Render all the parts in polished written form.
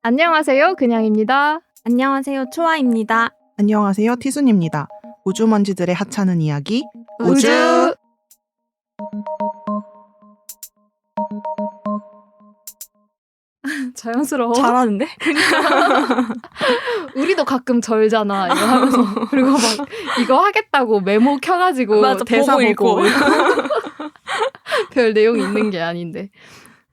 안녕하세요, 그냥입니다. 안녕하세요, 초아입니다. 안녕하세요, 티순입니다. 우주먼지들의 하찮은 이야기 우주! 자연스러워. 잘하는데? 우리도 가끔 절잖아, 이거 하면서. 그리고 막 이거 하겠다고 메모 켜가지고 맞아, 대사 보고 보고. 별 내용 있는 게 아닌데.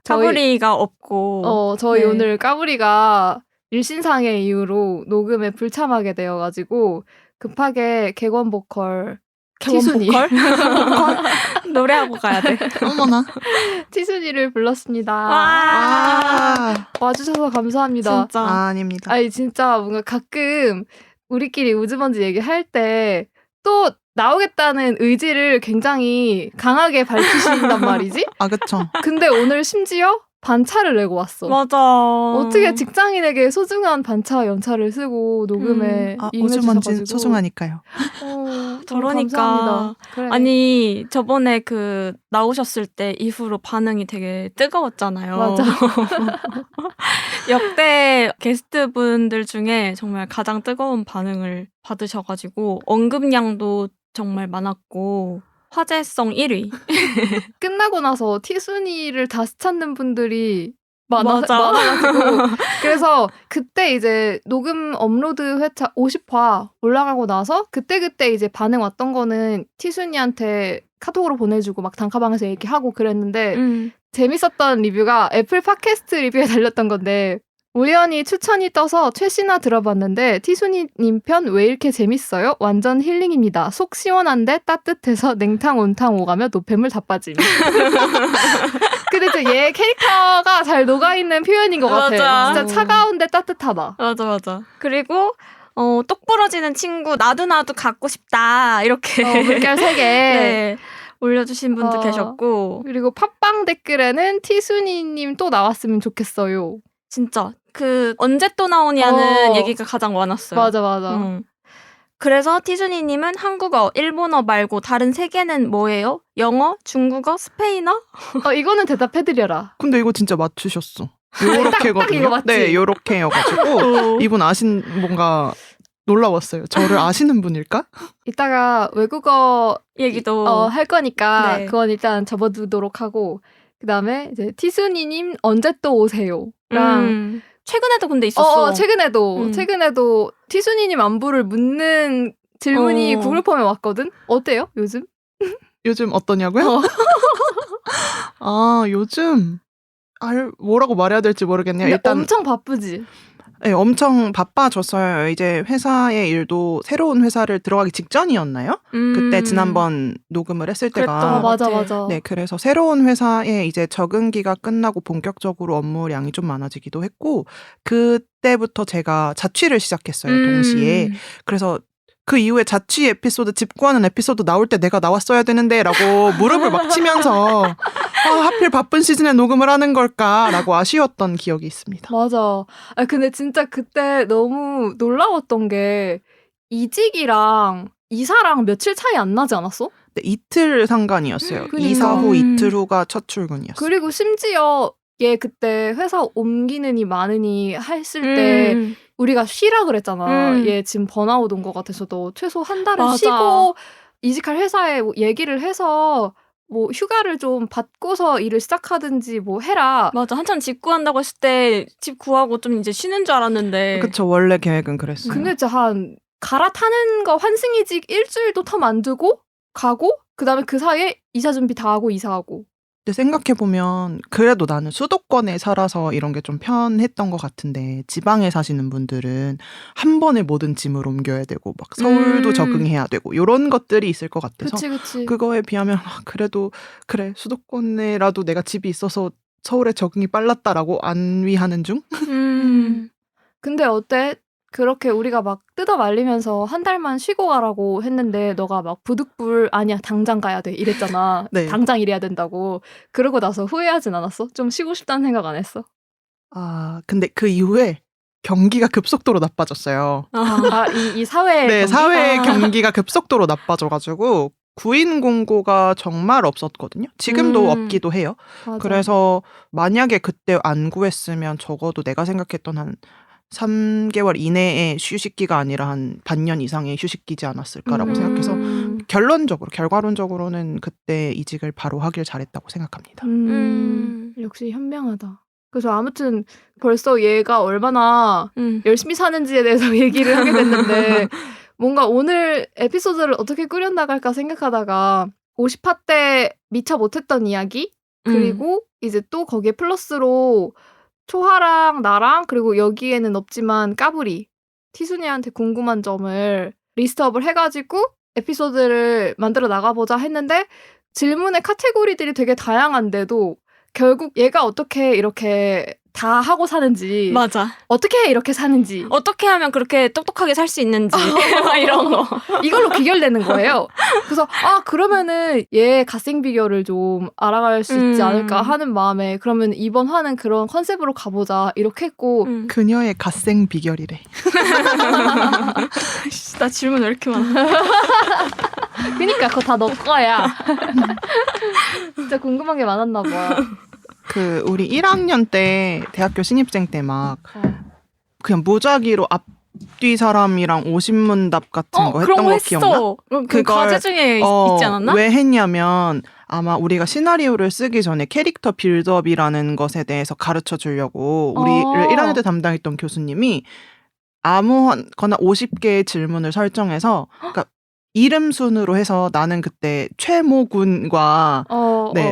까불이가 없고. 저희 네. 오늘 까불이가 일신상의 이유로 녹음에 불참하게 되어가지고 급하게 객원 보컬 티순이 보컬? 노래하고 가야 돼. 어머나. 티순이를 불렀습니다. 와, 와주셔서 감사합니다. 진짜. 아닙니다. 아니 진짜 뭔가 가끔 우리끼리 우주먼지 얘기할 때 또 나오겠다는 의지를 굉장히 강하게 밝히신단 말이지? 아, 그쵸. 근데 오늘 심지어 반차를 내고 왔어. 맞아. 어떻게 직장인에게 소중한 반차 연차를 쓰고 녹음에 우주먼지 임해주셔가지고 소중하니까요. 너무 저러니까. 감사합니다. 그래. 아니, 저번에 그 나오셨을 때 이후로 반응이 되게 뜨거웠잖아요. 맞아. 역대 게스트분들 중에 정말 가장 뜨거운 반응을 받으셔가지고 언급량도 정말 많았고 화제성 1위. 끝나고 나서 티순이를 다시 찾는 분들이 맞아. 많아가지고 그래서 그때 이제 녹음 업로드 회차 50화 올라가고 나서 그때 이제 반응 왔던 거는 티순이한테 카톡으로 보내주고 막 단카방에서 얘기하고 그랬는데 재밌었던 리뷰가 애플 팟캐스트 리뷰에 달렸던 건데 우연히 추천이 떠서 최신화 들어봤는데 티순이님 편 왜 이렇게 재밌어요? 완전 힐링입니다. 속 시원한데 따뜻해서 냉탕 온탕 오가며 노폐물 다 빠짐. 근데 진짜 얘 캐릭터가 잘 녹아있는 표현인 것 같아. 맞아. 진짜 차가운데 따뜻하다. 맞아. 그리고 똑 부러지는 친구 나도 갖고 싶다 이렇게 물결 3개. 네, 올려주신 분도 계셨고 그리고 팟빵 댓글에는 티순이님 또 나왔으면 좋겠어요. 진짜 그 언제 또 나오냐는 얘기가 가장 많았어요. 맞아. 그래서 티순이님은 한국어, 일본어 말고 다른 세 개는 뭐예요? 영어, 중국어, 스페인어? 이거는 대답해드려라. 근데 이거 진짜 맞추셨어. 딱 이거 요렇게거든요. 맞지? 네, 요렇게여가지고 이분 뭔가 놀라웠어요. 저를 아시는 분일까? 이따가 외국어 얘기도 할 거니까 네. 그건 일단 접어두도록 하고 그 다음에 이제 티순이님 언제 또 오세요? 랑 최근에도 근데 있었어. 최근에도 티순이님 안부를 묻는 질문이 구글 폼에 왔거든? 어때요? 요즘? 요즘 어떠냐고요? 요즘 뭐라고 말해야 될지 모르겠네요. 일단 엄청 바쁘지? 네, 엄청 바빠졌어요. 이제 회사의 일도 새로운 회사를 들어가기 직전이었나요? 그때 지난번 녹음을 했을 때가. 맞아. 네, 그래서 새로운 회사에 이제 적응기가 끝나고 본격적으로 업무량이 좀 많아지기도 했고 그때부터 제가 자취를 시작했어요. 동시에. 그래서 그 이후에 자취 에피소드, 집 구하는 에피소드 나올 때 내가 나왔어야 되는데 라고 무릎을 막 치면서 하필 바쁜 시즌에 녹음을 하는 걸까라고 아쉬웠던 기억이 있습니다. 맞아. 근데 진짜 그때 너무 놀라웠던 게 이직이랑 이사랑 며칠 차이 안 나지 않았어? 네, 이틀 상관이었어요. 그러니까. 이사 후 이틀 후가 첫 출근이었어요. 그리고 심지어 얘 그때 회사 옮기느니 마느니 했을 때 우리가 쉬라 그랬잖아. 얘 지금 번아웃 온 것 같아서 너 최소 한 달은 맞아. 쉬고 이직할 회사에 얘기를 해서 뭐 휴가를 좀 받고서 일을 시작하든지 뭐 해라. 맞아. 한참 집 구한다고 했을 때 집 구하고 좀 이제 쉬는 줄 알았는데. 그쵸. 원래 계획은 그랬어요. 근데 진짜 한 갈아타는 거 환승이직 일주일도 텀 안 두고 가고 그다음에 그 사이에 이사 준비 다 하고 이사하고. 근데 생각해보면 그래도 나는 수도권에 살아서 이런 게 좀 편했던 것 같은데 지방에 사시는 분들은 한 번에 모든 짐을 옮겨야 되고 막 서울도 적응해야 되고 이런 것들이 있을 것 같아서 그치. 그거에 비하면 그래도 그래 수도권에라도 내가 집이 있어서 서울에 적응이 빨랐다라고 안위하는 중? 근데 어때? 그렇게 우리가 막 뜯어 말리면서 한 달만 쉬고 가라고 했는데 너가 막 부득불 아니야 당장 가야 돼 이랬잖아. 네. 당장 일해야 된다고. 그러고 나서 후회하진 않았어? 좀 쉬고 싶다는 생각 안 했어? 근데 그 이후에 경기가 급속도로 나빠졌어요. 이 사회 네, 경기? 사회 경기가 급속도로 나빠져가지고 구인 공고가 정말 없었거든요. 지금도 없기도 해요. 맞아. 그래서 만약에 그때 안 구했으면 적어도 내가 생각했던 한 3개월 이내의 휴식기가 아니라 한 반년 이상의 휴식기지 않았을까라고 생각해서 결과론적으로는 그때 이직을 바로 하길 잘했다고 생각합니다. 역시 현명하다. 그래서 아무튼 벌써 얘가 얼마나 열심히 사는지에 대해서 얘기를 하게 됐는데 뭔가 오늘 에피소드를 어떻게 꾸려나갈까 생각하다가 50화 때 미처 못했던 이야기 그리고 이제 또 거기에 플러스로 초하랑 나랑 그리고 여기에는 없지만 까불이 티순이한테 궁금한 점을 리스트업을 해가지고 에피소드를 만들어 나가보자 했는데 질문의 카테고리들이 되게 다양한데도 결국 얘가 어떻게 이렇게 다 하고 사는지 맞아. 어떻게 이렇게 사는지 어떻게 하면 그렇게 똑똑하게 살 수 있는지 막 이런 거. 이걸로 비결되는 거예요. 그래서 그러면은 얘 갓생 비결을 좀 알아갈 수 있지 않을까 하는 마음에 그러면 이번 화는 그런 컨셉으로 가보자 이렇게 했고 그녀의 갓생 비결이래. 나 질문 왜 이렇게 많아? 그니까 그거 다 너 거야. 진짜 궁금한 게 많았나 봐. 우리 1학년 때 대학교 신입생 때 막 그냥 무작위로 앞뒤 사람이랑 50문답 같은 거 그런 했던 거 기억나? 했어. 그 과제 중에 있지 않았나? 왜 했냐면 아마 우리가 시나리오를 쓰기 전에 캐릭터 빌드업이라는 것에 대해서 가르쳐 주려고 우리를 1학년 때 담당했던 교수님이 아무거나 50개의 질문을 설정해서 그러니까 이름 순으로 해서 나는 그때 최모군과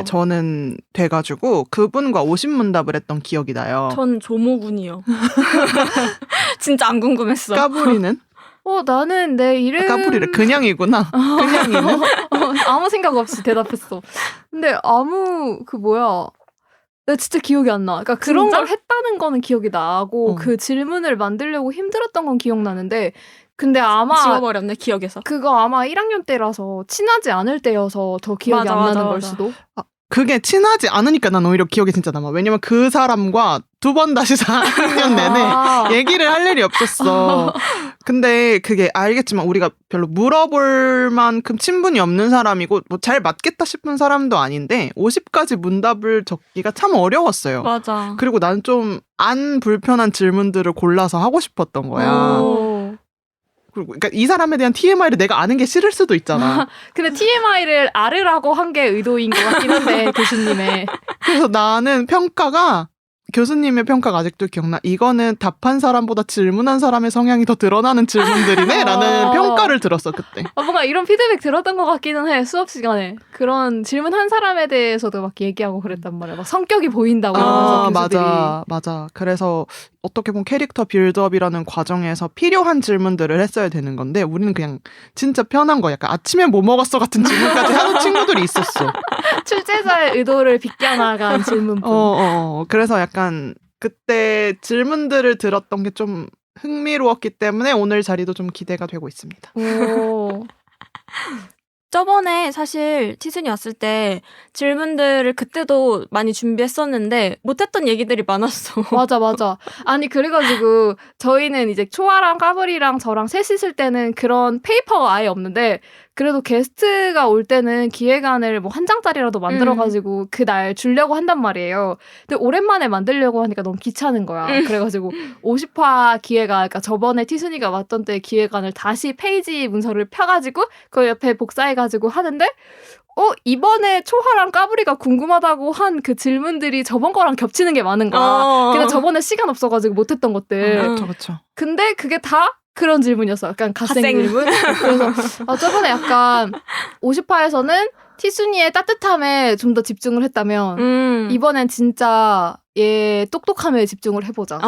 저는 돼가지고 그분과 50문답을 했던 기억이 나요. 전 조모군이요. 진짜 안 궁금했어. 까불이는? 나는 내 이름 까불이래. 그냥이구나. 그냥이는? 아무 생각 없이 대답했어. 근데 나 진짜 기억이 안 나. 그러니까 그런 진짜? 걸 했다는 거는 기억이 나고 그 질문을 만들려고 힘들었던 건 기억나는데 근데 아마 지워버렸네 기억에서. 그거 아마 1학년 때라서 친하지 않을 때여서 더 기억이 안 나는 걸 수도. 그게 친하지 않으니까 난 오히려 기억이 진짜 남아. 왜냐면 그 사람과 두 번 다시 4학년 내내 얘기를 할 일이 없었어. 근데 그게 알겠지만 우리가 별로 물어볼 만큼 친분이 없는 사람이고 뭐 잘 맞겠다 싶은 사람도 아닌데 50가지 문답을 적기가 참 어려웠어요. 맞아. 그리고 난 좀 안 불편한 질문들을 골라서 하고 싶었던 거야. 그리고 그러니까 이 사람에 대한 TMI를 내가 아는 게 싫을 수도 있잖아. 근데 TMI를 알으라고 한 게 의도인 것 같긴 한데 교수님의. 그래서 나는 교수님의 평가가 아직도 기억나. 이거는 답한 사람보다 질문한 사람의 성향이 더 드러나는 질문들이네? 라는 평가를 들었어, 그때. 뭔가 이런 피드백 들었던 것 같기는 해, 수업 시간에. 그런 질문한 사람에 대해서도 막 얘기하고 그랬단 말이야. 막 성격이 보인다고 하면서 교수들이. 맞아. 그래서 어떻게 보면 캐릭터 빌드업이라는 과정에서 필요한 질문들을 했어야 되는 건데 우리는 그냥 진짜 편한 거 약간 아침에 뭐 먹었어 같은 질문까지 하는 친구들이 있었어. 출제자의 의도를 비껴나간 질문뿐. 그래서 약간 그때 질문들을 들었던 게 좀 흥미로웠기 때문에 오늘 자리도 좀 기대가 되고 있습니다. 오. 저번에 사실 티순이 왔을 때 질문들을 그때도 많이 준비했었는데 못했던 얘기들이 많았어. 맞아. 아니 그래가지고 저희는 이제 초아랑 까불이랑 저랑 셋이 있을 때는 그런 페이퍼가 아예 없는데 그래도 게스트가 올 때는 기획안을 뭐 한 장짜리라도 만들어가지고 그날 주려고 한단 말이에요. 근데 오랜만에 만들려고 하니까 너무 귀찮은 거야. 그래가지고 50화 기획안, 그러니까 저번에 티순이가 왔던 때 기획안을 다시 페이지 문서를 펴가지고 그 옆에 복사해가지고 하는데 이번에 초하랑 까불이가 궁금하다고 한 그 질문들이 저번 거랑 겹치는 게 많은 거야. 근데 저번에 시간 없어가지고 못했던 것들. 그렇죠. 근데 그게 다 그런 질문이었어. 약간 갓생 질문. 그래서 저번에 약간 50화에서는 티순이의 따뜻함에 좀 더 집중을 했다면 이번엔 진짜 얘 똑똑함에 집중을 해보자.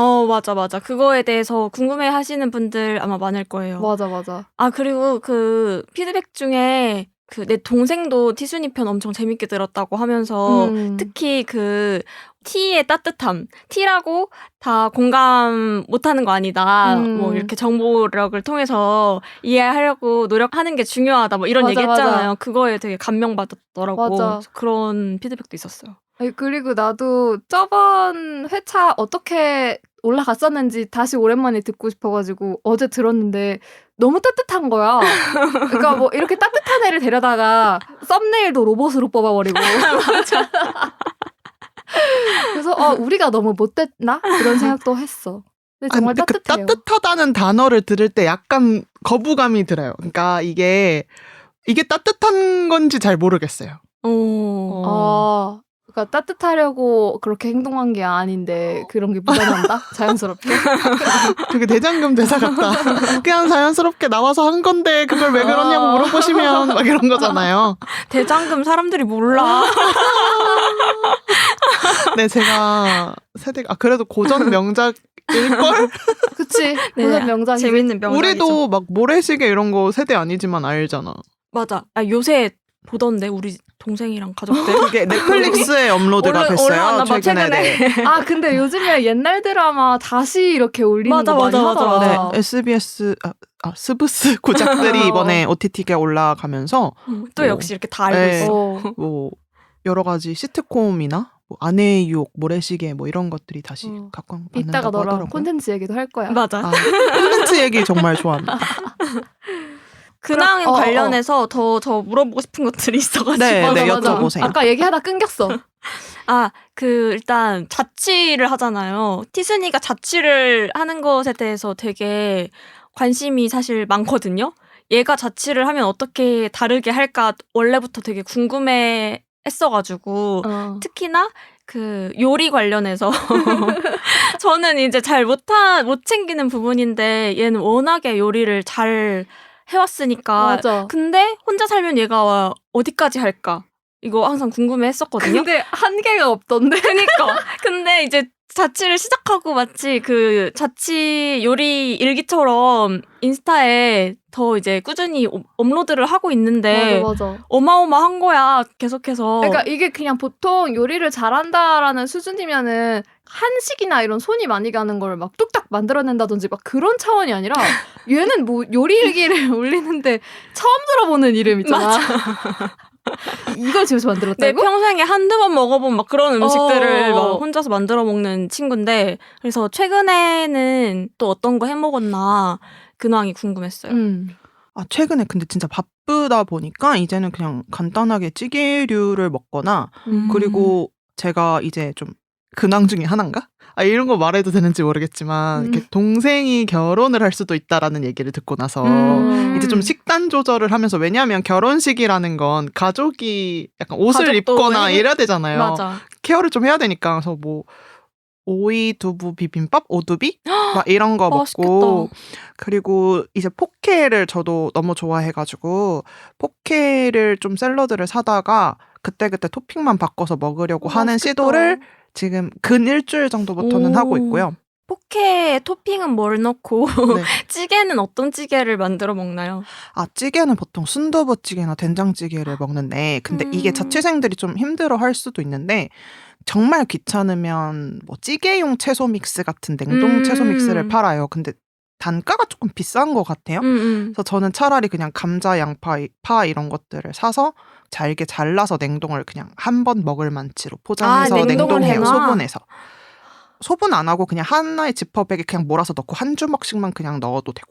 맞아. 그거에 대해서 궁금해하시는 분들 아마 많을 거예요. 맞아. 그리고 그 피드백 중에 내 동생도 티순이 편 엄청 재밌게 들었다고 하면서 특히 T의 따뜻함, T라고 다 공감 못하는 거 아니다. 뭐 이렇게 정보력을 통해서 이해하려고 노력하는 게 중요하다. 뭐 이런 얘기 했잖아요. 그거에 되게 감명받았더라고. 맞아. 그런 피드백도 있었어요. 그리고 나도 저번 회차 어떻게 올라갔었는지 다시 오랜만에 듣고 싶어가지고 어제 들었는데 너무 따뜻한 거야. 그러니까 뭐 이렇게 따뜻한 애를 데려다가 썸네일도 로봇으로 뽑아버리고. 맞아. 그래서 우리가 너무 못됐나? 그런 생각도 했어. 근데 정말 근데 따뜻해요. 그 따뜻하다는 단어를 들을 때 약간 거부감이 들어요. 그러니까 이게 따뜻한 건지 잘 모르겠어요. 그러니까 따뜻하려고 그렇게 행동한 게 아닌데 그런 게 묻어난다? 자연스럽게. 되게 대장금 대사 같다. 그냥 자연스럽게 나와서 한 건데 그걸 왜 그러냐고 물어보시면 막 이런 거잖아요. 대장금 사람들이 몰라. 네, 제가 세대가 그래도 고전 명작일걸? 그치. 네, 무슨 명작이 재밌는 명작이죠. 우리도 막 모래시계 이런 거 세대 아니지만 알잖아. 맞아. 요새 보던데 우리 동생이랑 가족들. 그게 넷플릭스에 업로드가 됐어요. 올라왔나 봐, 최근에. 최근에. 네. 근데 요즘에 옛날 드라마 다시 이렇게 올리는 맞아, 거 많이 맞아, 맞아, 하더라. 네, SBS 스브스 구작들이 이번에 OTT가 올라가면서 또 역시 이렇게 다 알고 네. 있어. 뭐 여러 가지 시트콤이나 뭐 아내의 유혹, 모래시계 뭐 이런 것들이 다시 이따가 각광받는다고 너랑 하더라고요. 콘텐츠 얘기도 할 거야. 맞아. 콘텐츠 얘기 정말 좋아합니다. 근황 그럼, 관련해서 더 저 물어보고 싶은 것들이 있어가지고. 네, 맞아, 네, 맞아. 여쭤보세요. 아까 얘기하다 끊겼어. 일단 자취를 하잖아요. 티순이가 자취를 하는 것에 대해서 되게 관심이 사실 많거든요. 얘가 자취를 하면 어떻게 다르게 할까 원래부터 되게 궁금해 했어가지고 특히나 그 요리 관련해서 저는 이제 잘 못 챙기는 부분인데 얘는 워낙에 요리를 잘 해왔으니까. 맞아. 근데 혼자 살면 얘가 어디까지 할까? 이거 항상 궁금해 했었거든요. 근데 한계가 없던데. 그니까. 근데 이제 자취를 시작하고 마치 그 자취 요리 일기처럼 인스타에 더 이제 꾸준히 업로드를 하고 있는데 맞아. 어마어마한 거야, 계속해서. 그러니까 이게 그냥 보통 요리를 잘한다라는 수준이면은 한식이나 이런 손이 많이 가는 걸 막 뚝딱 만들어낸다든지 막 그런 차원이 아니라 얘는 뭐 요리 일기를 올리는데 처음 들어보는 이름 있잖아. 이걸 집에서 만들었다고? 내 평생에 한두 번 먹어본 막 그런 음식들을 어. 막 혼자서 만들어 먹는 친구인데, 그래서 최근에는 또 어떤 거 해 먹었나 근황이 궁금했어요. 최근에 근데 진짜 바쁘다 보니까 이제는 그냥 간단하게 찌개류를 먹거나 그리고 제가 이제 좀 근황 중에 하나인가? 이런 거 말해도 되는지 모르겠지만 이렇게 동생이 결혼을 할 수도 있다라는 얘기를 듣고 나서 이제 좀 식단 조절을 하면서, 왜냐하면 결혼식이라는 건 가족이 약간 옷을 가족도 입거나 이래야 되잖아요. 맞아. 케어를 좀 해야 되니까. 그래서 뭐 오이 두부 비빔밥, 오두비 막 이런 거 먹고, 그리고 이제 포케를 저도 너무 좋아해가지고 포케를 좀 샐러드를 사다가 그때그때 토핑만 바꿔서 먹으려고 하는 맛있겠다. 시도를 지금 근 일주일 정도부터는 하고 있고요. 포케에 토핑은 뭘 넣고 네. 찌개는 어떤 찌개를 만들어 먹나요? 찌개는 보통 순두부찌개나 된장찌개를 먹는데, 근데 이게 자취생들이 좀 힘들어 할 수도 있는데, 정말 귀찮으면 뭐 찌개용 채소 믹스 같은 냉동 채소 믹스를 팔아요. 근데 단가가 조금 비싼 것 같아요. 그래서 저는 차라리 그냥 감자, 양파, 파 이런 것들을 사서 잘게 잘라서 냉동을 그냥 한 번 먹을 만치로 포장해서 냉동해요. 해놔? 소분해서. 소분 안 하고 그냥 하나의 지퍼백에 그냥 몰아서 넣고 한 주먹씩만 그냥 넣어도 되고.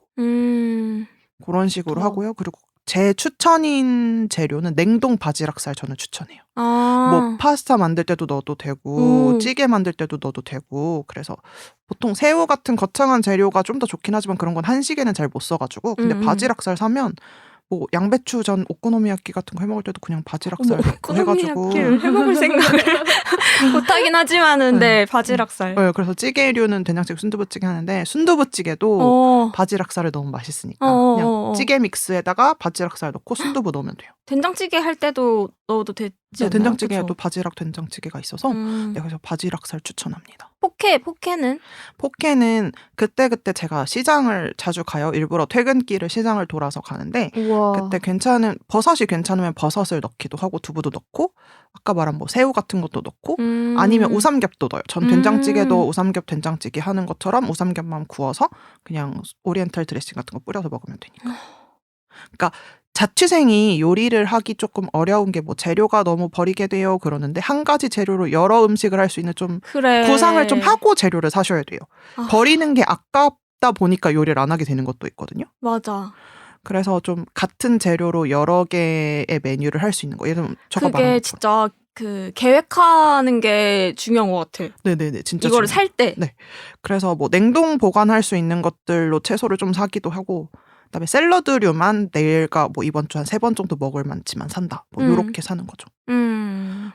그런 식으로 하고요. 그리고 제 추천인 재료는 냉동 바지락살 저는 추천해요. 뭐 파스타 만들 때도 넣어도 되고 찌개 만들 때도 넣어도 되고, 그래서 보통 새우 같은 거창한 재료가 좀 더 좋긴 하지만 그런 건 한식에는 잘 못 써가지고, 근데 바지락살 사면 뭐 양배추전 오코노미야끼 같은 거 해먹을 때도 그냥 바지락살 넣고 해가지고 오코노미야끼를 해먹을 생각을 못하긴 하지만은 네, 바지락살. 네, 그래서 찌개류는 된장찌개, 순두부찌개 하는데 순두부찌개도 바지락살을 넣으면 맛있으니까 그냥 찌개 믹스에다가 바지락살 넣고 순두부 넣으면 돼요. 된장찌개 할 때도 넣어도 되지 네, 않나요? 된장찌개에도 그쵸? 바지락 된장찌개가 있어서 네, 그래서 바지락살 추천합니다. 포케는? 포케는 그때그때 제가 시장을 자주 가요. 일부러 퇴근길을 시장을 돌아서 가는데 우와. 그때 버섯이 괜찮으면 버섯을 넣기도 하고 두부도 넣고 아까 말한 뭐 새우 같은 것도 넣고 아니면 우삼겹도 넣어요. 전 된장찌개도 우삼겹 된장찌개 하는 것처럼 우삼겹만 구워서 그냥 오리엔탈 드레싱 같은 거 뿌려서 먹으면 되니까. 그러니까 자취생이 요리를 하기 조금 어려운 게 뭐 재료가 너무 버리게 돼요 그러는데 한 가지 재료로 여러 음식을 할 수 있는 좀 그래. 구상을 좀 하고 재료를 사셔야 돼요. 아. 버리는 게 아깝다 보니까 요리를 안 하게 되는 것도 있거든요. 맞아. 그래서 좀 같은 재료로 여러 개의 메뉴를 할 수 있는 거. 예를 들면 저거 말한 그게 것처럼. 진짜 그 계획하는 게 중요한 것 같아. 네네네. 진짜 이거를 중요해요. 살 때. 네. 그래서 뭐 냉동 보관할 수 있는 것들로 채소를 좀 사기도 하고 그다음에 샐러드류만 내일과 뭐 이번 주 한 3번 정도 먹을 만치만 산다. 뭐 요렇게 사는 거죠.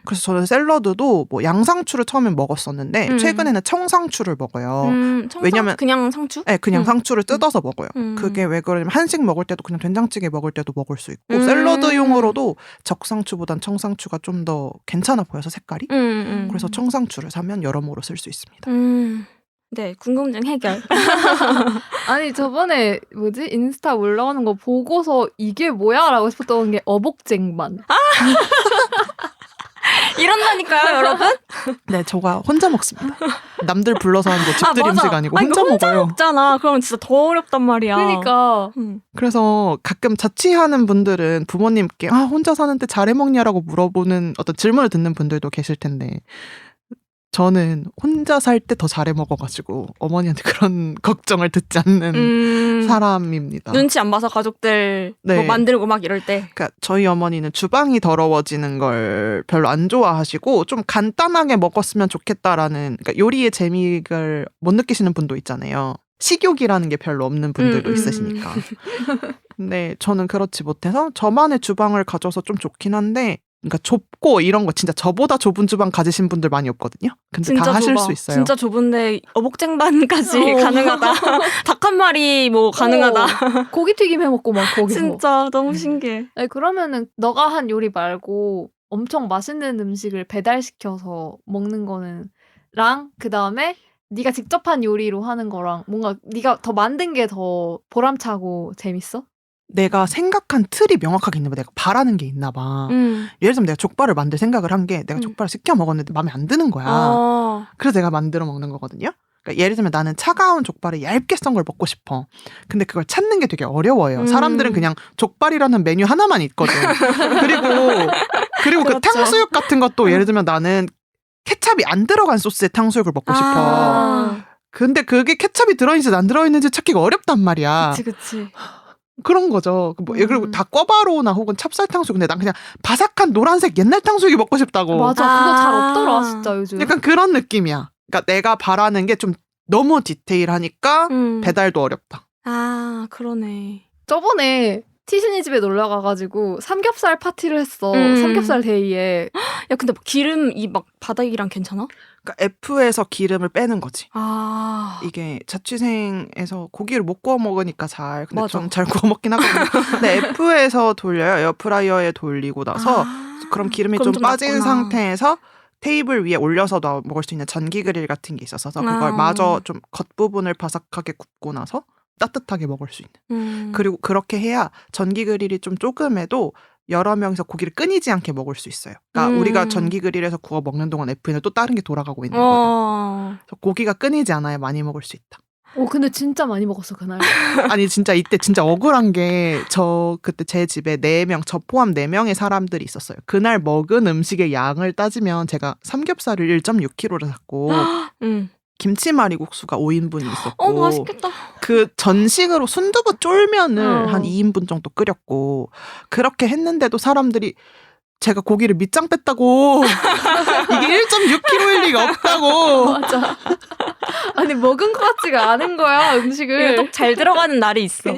그래서 저는 샐러드도 뭐 양상추를 처음엔 먹었었는데 최근에는 청상추를 먹어요. 왜냐면 그냥 상추? 네, 그냥 상추를 뜯어서 먹어요. 음. 그게 왜 그러냐면 한식 먹을 때도 그냥 된장찌개 먹을 때도 먹을 수 있고 샐러드용으로도 적상추보단 청상추가 좀 더 괜찮아 보여서 색깔이. 그래서 청상추를 사면 여러모로 쓸 수 있습니다. 네, 궁금증 해결. 아니 저번에 뭐지 인스타 올라오는 거 보고서 이게 뭐야라고 싶었던 게 어복쟁반. 이런다니까요, 여러분? 네, 저가 혼자 먹습니다. 남들 불러서 하는 뭐 집들 맞아. 음식 아니고 아니, 혼자 먹어요. 먹잖아. 그러면 진짜 더 어렵단 말이야. 그러니까 그래서 가끔 자취하는 분들은 부모님께 혼자 사는데 잘해 먹냐라고 물어보는 어떤 질문을 듣는 분들도 계실 텐데 저는 혼자 살 때 더 잘해 먹어가지고 어머니한테 그런 걱정을 듣지 않는 사람입니다. 눈치 안 봐서 가족들 네. 뭐 만들고 막 이럴 때. 그러니까 저희 어머니는 주방이 더러워지는 걸 별로 안 좋아하시고 좀 간단하게 먹었으면 좋겠다라는 그러니까 요리의 재미를 못 느끼시는 분도 있잖아요. 식욕이라는 게 별로 없는 분들도 있으시니까. 근데 저는 그렇지 못해서 저만의 주방을 가져서 좀 좋긴 한데 그러니까 좁고 이런 거 진짜 저보다 좁은 주방 가지신 분들 많이 없거든요. 근데 진짜 다 하실 좁아. 수 있어요. 진짜 좁은데 어복쟁반까지 가능하다. 닭 한 마리 뭐 가능하다. 고기 튀김 해 먹고 막 거기서. 진짜 너무 신기해. 아니, 그러면은 너가 한 요리 말고 엄청 맛있는 음식을 배달시켜서 먹는 거는 랑 그다음에 네가 직접 한 요리로 하는 거랑 뭔가 네가 더 만든 게 더 보람차고 재밌어? 내가 생각한 틀이 명확하게 있나 봐. 내가 바라는 게 있나 봐. 예를 들면 내가 족발을 만들 생각을 한 게 내가 족발을 시켜 먹었는데 마음에 안 드는 거야. 그래서 내가 만들어 먹는 거거든요. 그러니까 예를 들면 나는 차가운 족발을 얇게 썬 걸 먹고 싶어. 근데 그걸 찾는 게 되게 어려워요. 사람들은 그냥 족발이라는 메뉴 하나만 있거든. 그리고 그 그렇죠. 탕수육 같은 것도 예를 들면 나는 케찹이 안 들어간 소스의 탕수육을 먹고 싶어. 근데 그게 케찹이 들어있는지 안 들어있는지 찾기가 어렵단 말이야. 그치. 그런 거죠. 그리고 다 꿔바로우나 혹은 찹쌀 탕수육. 근데 난 그냥 바삭한 노란색 옛날 탕수육이 먹고 싶다고. 맞아. 그거 잘 없더라 진짜 요즘. 약간 그런 느낌이야. 그러니까 내가 바라는 게 좀 너무 디테일하니까 배달도 어렵다. 아, 그러네. 저번에 티순이 집에 놀러 가가지고 삼겹살 파티를 했어. 삼겹살 데이에. 야, 근데 기름 이 막 바닥이랑 괜찮아? 그러니까 F에서 기름을 빼는 거지. 아, 이게 자취생에서 고기를 못 구워 먹으니까 잘. 근데 맞아. 저는 잘 구워 먹긴 하거든요. 근데 F에서 돌려요. 에어프라이어에 돌리고 나서 그럼 기름이 그럼 좀 빠진 낫구나. 상태에서 테이블 위에 올려서 먹을 수 있는 전기 그릴 같은 게 있어서 그걸 마저 좀 겉부분을 바삭하게 굽고 나서 따뜻하게 먹을 수 있는. 그리고 그렇게 해야 전기 그릴이 좀 조금해도 여러 명이서 고기를 끊이지 않게 먹을 수 있어요. 그러니까 우리가 전기 그릴에서 구워 먹는 동안 F는 또 다른 게 돌아가고 있는 거예요. 그래서 고기가 끊이지 않아야 많이 먹을 수 있다. 근데 진짜 많이 먹었어 그날. 아니 진짜 이때 진짜 억울한 게 저 그때 제 집에 4명 저 포함 4명의 사람들이 있었어요. 그날 먹은 음식의 양을 따지면 제가 삼겹살을 1.6kg를 샀고 김치말이국수가 5인분이 있었고 맛있겠다. 그 전식으로 순두부 쫄면을 한 2인분 정도 끓였고 그렇게 했는데도 사람들이 제가 고기를 밑장 뺐다고 이게 1.6kg일 리가 없다고. 맞아. 아니 먹은 것 같지가 않은 거야 음식을. 유독 잘 들어가는 날이 있어.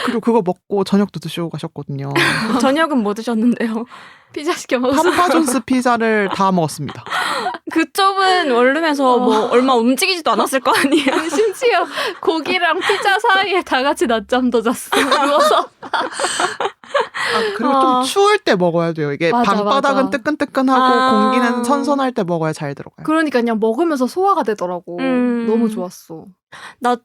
그리고 그거 먹고 저녁도 드시고 가셨거든요. 저녁은 뭐 드셨는데요? 피자 시켜 먹었어. 파파존스 피자를 다 먹었습니다. 그 좁은 원룸에서 뭐 얼마 움직이지도 않았을 거 아니에요? 심지어 고기랑 피자 사이에 다 같이 낮잠도 잤어. 누워서. 그리고 좀 추울 때 먹어야 돼요. 이게 맞아, 방바닥은 맞아. 뜨끈뜨끈하고 공기는 선선할 때 먹어야 잘 들어가요. 그러니까 그냥 먹으면서 소화가 되더라고. 너무 좋았어. 나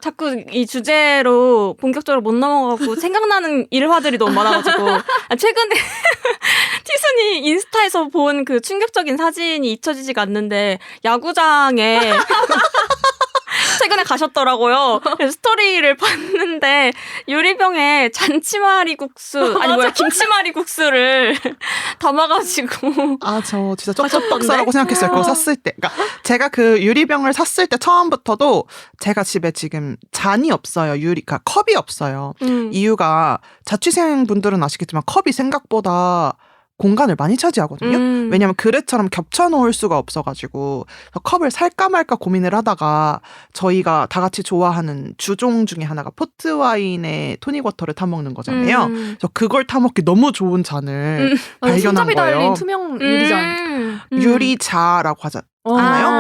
자꾸 이 주제로 본격적으로 못 넘어가고 생각나는 일화들이 너무 많아가지고 최근에 티순이 인스타에서 본 그 충격적인 사진이 잊혀지지가 않는데 야구장에 최근에 가셨더라고요. 그래서 스토리를 봤는데 유리병에 잔치말이국수 아니 뭐야 김치말이국수를 담아가지고 아, 저 진짜 가셨던데? 쪽쪽박사라고 생각했어요. 그거 샀을 때. 그러니까 제가 그 유리병을 샀을 때 처음부터도 제가 집에 지금 잔이 없어요. 그러니까 컵이 없어요. 이유가 자취생분들은 아시겠지만 컵이 생각보다 공간을 많이 차지하거든요. 왜냐면 그릇처럼 겹쳐 놓을 수가 없어가지고 컵을 살까 말까 고민을 하다가 저희가 다 같이 좋아하는 주종 중에 하나가 포트 와인에 토닉워터를 타먹는 거잖아요. 그래서 그걸 타먹기 너무 좋은 잔을 발견한 손잡이 달린 거예요. 투명 유리잔. 유리자라고 하잖아요.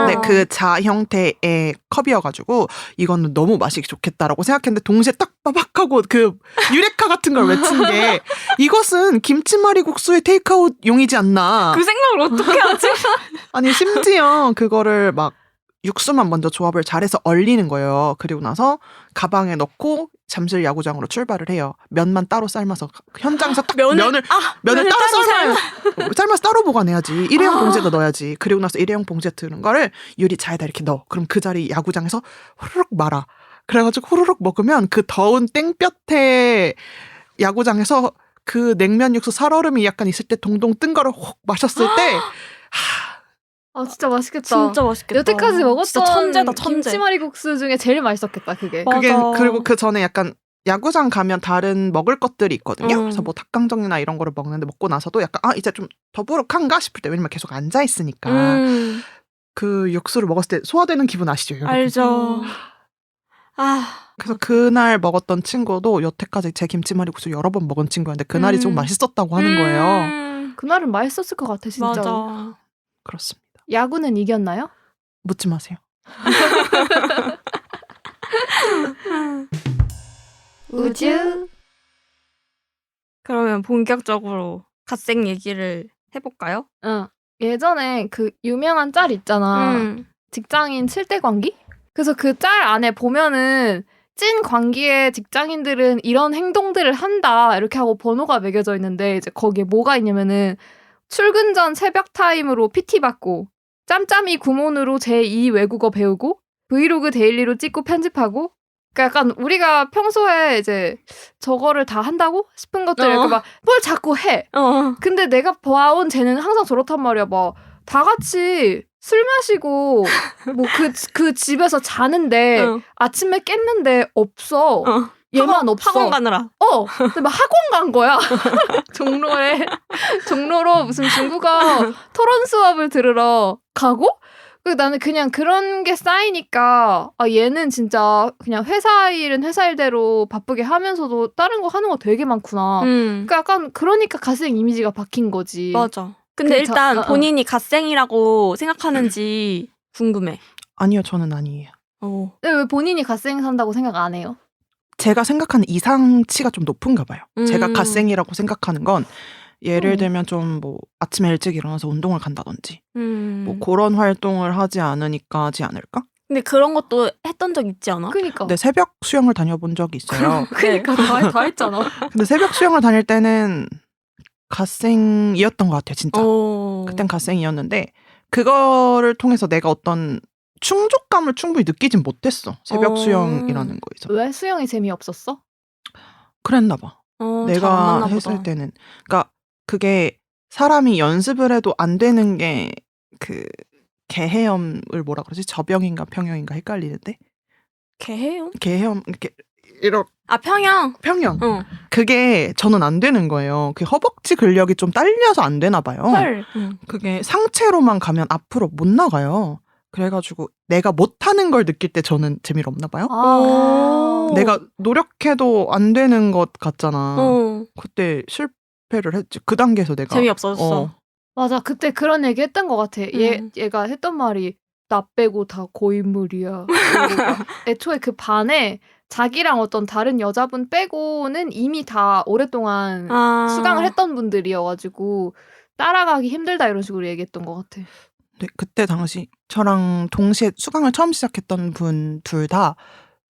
네, 그 자 형태의 컵이어가지고 이거는 너무 마시기 좋겠다라고 생각했는데 동시에 딱 빠박하고 그 유레카 같은 걸 외친 게 이것은 김치말이국수의 테이크아웃용이지 않나. 그 생각을 어떻게 하지? 아니 심지어 그거를 막 육수만 먼저 조합을 잘해서 얼리는 거예요. 그리고 나서 가방에 넣고 잠실 야구장으로 출발을 해요. 면만 따로 삶아서 현장에서 딱 면을 따로 삶아서 따로 보관해야지. 일회용 봉지에다 넣어야지. 그리고 나서 일회용 봉지에 드는 거를 유리차에다 이렇게 넣어. 그럼 그 자리 야구장에서 후루룩 말아. 그래가지고 후루룩 먹으면 그 더운 땡볕에 야구장에서 그 냉면 육수 살얼음이 약간 있을 때 동동 뜬 거를 혹 마셨을 때 아 진짜 맛있겠다. 진짜 맛있겠다. 여태까지 먹었던 진짜 천재다 천재. 김치말이국수 중에 제일 맛있었겠다 그게. 그게 맞아. 그리고 그 전에 약간 야구장 가면 다른 먹을 것들이 있거든요. 음. 그래서 뭐 닭강정이나 이런 거를 먹는데 먹고 나서도 약간 이제 좀 더부룩한가 싶을 때 왜냐면 계속 앉아 있으니까 그 육수를 먹었을 때 소화되는 기분 아시죠? 여러분? 알죠. 그래서 그날 먹었던 친구도 여태까지 제 김치말이국수 여러 번 먹은 친구였는데 그날이 좀 맛있었다고 하는 거예요. 그날은 맛있었을 것 같아 진짜. 맞아. 그렇습니다. 야구는 이겼나요? 묻지 마세요. 우주. 그러면 본격적으로 갓생 얘기를 해볼까요? 예전에 그 유명한 짤 있잖아. 직장인 7대 관계? 그래서 그 짤 안에 보면은 찐 관계의 직장인들은 이런 행동들을 한다 이렇게 하고 번호가 매겨져 있는데 이제 거기에 뭐가 있냐면은 출근 전 새벽 타임으로 PT 받고 짬짬이 구몬으로 제2 외국어 배우고 브이로그 데일리로 찍고 편집하고 그러니까 약간 우리가 평소에 이제 저거를 다 한다고 싶은 것들 이렇게 막 뭘 자꾸 해. 근데 내가 봐온 쟤는 항상 저렇단 말이야. 막 다 같이 술 마시고 뭐 그 집에서 자는데 아침에 깼는데 없어. 얘만 없어. 학원 가느라. 근데 막 학원 간 거야. 종로로 무슨 중국어 토론 수업을 들으러 가고 나는 그냥 그런 게 쌓이니까 얘는 진짜 그냥 회사 일은 회사 일대로 바쁘게 하면서도 다른 거 하는 거 되게 많구나. 그러니까 약간 그러니까 갓생 이미지가 박힌 거지. 맞아. 근데 일단 본인이 갓생이라고 생각하는지 궁금해. 아니요, 저는 아니에요. 근데 왜 본인이 갓생 산다고 생각 안 해요? 제가 생각하는 이상치가 좀 높은가 봐요. 제가 갓생이라고 생각하는 건 예를 들면 좀 뭐 아침에 일찍 일어나서 운동을 간다든지 뭐 그런 활동을 하지 않으니까 하지 않을까? 근데 그런 것도 했던 적 있지 않아? 그러니까. 네, 새벽 수영을 다녀본 적이 있어요. 그러니까 다 했잖아. 근데 새벽 수영을 다닐 때는 갓생이었던 것 같아요, 진짜. 그땐 갓생이었는데 그거를 통해서 내가 어떤 충족감을 충분히 느끼진 못했어. 새벽 수영이라는 거에서. 왜 수영이 재미없었어? 그랬나 봐. 내가 했을 때는. 그러니까 그게 사람이 연습을 해도 안 되는 게 그 개헤엄을 뭐라 그러지? 저병인가 평형인가 헷갈리는데. 개헤엄? 개헤엄 이렇게 이렇게 평형. 평형. 그게 저는 안 되는 거예요. 그 허벅지 근력이 좀 딸려서 안 되나 봐요. 헐. 그게 상체로만 가면 앞으로 못 나가요. 그래가지고 내가 못하는 걸 느낄 때 저는 재미가 없나 봐요. 내가 노력해도 안 되는 것 같잖아. 그때 실패를 했지. 그 단계에서 내가 재미없었어. 맞아. 그때 그런 얘기 했던 것 같아. 얘가 했던 말이 나 빼고 다 고인물이야. 애초에 그 반에 자기랑 어떤 다른 여자분 빼고는 이미 다 오랫동안 수강을 했던 분들이어가지고 따라가기 힘들다 이런 식으로 얘기했던 것 같아. 네, 그때 당시 저랑 동시에 수강을 처음 시작했던 분 둘 다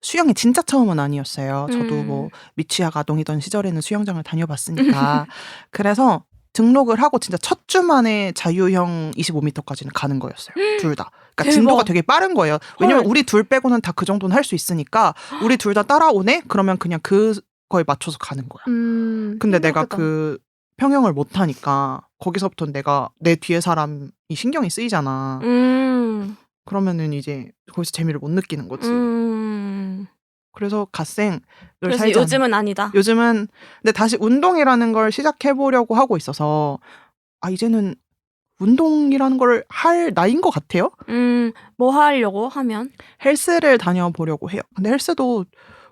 수영이 진짜 처음은 아니었어요. 저도 뭐 미취학 아동이던 시절에는 수영장을 다녀봤으니까. 그래서 등록을 하고 진짜 첫 주 만에 자유형 25m까지는 가는 거였어요. 둘 다. 그러니까 대박. 진도가 되게 빠른 거예요. 왜냐면 헐. 우리 둘 빼고는 다 그 정도는 할 수 있으니까 우리 둘 다 따라오네? 그러면 그냥 그거에 맞춰서 가는 거야. 근데 내가 힘들었겠다. 그 평형을 못 하니까 거기서부터 내가 내 뒤에 사람이 신경이 쓰이잖아. 그러면은 이제 거기서 재미를 못 느끼는 거지. 그래서 갓생을 그래서 살지 요즘은 아니다. 요즘은 근데 다시 운동이라는 걸 시작해 보려고 하고 있어서 이제는 운동이라는 걸 할 나이인 것 같아요. 뭐 하려고 하면? 헬스를 다녀보려고 해요. 근데 헬스도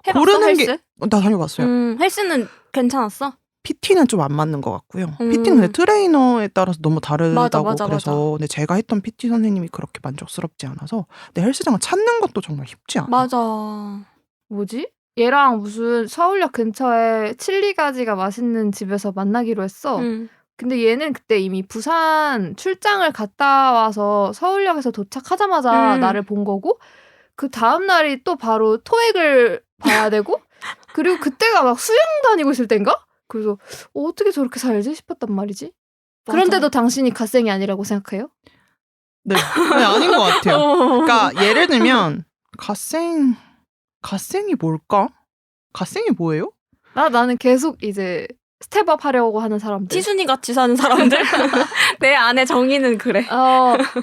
해봤어, 고르는 헬스? 게 나 다녀봤어요. 헬스는 괜찮았어? PT는 좀 안 맞는 것 같고요. PT는 근데 트레이너에 따라서 너무 다르다고 맞아. 그래서 근데 제가 했던 PT 선생님이 그렇게 만족스럽지 않아서 근데 헬스장을 찾는 것도 정말 쉽지 않아. 맞아. 뭐지? 얘랑 무슨 서울역 근처에 칠리가지가 맛있는 집에서 만나기로 했어. 근데 얘는 그때 이미 부산 출장을 갔다 와서 서울역에서 도착하자마자 나를 본 거고 그 다음 날이 또 바로 토익을 봐야 되고 그리고 그때가 막 수영 다니고 있을 땐가? 그래서 어떻게 저렇게 살지 싶었단 말이지. 맞아. 그런데도 당신이 갓생이 아니라고 생각해요? 네, 아닌 것 같아요. 그러니까 예를 들면 갓생이 뭘까? 갓생이 뭐예요? 나는 계속 이제 스텝업 하려고 하는 사람들. 티순이 같이 사는 사람들? 내 안에 정의는 그래.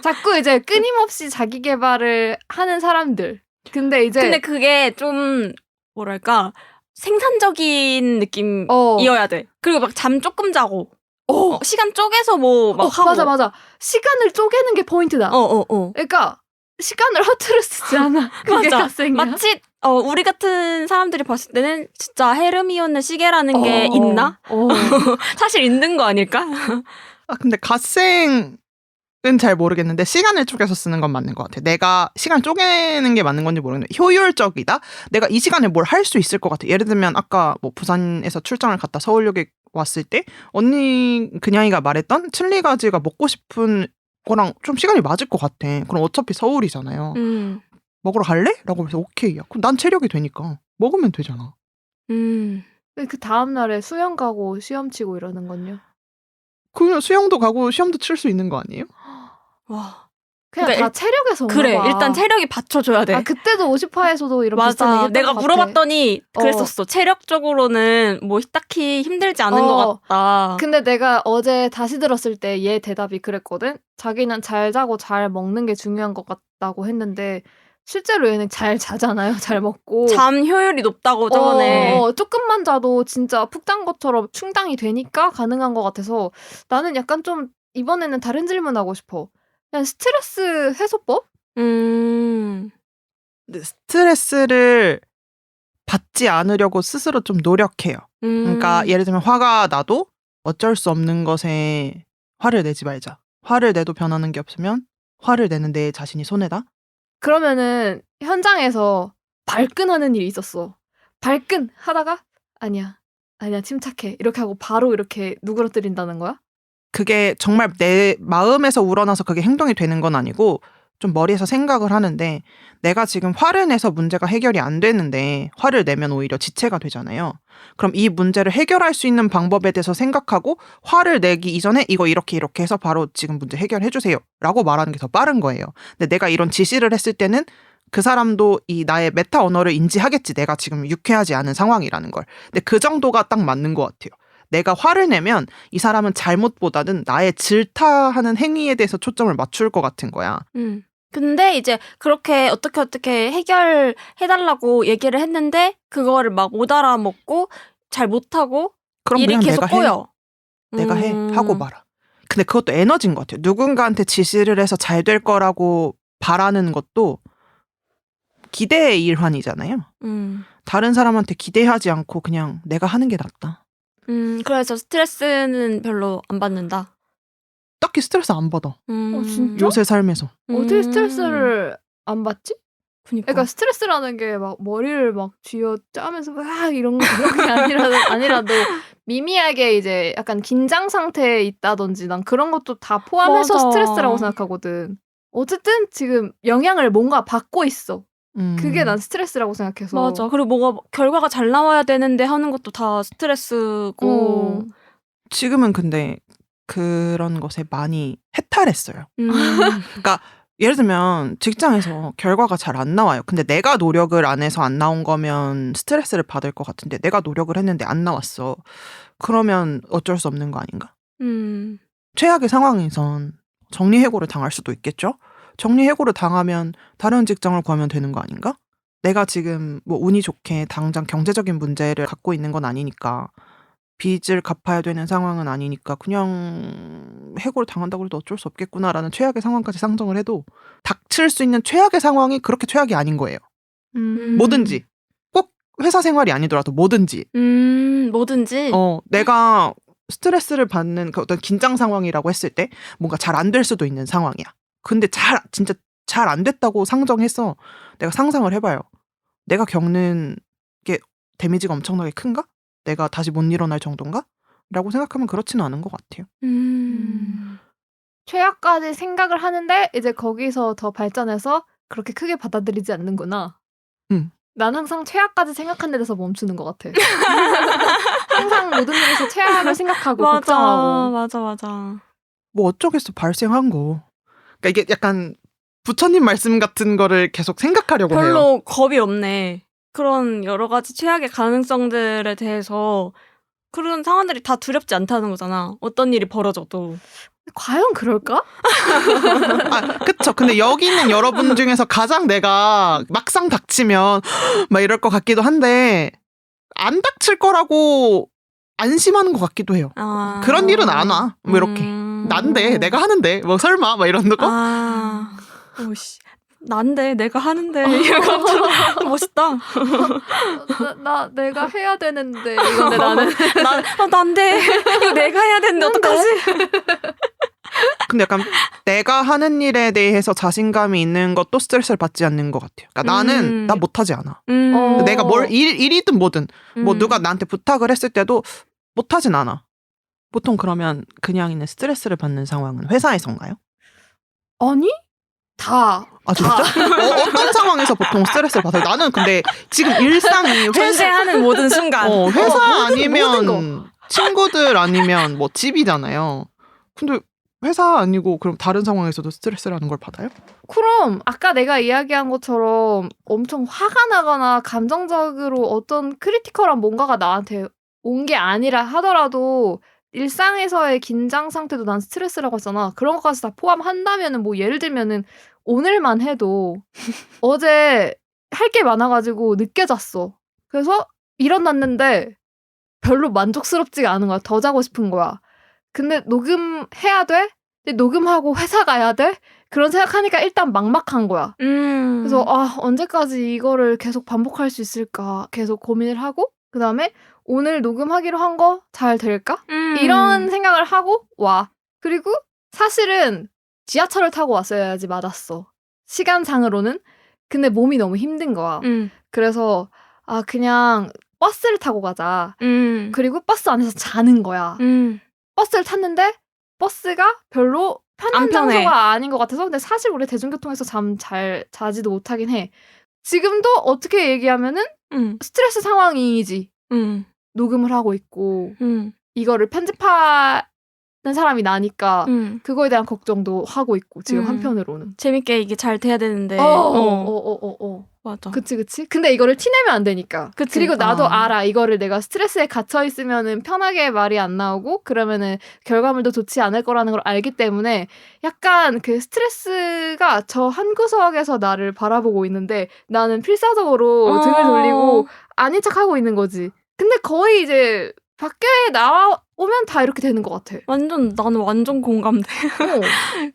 자꾸 이제 끊임없이 자기 개발을 하는 사람들. 근데 그게 좀 뭐랄까 생산적인 느낌이어야 돼. 그리고 막 잠 조금 자고 시간 쪼개서 뭐 막 하고. 맞아. 시간을 쪼개는 게 포인트다. 그러니까 시간을 허투루 쓰지 않아. 그게 맞아. 갓생이야. 마치 우리 같은 사람들이 봤을 때는 진짜 헤르미온느 시계라는 게 있나? 사실 있는 거 아닐까? 근데 갓생은 잘 모르겠는데 시간을 쪼개서 쓰는 건 맞는 것 같아. 내가 시간 쪼개는 게 맞는 건지 모르겠는데 효율적이다? 내가 이 시간에 뭘 할 수 있을 것 같아. 예를 들면 아까 뭐 부산에서 출장을 갔다 서울역에 왔을 때 언니 그냥이가 말했던 칠리가지가 먹고 싶은 거랑 좀 시간이 맞을 것 같아. 그럼 어차피 서울이잖아요. 먹으러 갈래? 라고 해서 오케이야. 그럼 난 체력이 되니까 먹으면 되잖아. 그 다음 날에 수영 가고 시험 치고 이러는 건요. 그냥 수영도 가고 시험도 칠 수 있는 거 아니에요? 와. 그냥 그러니까 다 체력에서 오나 그래. 봐. 일단 체력이 받쳐줘야 돼. 그때도 50화에서도 이런 비슷한 얘기 맞아. 했던 내가 것 물어봤더니 그랬었어. 체력적으로는 뭐 딱히 힘들지 않은 것 같다. 근데 내가 어제 다시 들었을 때 얘 대답이 그랬거든. 자기는 잘 자고 잘 먹는 게 중요한 것 같다고 했는데 실제로 얘는 잘 자잖아요. 잘 먹고. 잠 효율이 높다고 저번에. 조금만 자도 진짜 푹 잔 것처럼 충당이 되니까 가능한 것 같아서 나는 약간 좀 이번에는 다른 질문하고 싶어. 그냥 스트레스 해소법? 근데 스트레스를 받지 않으려고 스스로 좀 노력해요. 그러니까 예를 들면 화가 나도 어쩔 수 없는 것에 화를 내지 말자. 화를 내도 변하는 게 없으면 화를 내는 내 자신이 손해다. 그러면은 현장에서 발끈하는 일이 있었어. 발끈 하다가 아니야 침착해 이렇게 하고 바로 이렇게 누그러뜨린다는 거야? 그게 정말 내 마음에서 우러나서 그게 행동이 되는 건 아니고 좀 머리에서 생각을 하는데 내가 지금 화를 내서 문제가 해결이 안 되는데 화를 내면 오히려 지체가 되잖아요. 그럼 이 문제를 해결할 수 있는 방법에 대해서 생각하고 화를 내기 이전에 이거 이렇게 해서 바로 지금 문제 해결해 주세요 라고 말하는 게 더 빠른 거예요. 근데 내가 이런 지시를 했을 때는 그 사람도 이 나의 메타 언어를 인지하겠지. 내가 지금 유쾌하지 않은 상황이라는 걸. 근데 그 정도가 딱 맞는 것 같아요. 내가 화를 내면 이 사람은 잘못보다는 나의 질타하는 행위에 대해서 초점을 맞출 것 같은 거야. 근데 이제 그렇게 어떻게 해결해달라고 얘기를 했는데 그거를 막 못 알아먹고 잘 못하고 그럼 일이 그냥 계속 꼬여. 내가 해 하고 말아. 근데 그것도 에너지인 것 같아요. 누군가한테 지시를 해서 잘 될 거라고 바라는 것도 기대의 일환이잖아요. 다른 사람한테 기대하지 않고 그냥 내가 하는 게 낫다. 그래서 스트레스는 별로 안 받는다. 딱히 스트레스 안 받아. 진짜? 요새 삶에서. 어떻게 스트레스를 안 받지? 그러니까 스트레스라는 게 막 머리를 막 쥐어 짜면서 막 이런 게 아니라도 미미하게 이제 약간 긴장 상태에 있다든지 난 그런 것도 다 포함해서 맞아. 스트레스라고 생각하거든. 어쨌든 지금 영향을 뭔가 받고 있어. 그게 난 스트레스라고 생각해서. 맞아. 그리고 뭐가 결과가 잘 나와야 되는데 하는 것도 다 스트레스고. 지금은 근데 그런 것에 많이 해탈했어요. 그러니까 예를 들면 직장에서 결과가 잘 안 나와요. 근데 내가 노력을 안 해서 안 나온 거면 스트레스를 받을 것 같은데 내가 노력을 했는데 안 나왔어. 그러면 어쩔 수 없는 거 아닌가? 최악의 상황에선 정리해고를 당할 수도 있겠죠? 정리해고를 당하면 다른 직장을 구하면 되는 거 아닌가? 내가 지금 뭐 운이 좋게 당장 경제적인 문제를 갖고 있는 건 아니니까 빚을 갚아야 되는 상황은 아니니까 그냥 해고를 당한다고 해도 어쩔 수 없겠구나라는 최악의 상황까지 상정을 해도 닥칠 수 있는 최악의 상황이 그렇게 최악이 아닌 거예요. 뭐든지. 꼭 회사 생활이 아니더라도 뭐든지. 뭐든지. 내가 스트레스를 받는 그 어떤 긴장 상황이라고 했을 때 뭔가 잘 안 될 수도 있는 상황이야. 근데 진짜 잘 안 됐다고 상정해서 내가 상상을 해봐요. 내가 겪는 게 데미지가 엄청나게 큰가? 내가 다시 못 일어날 정도인가? 라고 생각하면 그렇지는 않은 것 같아요. 최악까지 생각을 하는데 이제 거기서 더 발전해서 그렇게 크게 받아들이지 않는구나. 난 항상 최악까지 생각하는 데서 멈추는 것 같아. 항상 모든 일에서 최악을 생각하고 걱정하고. 맞아. 뭐 어쩌겠어, 발생한 거. 그러니까 이게 약간 부처님 말씀 같은 거를 계속 생각하려고 해요. 별로 겁이 없네. 그런 여러 가지 최악의 가능성들에 대해서 그런 상황들이 다 두렵지 않다는 거잖아. 어떤 일이 벌어져도. 과연 그럴까? 그쵸. 근데 여기 있는 여러분 중에서 가장 내가 막상 닥치면 막 이럴 것 같기도 한데 안 닥칠 거라고 안심하는 것 같기도 해요. 그런 일은 안 와. 뭐 이렇게. 난데 내가 하는데 뭐 설마 막 이런 거? 오씨. 난데 내가 하는데 이런 멋있다. 내가 해야 되는데 이건데 나는 난데 이거 내가 해야 되는데 어떡하지? 근데 약간 내가 하는 일에 대해서 자신감이 있는 것도 스트레스를 받지 않는 것 같아요. 그러니까 나는 나 못하지 않아. 내가 일이든 뭐든 뭐 누가 나한테 부탁을 했을 때도 못하진 않아. 보통 그러면 그냥 있는 스트레스를 받는 상황은 회사에서인가요? 아니? 다. 진짜? 어떤 상황에서 보통 스트레스를 받아요? 나는 근데 지금 일상이 존재하는 모든 순간. 회사 아니면 친구들 아니면 뭐 집이잖아요. 근데 회사 아니고 그럼 다른 상황에서도 스트레스라는 걸 받아요? 그럼 아까 내가 이야기한 것처럼 엄청 화가 나거나 감정적으로 어떤 크리티컬한 뭔가가 나한테 온 게 아니라 하더라도 일상에서의 긴장 상태도 난 스트레스라고 했잖아. 그런 것까지 다 포함한다면은 뭐 예를 들면은 오늘만 해도 어제 할 게 많아가지고 늦게 잤어. 그래서 일어났는데 별로 만족스럽지가 않은 거야. 더 자고 싶은 거야. 근데 녹음해야 돼? 근데 녹음하고 회사 가야 돼? 그런 생각하니까 일단 막막한 거야. 그래서 언제까지 이거를 계속 반복할 수 있을까 계속 고민을 하고 그 다음에 오늘 녹음하기로 한 거 잘 될까? 이런 생각을 하고 와. 그리고 사실은 지하철을 타고 왔어야지 맞았어. 시간상으로는. 근데 몸이 너무 힘든 거야. 그래서 그냥 버스를 타고 가자. 그리고 버스 안에서 자는 거야. 버스를 탔는데 버스가 별로 편한 장소가 아닌 것 같아서. 근데 사실 우리 대중교통에서 잠 잘 자지도 못하긴 해. 지금도 어떻게 얘기하면은 스트레스 상황이지. 녹음을 하고 있고 이거를 편집하는 사람이 나니까 그거에 대한 걱정도 하고 있고 지금 한편으로는 재밌게 이게 잘 돼야 되는데 맞아. 그치 근데 이거를 티내면 안 되니까. 그치? 그리고 나도 알아. 이거를 내가 스트레스에 갇혀 있으면은 편하게 말이 안 나오고 그러면은 결과물도 좋지 않을 거라는 걸 알기 때문에 약간 그 스트레스가 저 한 구석에서 나를 바라보고 있는데 나는 필사적으로 등을 돌리고 아닌 척하고 있는 거지. 근데 거의 이제 밖에 나오면 다 이렇게 되는 것 같아. 나는 완전 공감돼.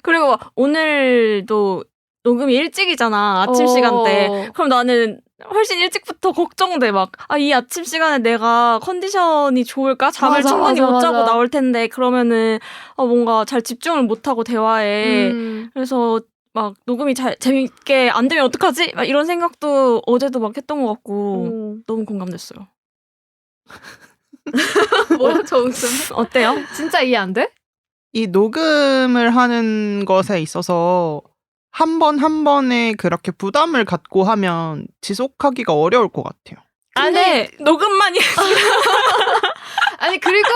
그리고 오늘도 녹음이 일찍이잖아. 아침 시간대. 그럼 나는 훨씬 일찍부터 걱정돼. 이 아침 시간에 내가 컨디션이 좋을까? 잠을 충분히 못 자고 나올 텐데 그러면은 뭔가 잘 집중을 못하고 대화에. 그래서 녹음이 잘 재밌게 안 되면 어떡하지? 이런 생각도 어제도 했던 것 같고 너무 공감됐어요. 뭐야 저 웃음? 어때요? 진짜 이해 안 돼? 이 녹음을 하는 것에 있어서 한 번에 그렇게 부담을 갖고 하면 지속하기가 어려울 것 같아요. 근데 녹음만이 아니 그리고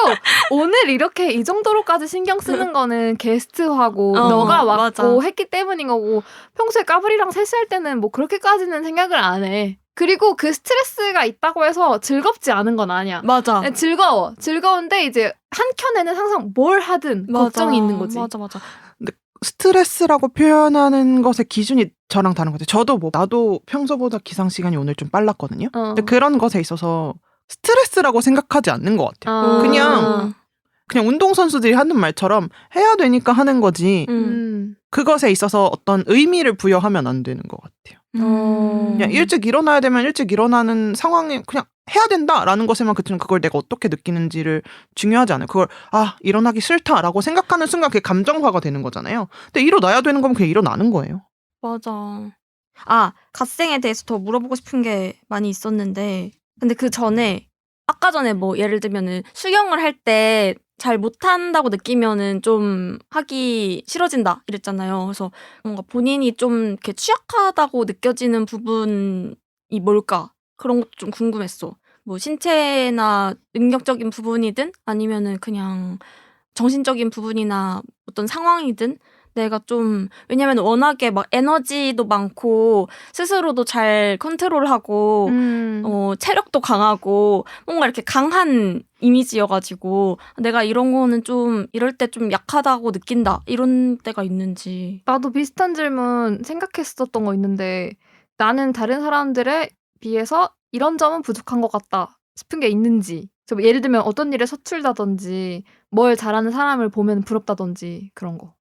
오늘 이렇게 이 정도로까지 신경 쓰는 거는 게스트하고 너가 왔고 맞아. 했기 때문인 거고 평소에 까불이랑 셋이 할 때는 뭐 그렇게까지는 생각을 안 해. 그리고 그 스트레스가 있다고 해서 즐겁지 않은 건 아니야. 맞아. 그냥 즐거워. 즐거운데 이제 한켠에는 항상 뭘 하든 맞아. 걱정이 있는 거지. 맞아. 스트레스라고 표현하는 것의 기준이 저랑 다른 것 같아요. 저도 뭐 나도 평소보다 기상 시간이 오늘 좀 빨랐거든요. 근데 그런 것에 있어서 스트레스라고 생각하지 않는 것 같아요. 그냥 운동선수들이 하는 말처럼 해야 되니까 하는 거지. 그것에 있어서 어떤 의미를 부여하면 안 되는 것 같아요. 그냥 일찍 일어나야 되면 일찍 일어나는 상황에 그냥 해야 된다라는 것에만 그치면 그걸 내가 어떻게 느끼는지를 중요하지 않아요. 그걸 일어나기 싫다라고 생각하는 순간 그게 감정화가 되는 거잖아요. 근데 일어나야 되는 거면 그냥 일어나는 거예요. 맞아. 갓생에 대해서 더 물어보고 싶은 게 많이 있었는데 근데 그 전에 아까 전에 뭐 예를 들면은 수영을 할 때 잘 못한다고 느끼면은 좀 하기 싫어진다 이랬잖아요. 그래서 뭔가 본인이 좀 이렇게 취약하다고 느껴지는 부분이 뭘까? 그런 것도 좀 궁금했어. 뭐 신체나 능력적인 부분이든 아니면은 그냥 정신적인 부분이나 어떤 상황이든 내가 좀 왜냐면 워낙에 막 에너지도 많고 스스로도 잘 컨트롤하고 체력도 강하고 뭔가 이렇게 강한 이미지여가지고 내가 이런 거는 좀 이럴 때 좀 약하다고 느낀다 이런 때가 있는지. 나도 비슷한 질문 생각했었던 거 있는데 나는 다른 사람들에 비해서 이런 점은 부족한 것 같다 싶은 게 있는지. 예를 들면 어떤 일에 서툴다든지 뭘 잘하는 사람을 보면 부럽다든지 그런 거.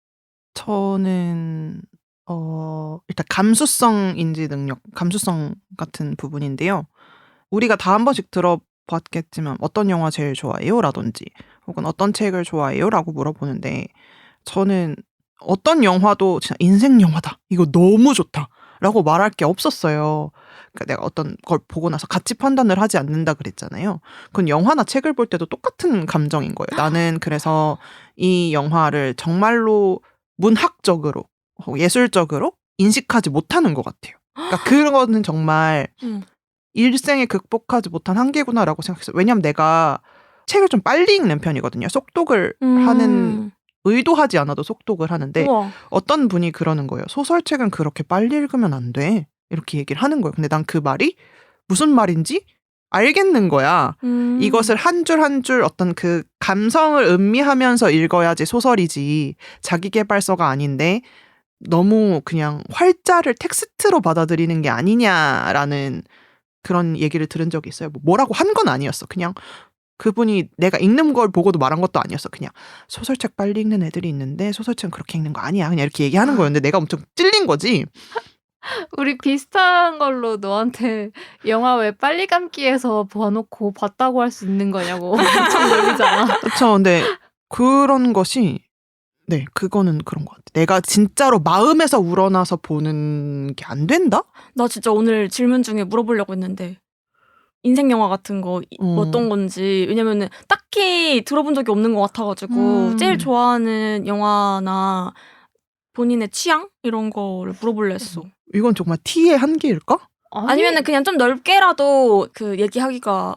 저는 일단 감수성 인지 능력, 감수성 같은 부분인데요. 우리가 다 한 번씩 들어봤겠지만 어떤 영화 제일 좋아해요? 라든지 혹은 어떤 책을 좋아해요? 라고 물어보는데 저는 어떤 영화도 진짜 인생 영화다. 이거 너무 좋다. 라고 말할 게 없었어요. 그러니까 내가 어떤 걸 보고 나서 가치 판단을 하지 않는다 그랬잖아요. 그건 영화나 책을 볼 때도 똑같은 감정인 거예요. 나는 그래서 이 영화를 정말로 문학적으로 예술적으로 인식하지 못하는 것 같아요. 그러니까 그거는 정말 일생에 극복하지 못한 한계구나라고 생각했어요. 왜냐면 내가 책을 좀 빨리 읽는 편이거든요. 속독을 하는 의도하지 않아도 속독을 하는데 우와. 어떤 분이 그러는 거예요. 소설책은 그렇게 빨리 읽으면 안 돼. 이렇게 얘기를 하는 거예요. 근데 난 그 말이 무슨 말인지 알겠는 거야. 이것을 한 줄 한 줄 어떤 그 감성을 음미하면서 읽어야지 소설이지 자기계발서가 아닌데 너무 그냥 활자를 텍스트로 받아들이는 게 아니냐라는 그런 얘기를 들은 적이 있어요. 뭐라고 한 건 아니었어. 그냥 그분이 내가 읽는 걸 보고도 말한 것도 아니었어. 그냥 소설책 빨리 읽는 애들이 있는데 소설책은 그렇게 읽는 거 아니야. 그냥 이렇게 얘기하는 거였는데 내가 엄청 찔린 거지. 우리 비슷한 걸로 너한테 영화 왜 빨리 감기에서 봐놓고 봤다고 할 수 있는 거냐고 엄청 놀리잖아. 그렇죠. 근데 그런 것이 그거는 그런 것 같아. 내가 진짜로 마음에서 우러나서 보는 게 안 된다? 나 진짜 오늘 질문 중에 물어보려고 했는데 인생 영화 같은 거 어떤 건지. 왜냐면은 딱히 들어본 적이 없는 것 같아가지고 제일 좋아하는 영화나 본인의 취향 이런 거를 물어보려 했어. 이건 정말 T의 한계일까? 아니면은 그냥 좀 넓게라도 그 얘기하기가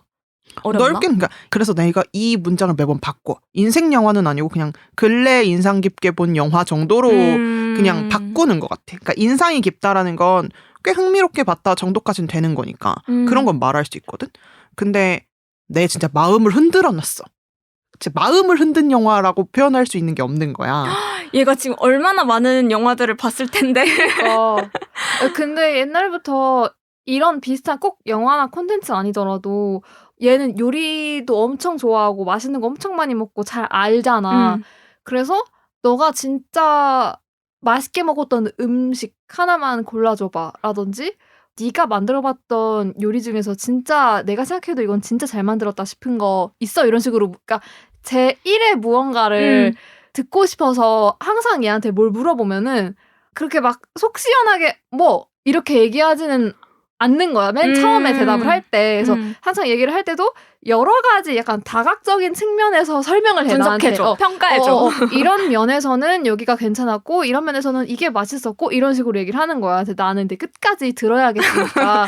어렵나? 넓게, 그러니까 그래서 내가 이 문장을 매번 바꿔. 인생 영화는 아니고 그냥 근래 인상 깊게 본 영화 정도로 그냥 바꾸는 것 같아. 그러니까 인상이 깊다라는 건 꽤 흥미롭게 봤다 정도까지는 되는 거니까 그런 건 말할 수 있거든. 근데 내 진짜 마음을 흔들어 놨어. 진짜 마음을 흔든 영화라고 표현할 수 있는 게 없는 거야. 얘가 지금 얼마나 많은 영화들을 봤을 텐데. 근데 옛날부터 이런 비슷한 꼭 영화나 콘텐츠 아니더라도 얘는 요리도 엄청 좋아하고 맛있는 거 엄청 많이 먹고 잘 알잖아. 그래서 너가 진짜 맛있게 먹었던 음식 하나만 골라줘봐 라든지 네가 만들어봤던 요리 중에서 진짜 내가 생각해도 이건 진짜 잘 만들었다 싶은 거 있어? 이런 식으로 그러니까 제 1의 무언가를 듣고 싶어서 항상 얘한테 뭘 물어보면은 그렇게 막 속 시원하게 뭐 이렇게 얘기하지는 않는 거야. 맨 처음에 대답을 할 때. 그래서 항상 얘기를 할 때도 여러 가지 약간 다각적인 측면에서 설명을 해. 분석해줘. 나한테. 평가해줘. 이런 면에서는 여기가 괜찮았고 이런 면에서는 이게 맛있었고 이런 식으로 얘기를 하는 거야. 근데 나는 근데 끝까지 들어야겠으니까.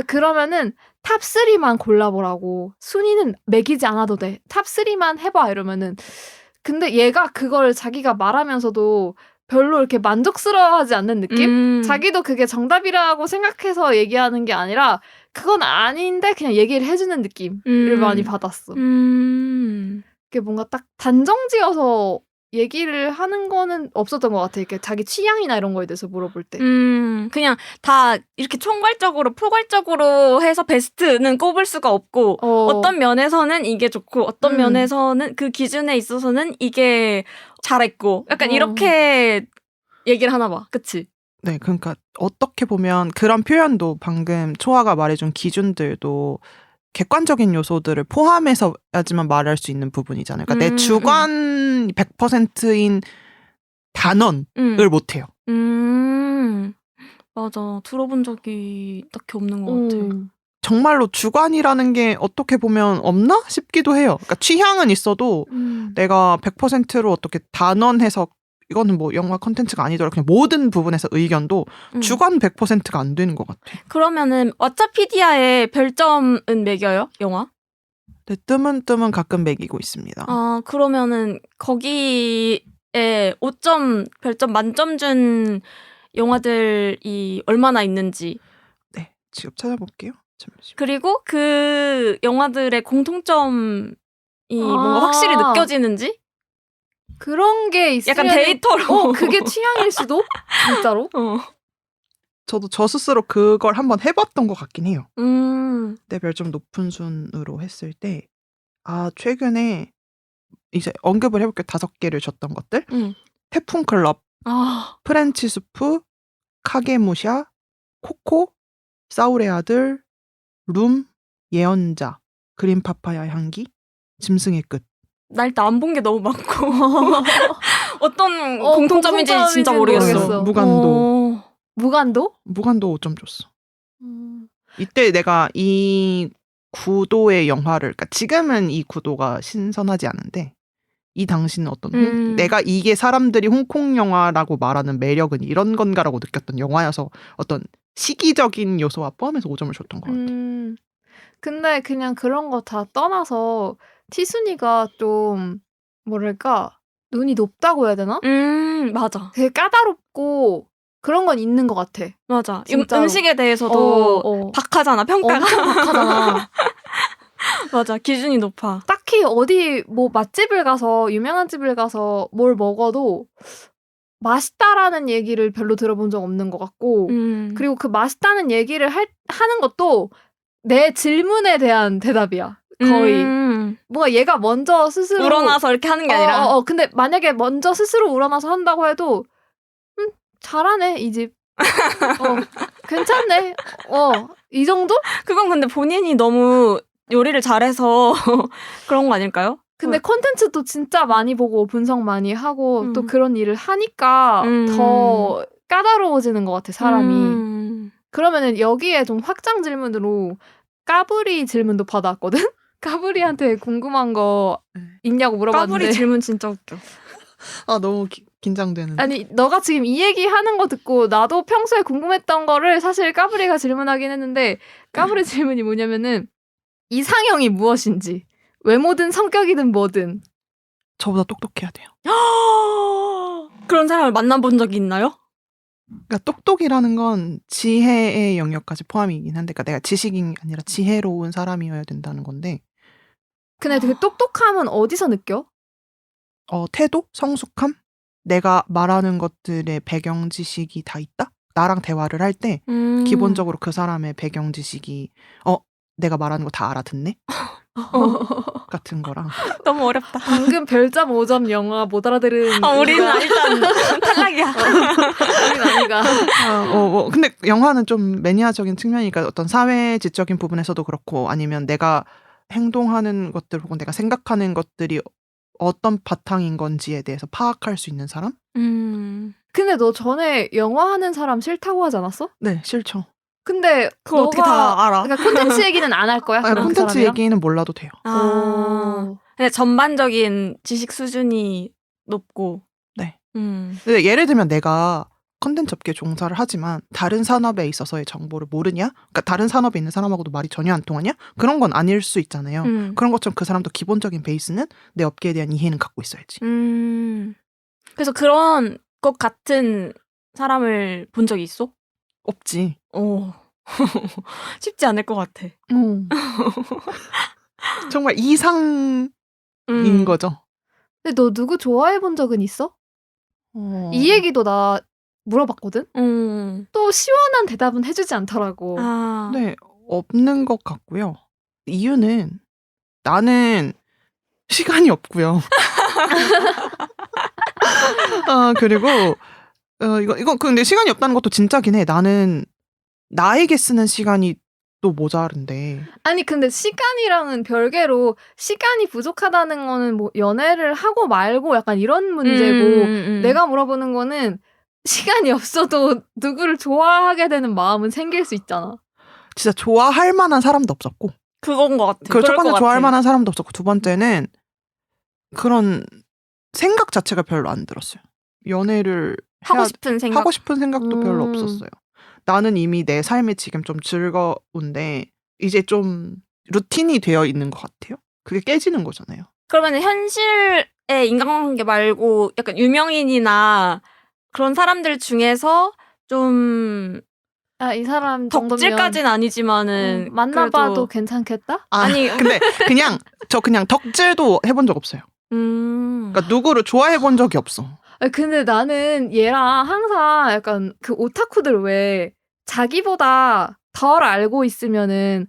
그러면은 탑 3만 골라보라고. 순위는 매기지 않아도 돼. 탑 3만 해봐 이러면은. 근데 얘가 그걸 자기가 말하면서도 별로 이렇게 만족스러워하지 않는 느낌? 자기도 그게 정답이라고 생각해서 얘기하는 게 아니라 그건 아닌데 그냥 얘기를 해주는 느낌을 많이 받았어. 그게 뭔가 딱 단정지어서 얘기를 하는 거는 없었던 것 같아. 이렇게 자기 취향이나 이런 거에 대해서 물어볼 때. 그냥 다 이렇게 총괄적으로 포괄적으로 해서 베스트는 꼽을 수가 없고 어떤 면에서는 이게 좋고 어떤 면에서는 그 기준에 있어서는 이게 잘했고 약간 이렇게 얘기를 하나 봐. 그치? 네, 그러니까 어떻게 보면 그런 표현도 방금 초아가 말해준 기준들도 객관적인 요소들을 포함해서야지만 말할 수 있는 부분이잖아요. 그러니까 내 주관 100%인 단언을 못해요. 맞아. 들어본 적이 딱히 없는 것 같아. 정말로 주관이라는 게 어떻게 보면 없나 싶기도 해요. 그러니까 취향은 있어도 내가 100%로 어떻게 단언해서 이거는 뭐 영화 컨텐츠가 아니더라도 그냥 모든 부분에서 의견도 주관 100%가 안 되는 것 같아. 그러면은 왓챠피디아에 별점은 매겨요? 영화? 네, 뜸은 가끔 매기고 있습니다. 아, 그러면은 거기에 5점 별점 만점 준 영화들이 얼마나 있는지. 네, 지금 찾아볼게요. 잠시만요. 그리고 그 영화들의 공통점이 뭔가 확실히 느껴지는지? 그런 게 있으면 약간 데이터로. 그게 취향일 수도? 진짜로? 저도 저 스스로 그걸 한번 해봤던 것 같긴 해요. 내 별점 높은 순으로 했을 때 최근에 이제 언급을 해볼게요. 5개를 줬던 것들. 태풍 클럽, 프렌치 스프, 카게무샤, 코코, 사울의 아들, 룸, 예언자, 그린 파파야 향기, 짐승의 끝. 나 일단 안 본 게 너무 많고 어떤 공통점인지 진짜 모르겠어. 무간도 5점 줬어. 이때 내가 이 구도의 영화를, 그러니까 지금은 이 구도가 신선하지 않은데 이 당시는 어떤 내가 이게 사람들이 홍콩 영화라고 말하는 매력은 이런 건가라고 느꼈던 영화여서 어떤 시기적인 요소와 포함해서 5점을 줬던 것 같아요. 근데 그냥 그런 거 다 떠나서 티순이가 좀 뭐랄까 눈이 높다고 해야 되나? 맞아. 되게 까다롭고 그런 건 있는 것 같아. 맞아. 진짜로. 음식에 대해서도 박하잖아. 평가가. 엄청 박하잖아. 맞아. 기준이 높아. 딱히 어디 뭐 맛집을 가서 유명한 집을 가서 뭘 먹어도 맛있다라는 얘기를 별로 들어본 적 없는 것 같고 그리고 그 맛있다는 얘기를 하는 것도 내 질문에 대한 대답이야. 거의. 뭔가 얘가 먼저 스스로 우러나서 이렇게 하는 게 아니라. 근데 만약에 먼저 스스로 우러나서 한다고 해도 잘하네 이 집. 괜찮네. 이 정도? 그건 근데 본인이 너무 요리를 잘해서 그런 거 아닐까요? 근데 콘텐츠도 진짜 많이 보고 분석 많이 하고 또 그런 일을 하니까 더 까다로워지는 것 같아 사람이. 그러면은 여기에 좀 확장 질문으로 까불이 질문도 받아왔거든? 까불이한테 궁금한 거 있냐고 물어봤는데. 까불이 질문 진짜 웃겨. 너무 긴장되는. 아니 너가 지금 이 얘기 하는 거 듣고 나도 평소에 궁금했던 거를 사실 까불이가 질문하긴 했는데 까불이 질문이 뭐냐면은 이상형이 무엇인지 외모든 성격이든 뭐든 저보다 똑똑해야 돼요. 그런 사람을 만나본 적이 있나요? 그러니까 똑똑이라는 건 지혜의 영역까지 포함이긴 한데, 그러니까 내가 지식이 아니라 지혜로운 사람이어야 된다는 건데. 근데 그 똑똑함은 어디서 느껴? 태도? 성숙함? 내가 말하는 것들의 배경 지식이 다 있다? 나랑 대화를 할 때 기본적으로 그 사람의 배경 지식이 내가 말하는 거 다 알아듣네? 같은 거랑. 너무 어렵다. 방금 별점 5점 영화 못 알아들은 우리는 일단 탈락이야. 우린 아니가. 근데 영화는 좀 매니아적인 측면이니까 어떤 사회지적인 부분에서도 그렇고 아니면 내가 행동하는 것들 혹은 내가 생각하는 것들이 어떤 바탕인 건지에 대해서 파악할 수 있는 사람? 근데 너 전에 영화 하는 사람 싫다고 하지 않았어? 네, 싫죠. 근데 그걸 어떻게 다 알아? 그러니까 콘텐츠 얘기는 안 할 거야? 아니, 그런 콘텐츠 사람이랑? 얘기는 몰라도 돼요. 아. 그냥 전반적인 지식 수준이 높고. 네. 음. 근데 예를 들면 내가 컨텐츠 업계에 종사를 하지만 다른 산업에 있어서의 정보를 모르냐? 그러니까 다른 산업에 있는 사람하고도 말이 전혀 안 통하냐? 그런 건 아닐 수 있잖아요. 그런 것처럼 그 사람도 기본적인 베이스는 내 업계에 대한 이해는 갖고 있어야지. 그래서 그런 것 같은 사람을 본 적이 있어? 없지. 쉽지 않을 것 같아. 정말 이상인 거죠. 근데 너 누구 좋아해 본 적은 있어? 이 얘기도 나 물어봤거든? 또 시원한 대답은 해주지 않더라고. 네, 없는 것 같고요. 이유는 나는 시간이 없고요. 그리고 이거 근데 시간이 없다는 것도 진짜긴 해. 나는 나에게 쓰는 시간이 또 모자른데. 아니 근데 시간이랑은 별개로 시간이 부족하다는 거는 뭐 연애를 하고 말고 약간 이런 문제고 내가 물어보는 거는 시간이 없어도 누구를 좋아하게 되는 마음은 생길 수 있잖아. 진짜 좋아할 만한 사람도 없었고. 그건 것 같아. 첫 번째 좋아할 만한 사람도 없었고 두 번째는 그런 생각 자체가 별로 안 들었어요. 연애를 하고 싶은 생각도 별로 없었어요. 나는 이미 내 삶이 지금 좀 즐거운데 이제 좀 루틴이 되어 있는 것 같아요. 그게 깨지는 거잖아요. 그러면 현실의 인간관계 말고 약간 유명인이나 그런 사람들 중에서 좀 이 사람 덕질까지는 아니지만은 만나봐도 그래도... 괜찮겠다? 아니 근데 그냥 덕질도 해본 적 없어요. 그러니까 누구를 좋아해 본 적이 없어. 근데 나는 얘랑 항상 약간 그 오타쿠들 왜 자기보다 덜 알고 있으면은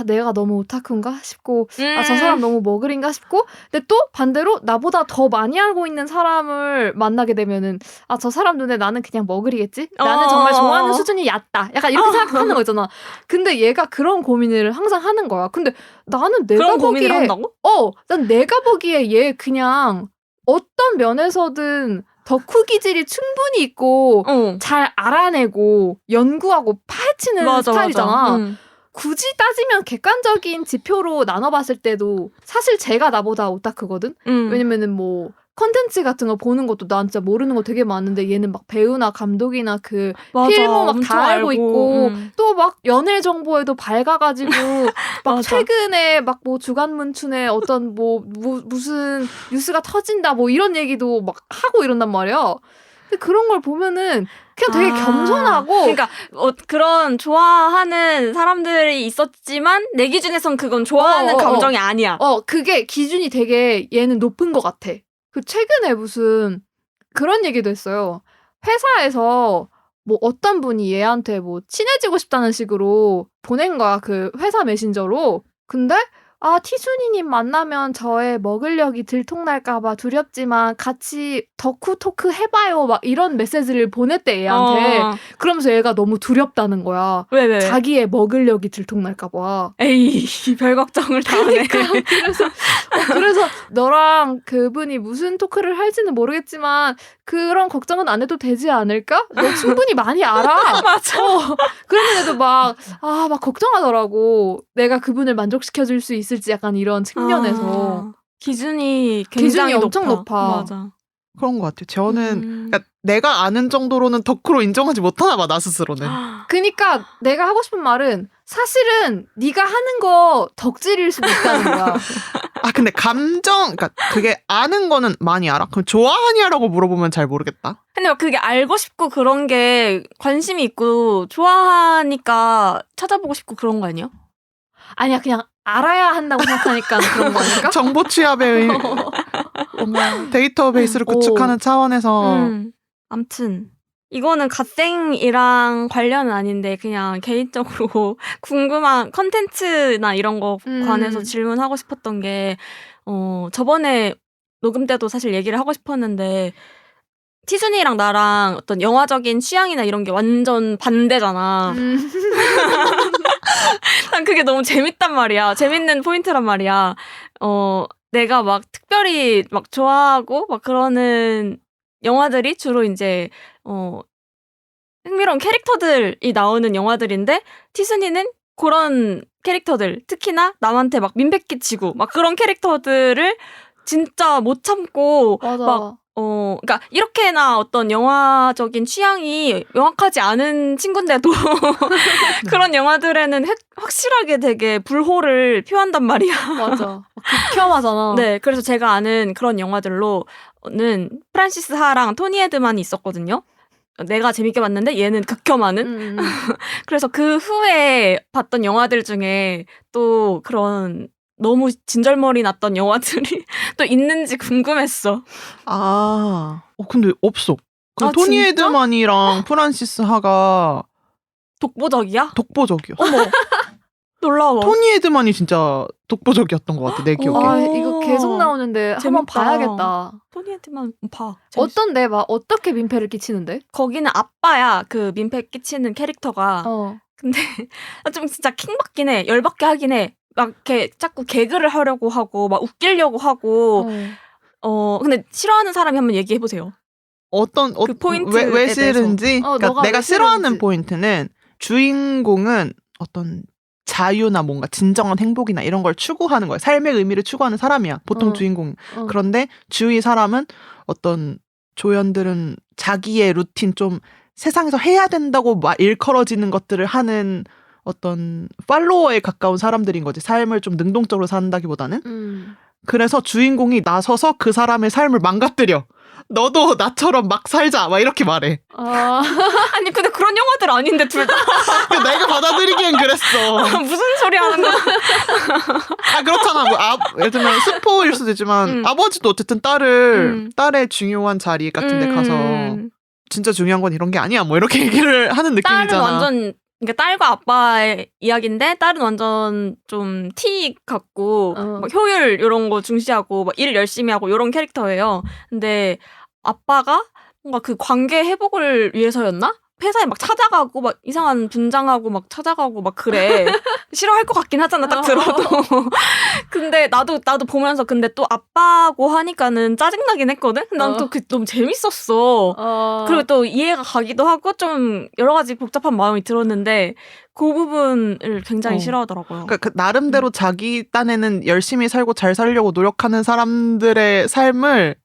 내가 너무 오타쿠인가 싶고 저 사람 너무 머글인가 싶고 근데 또 반대로 나보다 더 많이 알고 있는 사람을 만나게 되면은 저 사람 눈에 나는 그냥 머글이겠지? 나는 정말 좋아하는 수준이 얕다. 약간 이렇게 생각하는 거잖아. 근데 얘가 그런 고민을 항상 하는 거야. 근데 나는 내가 그런 보기에 고민을 한다고? 난 내가 보기에 얘 그냥 어떤 면에서든 덕후 기질이 충분히 있고 잘 알아내고 연구하고 파헤치는 스타일이잖아. 굳이 따지면 객관적인 지표로 나눠봤을 때도 사실 제가 나보다 오타크거든? 왜냐면은 뭐 컨텐츠 같은 거 보는 것도 난 진짜 모르는 거 되게 많은데 얘는 막 배우나 감독이나 그 필모 막 다 알고 있고 또 막 연애 정보에도 밝아가지고 막 최근에 막 뭐 주간문춘에 어떤 무슨 뉴스가 터진다 뭐 이런 얘기도 막 하고 이런단 말이야. 근데 그런 걸 보면은 그냥 되게 겸손하고 그러니까 그런 좋아하는 사람들이 있었지만 내 기준에선 그건 좋아하는 감정이 아니야. 그게 기준이 되게 얘는 높은 것 같아. 그 최근에 무슨 그런 얘기도 했어요. 회사에서 뭐 어떤 분이 얘한테 뭐 친해지고 싶다는 식으로 보낸 거야. 그 회사 메신저로. 근데 티순이님 만나면 저의 먹을력이 들통날까봐 두렵지만 같이 덕후 토크 해봐요. 막 이런 메시지를 보냈대 얘한테. 그러면서 얘가 너무 두렵다는 거야. 왜? 자기의 먹을력이 들통날까봐. 에이 별 걱정을 다 하네. 그래서 너랑 그분이 무슨 토크를 할지는 모르겠지만 그런 걱정은 안 해도 되지 않을까? 너 충분히 많이 알아. 맞아. 그런데도 막 걱정하더라고. 내가 그분을 만족시켜줄 수 있을지 약간 이런 측면에서. 기준이 굉장히 엄청 높아. 맞아. 그런 것 같아요. 저는 그러니까 내가 아는 정도로는 덕후로 인정하지 못하나 봐, 나 스스로는. 그러니까 내가 하고 싶은 말은 사실은 네가 하는 거 덕질일 수도 있다는 거야. 근데 그러니까 그게 아는 거는 많이 알아? 그럼 좋아하냐라고 물어보면 잘 모르겠다. 근데 막 그게 알고 싶고 그런 게 관심이 있고 좋아하니까 찾아보고 싶고 그런 거 아니야? 아니야, 그냥 알아야 한다고 생각하니까 그런 거 아닐까? 정보 취합의 뭔가 데이터베이스를 구축하는 차원에서. 암튼 이거는 갓생이랑 관련은 아닌데 그냥 개인적으로 궁금한 컨텐츠나 이런 거 관해서 질문하고 싶었던 게 저번에 녹음 때도 사실 얘기를 하고 싶었는데 티순이랑 나랑 어떤 영화적인 취향이나 이런 게 완전 반대잖아. 난 그게 너무 재밌단 말이야. 재밌는 포인트란 말이야. 내가 막 특별히 막 좋아하고 막 그러는 영화들이 주로 이제 흥미로운 캐릭터들이 나오는 영화들인데 티스니는 그런 캐릭터들 특히나 남한테 막 민폐 끼치고 막 그런 캐릭터들을 진짜 못 참고 맞아. 막 그러니까 이렇게나 어떤 영화적인 취향이 명확하지 않은 친구인데도 그런 영화들에는 확실하게 되게 불호를 표한단 말이야. 맞아. 막 극혐하잖아. 네, 그래서 제가 아는 그런 영화들로는 프란시스 하랑 토니 에드만이 있었거든요. 내가 재밌게 봤는데 얘는 극혐하는. 그래서 그 후에 봤던 영화들 중에 또 그런 너무 진절머리 났던 영화들이 또 있는지 궁금했어. 근데 없어. 그 아, 토니 진짜? 에드만이랑 프란시스 하가 독보적이야? 독보적이었어. 어머, 놀라워. 토니 에드만이 진짜 독보적이었던 것 같아, 내 기억에. 아, 오. 이거 계속 나오는데 한번 재밌다. 봐야겠다. 토니 에드만 봐. 재밌어. 어떤데? 막 어떻게 민폐를 끼치는데? 거기는 아빠야, 그 민폐 끼치는 캐릭터가. 근데 좀 진짜 킹받긴 해. 열받게 하긴 해. 막 이렇게 자꾸 개그를 하려고 하고 막 웃기려고 하고 근데 싫어하는 사람이 한번 얘기해 보세요. 그 포인트에 왜 싫은지. 그러니까 너가 내가 왜 싫어하는 싫은지. 포인트는 주인공은 어떤 자유나 뭔가 진정한 행복이나 이런 걸 추구하는 거야. 삶의 의미를 추구하는 사람이야. 보통 주인공. 그런데 주위 사람은 어떤 조연들은 자기의 루틴 좀 세상에서 해야 된다고 막 일컬어지는 것들을 하는 어떤 팔로워에 가까운 사람들인 거지. 삶을 좀 능동적으로 산다기보다는. 그래서 주인공이 나서서 그 사람의 삶을 망가뜨려. 너도 나처럼 막 살자. 막 이렇게 말해. 아니 근데 그런 영화들 아닌데 둘 다. 내가 받아들이기엔 그랬어. 무슨 소리 하는 거야. 그렇잖아. 뭐, 예를 들면 스포일 수도 있지만 아버지도 어쨌든 딸의 중요한 자리 같은 데 가서 진짜 중요한 건 이런 게 아니야. 뭐 이렇게 얘기를 하는 느낌이잖아. 딸은 완전 그러니까 딸과 아빠의 이야기인데 딸은 완전 좀 티 같고 막 효율 이런 거 중시하고 막 일 열심히 하고 이런 캐릭터예요. 근데 아빠가 뭔가 그 관계 회복을 위해서였나? 회사에 막 찾아가고 막 이상한 분장하고 막 찾아가고 막 그래. 싫어할 것 같긴 하잖아 딱 들어도. 근데 나도 보면서 근데 또 아빠고 하니까는 짜증나긴 했거든. 난 또 그 너무 재밌었어. 그리고 또 이해가 가기도 하고 좀 여러 가지 복잡한 마음이 들었는데 그 부분을 굉장히 싫어하더라고요. 그러니까 그 나름대로 자기 딴에는 열심히 살고 잘 살려고 노력하는 사람들의 삶을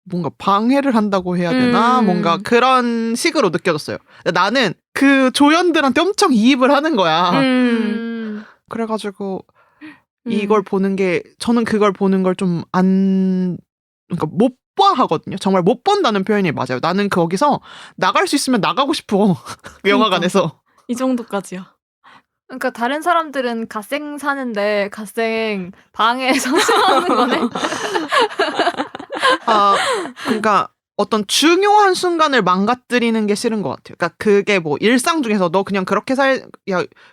뭔가 방해를 한다고 해야 되나? 뭔가 그런 식으로 느껴졌어요. 나는 그 조연들한테 엄청 이입을 하는 거야. 그래가지고 이걸 보는 게 저는 그걸 보는 걸 좀 그러니까 못 봐 하거든요. 정말 못 본다는 표현이 맞아요. 나는 거기서 나갈 수 있으면 나가고 싶어. 영화관에서. 이 정도까지야. 그러니까 다른 사람들은 갓생 사는데 갓생 방에서 싫어하는 거네. 그러니까 어떤 중요한 순간을 망가뜨리는 게 싫은 것 같아요. 그러니까 그게 뭐 일상 중에서 너 그냥 그렇게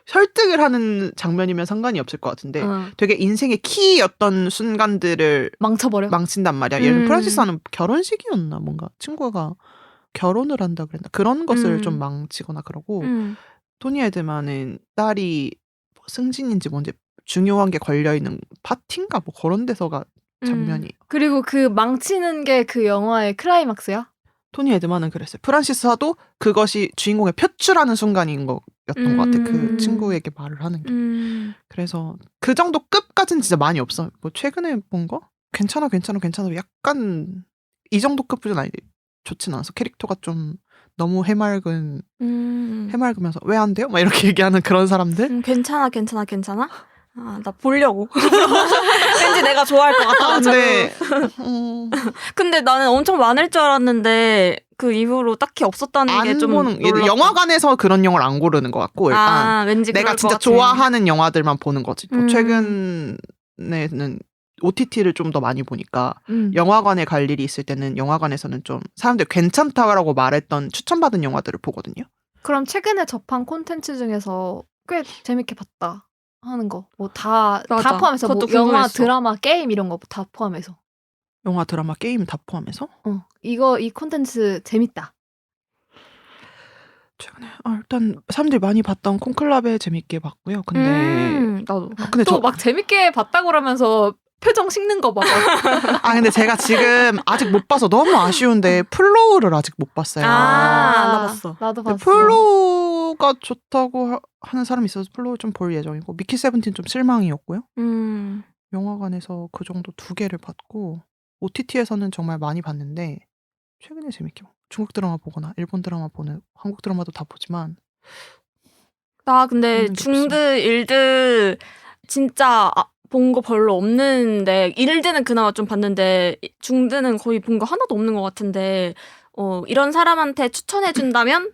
설득을 하는 장면이면 상관이 없을 것 같은데 되게 인생의 키였던 순간들을 망친단 말이야. 예를 들면 프란시스는 결혼식이었나 뭔가 친구가 결혼을 한다 그랬나 그런 것을 좀 망치거나 그러고 토니 에드만은 딸이 승진인지 뭔지 중요한 게 걸려있는 파티인가 뭐 그런 데서가 장면이. 그리고 그 망치는 게 그 영화의 클라이막스야? 토니 에드만은 그랬어요. 프란시스도 그것이 주인공의 표출하는 순간인 거였던 것 같아. 그 친구에게 말을 하는 게. 그래서 그 정도 급까지는 진짜 많이 없어. 뭐 최근에 본 거? 괜찮아. 약간 이 정도 급은 아닌데 좋진 않아서 캐릭터가 좀 너무 해맑으면서 왜 안 돼요? 막 이렇게 얘기하는 그런 사람들. 괜찮아. 나 보려고. 왠지 내가 좋아할 것 같아가지고. 근데 나는 엄청 많을 줄 알았는데 그 이후로 딱히 없었다는 게 좀 놀랐다. 영화관에서 그런 영화를 안 고르는 것 같고 일단 왠지 내가 진짜 좋아하는 영화들만 보는 거지. 최근에는 OTT를 좀 더 많이 보니까 영화관에 갈 일이 있을 때는 영화관에서는 좀 사람들이 괜찮다라고 말했던 추천받은 영화들을 보거든요. 그럼 최근에 접한 콘텐츠 중에서 꽤 재밌게 봤다 하는 거 뭐 다 포함해서 뭐 영화, 드라마, 게임 이런 거 다 포함해서. 영화, 드라마, 게임 다 포함해서? 이 콘텐츠 재밌다. 최근에 일단 사람들이 많이 봤던 콘클라베 재밌게 봤고요. 근데 나도. 근데 또 막 재밌게 봤다고 그러면서 표정 식는 거 봐. 아 근데 제가 지금 아직 못 봐서 너무 아쉬운데 플로우를 아직 못 봤어요. 나 봤어. 나도 근데 봤어. 플로우가 좋다고 하는 사람이 있어서 플로우 좀 볼 예정이고 미키 세븐틴 좀 실망이었고요. 영화관에서 그 정도 2개를 봤고 OTT에서는 정말 많이 봤는데 최근에 재밌게 중국 드라마 보거나 일본 드라마 보는 한국 드라마도 다 보지만 나 근데 없는 게 중드, 일드 진짜 본 거 별로 없는데 일드는 그나마 좀 봤는데 중드는 거의 본 거 하나도 없는 것 같은데 이런 사람한테 추천해준다면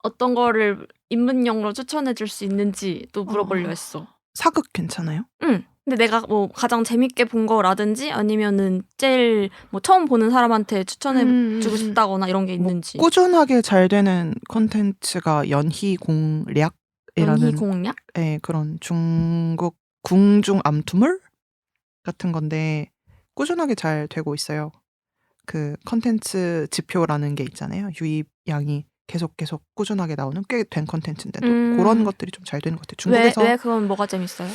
어떤 거를 입문용으로 추천해줄 수 있는지 또 물어보려 했어. 사극 괜찮아요? 응. 근데 내가 뭐 가장 재밌게 본 거라든지 아니면은 제일 뭐 처음 보는 사람한테 추천해주고 싶다거나 이런 게 있는지. 뭐 꾸준하게 잘 되는 콘텐츠가 연희공략이라는 연희공략? 그런 중국 궁중 암투물 같은 건데 꾸준하게 잘 되고 있어요. 그 콘텐츠 지표라는 게 있잖아요. 유입량이 계속 꾸준하게 나오는 꽤 된 콘텐츠인데도 그런 것들이 좀 잘 되는 것 같아요. 중국에서 왜 그건 뭐가 재밌어요?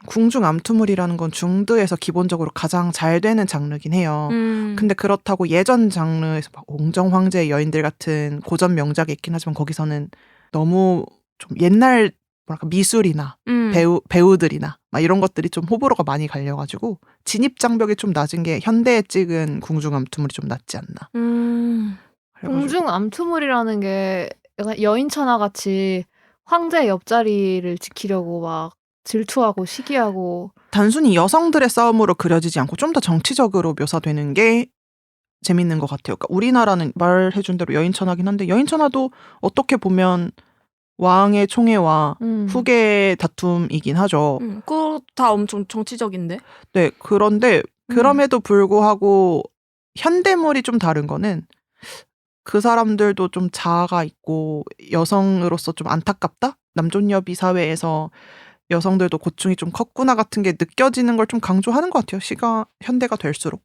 궁중 암투물이라는 건 중드에서 기본적으로 가장 잘 되는 장르긴 해요. 근데 그렇다고 예전 장르에서 막 옹정 황제의 여인들 같은 고전 명작이 있긴 하지만 거기서는 너무 좀 옛날 뭐랄까 미술이나 배우들이나 막 이런 것들이 좀 호불호가 많이 갈려가지고 진입 장벽이 좀 낮은 게 현대에 찍은 궁중 암투물이 좀 낮지 않나. 궁중 암투물이라는 게 약간 여인천하 같이 황제의 옆자리를 지키려고 막 질투하고 시기하고 단순히 여성들의 싸움으로 그려지지 않고 좀 더 정치적으로 묘사되는 게 재밌는 것 같아요. 그러니까 우리나라는 말해준 대로 여인천하긴 한데 여인천하도 어떻게 보면 왕의 총애와 후계의 다툼이긴 하죠. 그거 다 엄청 정치적인데? 네, 그런데 그럼에도 불구하고 현대물이 좀 다른 거는 그 사람들도 좀 자아가 있고 여성으로서 좀 안타깝다? 남존여비 사회에서 여성들도 고충이 좀 컸구나 같은 게 느껴지는 걸 좀 강조하는 것 같아요. 현대가 될수록.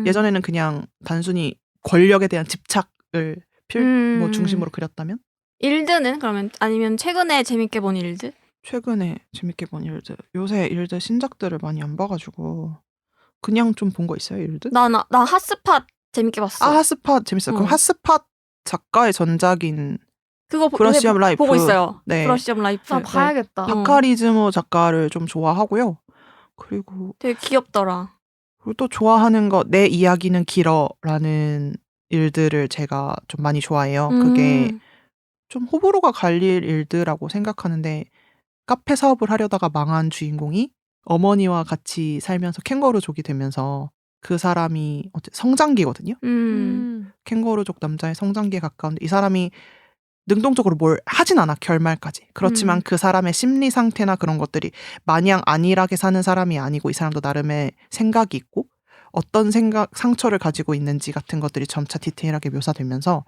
예전에는 그냥 단순히 권력에 대한 집착을 뭐 중심으로 그렸다면? 일드는 그러면 아니면 최근에 재밌게 본 일드? 최근에 재밌게 본 일드. 요새 일드 신작들을 많이 안 봐가지고 그냥 좀 본 거 있어요, 일드? 나 핫스팟 재밌게 봤어. 핫스팟 재밌어요. 그럼 핫스팟 작가의 전작인 그거 브러쉬 업 라이프 보고 있어요. 네. 브러쉬 업 라이프. 나 봐야겠다. 바카리즈모 작가를 좀 좋아하고요. 그리고 되게 귀엽더라. 그리고 또 좋아하는 거 내 이야기는 길어라는 일들을 제가 좀 많이 좋아해요. 그게 좀 호불호가 갈릴 일들라고 생각하는데 카페 사업을 하려다가 망한 주인공이 어머니와 같이 살면서 캥거루족이 되면서 그 사람이 성장기거든요. 캥거루족 남자의 성장기에 가까운데 이 사람이 능동적으로 뭘 하진 않아 결말까지. 그렇지만 그 사람의 심리 상태나 그런 것들이 마냥 안일하게 사는 사람이 아니고 이 사람도 나름의 생각이 있고 어떤 상처를 가지고 있는지 같은 것들이 점차 디테일하게 묘사되면서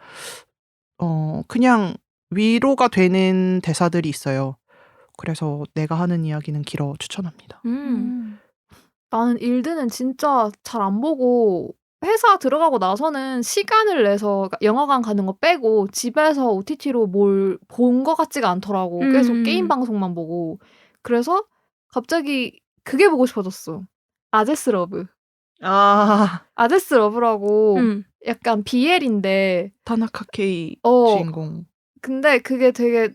그냥 위로가 되는 대사들이 있어요. 그래서 내가 하는 이야기는 길어 추천합니다. 나는 일드는 진짜 잘 안 보고 회사 들어가고 나서는 시간을 내서 그러니까 영화관 가는 거 빼고 집에서 OTT로 뭘 본 것 같지가 않더라고. 계속 게임 방송만 보고. 그래서 갑자기 그게 보고 싶어졌어. 아제스 러브. 아제스 러브라고 약간 BL인데 타나카 케이 주인공. 근데 그게 되게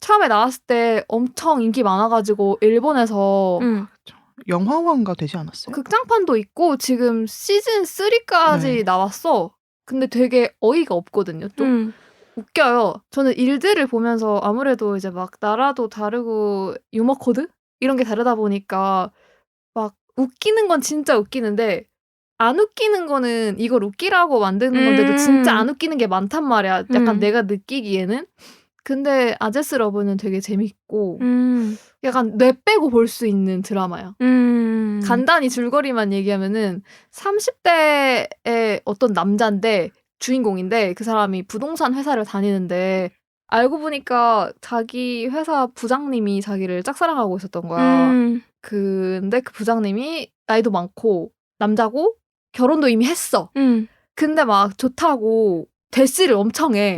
처음에 나왔을 때 엄청 인기 많아가지고 일본에서 영화화가 되지 않았어요? 극장판도 있고 지금 시즌 3까지 나왔어. 근데 되게 어이가 없거든요. 좀 웃겨요. 저는 일들을 보면서 아무래도 이제 막 나라도 다르고 유머 코드 이런 게 다르다 보니까 막 웃기는 건 진짜 웃기는데 안 웃기는 거는 이걸 웃기라고 만드는 건데도 진짜 안 웃기는 게 많단 말이야. 약간 내가 느끼기에는. 근데 아제스 러브는 되게 재밌고 약간 뇌 빼고 볼 수 있는 드라마야. 간단히 줄거리만 얘기하면은 30대의 어떤 남자인데 주인공인데 그 사람이 부동산 회사를 다니는데 알고 보니까 자기 회사 부장님이 자기를 짝사랑하고 있었던 거야. 근데 그 부장님이 나이도 많고 남자고 결혼도 이미 했어. 근데 막 좋다고 대시를 엄청 해.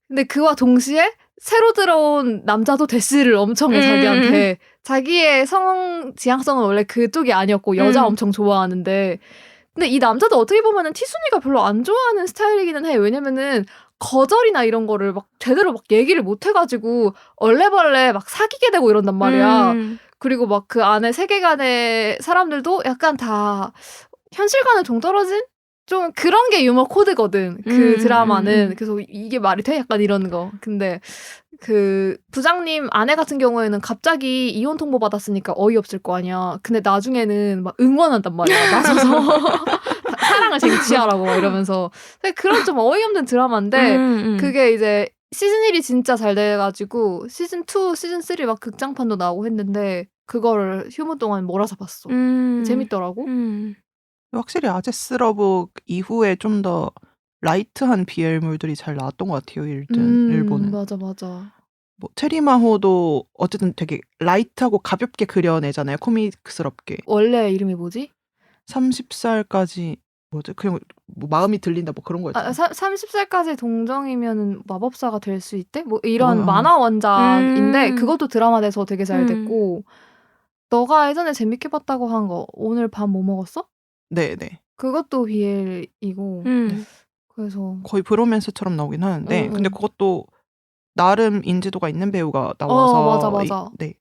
근데 그와 동시에 새로 들어온 남자도 대시를 엄청 해 자기한테. 자기의 성 지향성은 원래 그쪽이 아니었고 여자 엄청 좋아하는데 근데 이 남자도 어떻게 보면은 티순이가 별로 안 좋아하는 스타일이기는 해. 왜냐면은 거절이나 이런 거를 막 제대로 막 얘기를 못 해가지고 얼레벌레 막 사귀게 되고 이런단 말이야. 그리고 막 그 안에 세계관의 사람들도 약간 다 현실과는 동떨어진 좀 그런 게 유머 코드거든. 그 드라마는. 그래서 이게 말이 돼? 약간 이런 거. 근데 그 부장님 아내 같은 경우에는 갑자기 이혼 통보 받았으니까 어이없을 거 아니야. 근데 나중에는 막 응원한단 말이야. 나서서 사랑을 쟁취하라고 막 이러면서. 근데 그런 좀 어이없는 드라마인데 그게 이제 시즌 1이 진짜 잘 돼가지고 시즌 2, 시즌 3 막 극장판도 나오고 했는데 그거를 휴무 동안 몰아서 봤어. 재밌더라고. 확실히 아제스러브 이후에 좀 더 라이트한 BL물들이 잘 나왔던 것 같아요. 일본은. 맞아. 뭐 체리마호도 어쨌든 되게 라이트하고 가볍게 그려내잖아요. 코믹스럽게. 원래 이름이 뭐지? 30살까지 뭐지? 그냥 뭐 마음이 들린다 뭐 그런 거였잖아요. 30살까지 동정이면 마법사가 될 수 있대? 뭐 이런 만화 원작인데 그것도 드라마 돼서 되게 잘 됐고 너가 예전에 재밌게 봤다고 한 거 오늘 밥 뭐 먹었어? 네네. 그것도 BL이고 그래서 거의 브로맨스처럼 나오긴 하는데 근데 그것도 나름 인지도가 있는 배우가 나와서 맞아. 네.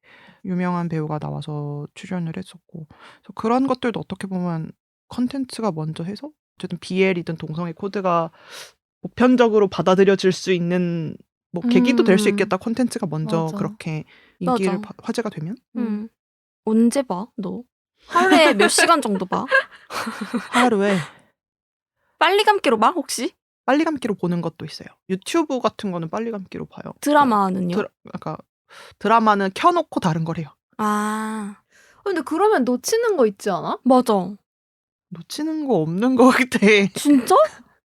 유명한 배우가 나와서 출연을 했었고 그래서 그런 것들도 어떻게 보면 컨텐츠가 먼저 해서 어쨌든 BL이든 동성애 코드가 보편적으로 받아들여질 수 있는 뭐 계기도 될 수 있겠다. 컨텐츠가 먼저 맞아. 그렇게 인기를 맞아. 화제가 되면 언제 봐? 너? 하루에 몇 시간 정도 봐? 하루에 빨리 감기로 봐? 혹시? 빨리 감기로 보는 것도 있어요. 유튜브 같은 거는 빨리 감기로 봐요. 드라마는요? 그러니까 드라마는 켜놓고 다른 걸 해요. 아, 근데 그러면 놓치는 거 있지 않아? 맞아. 놓치는 거 없는 것 같아. 진짜?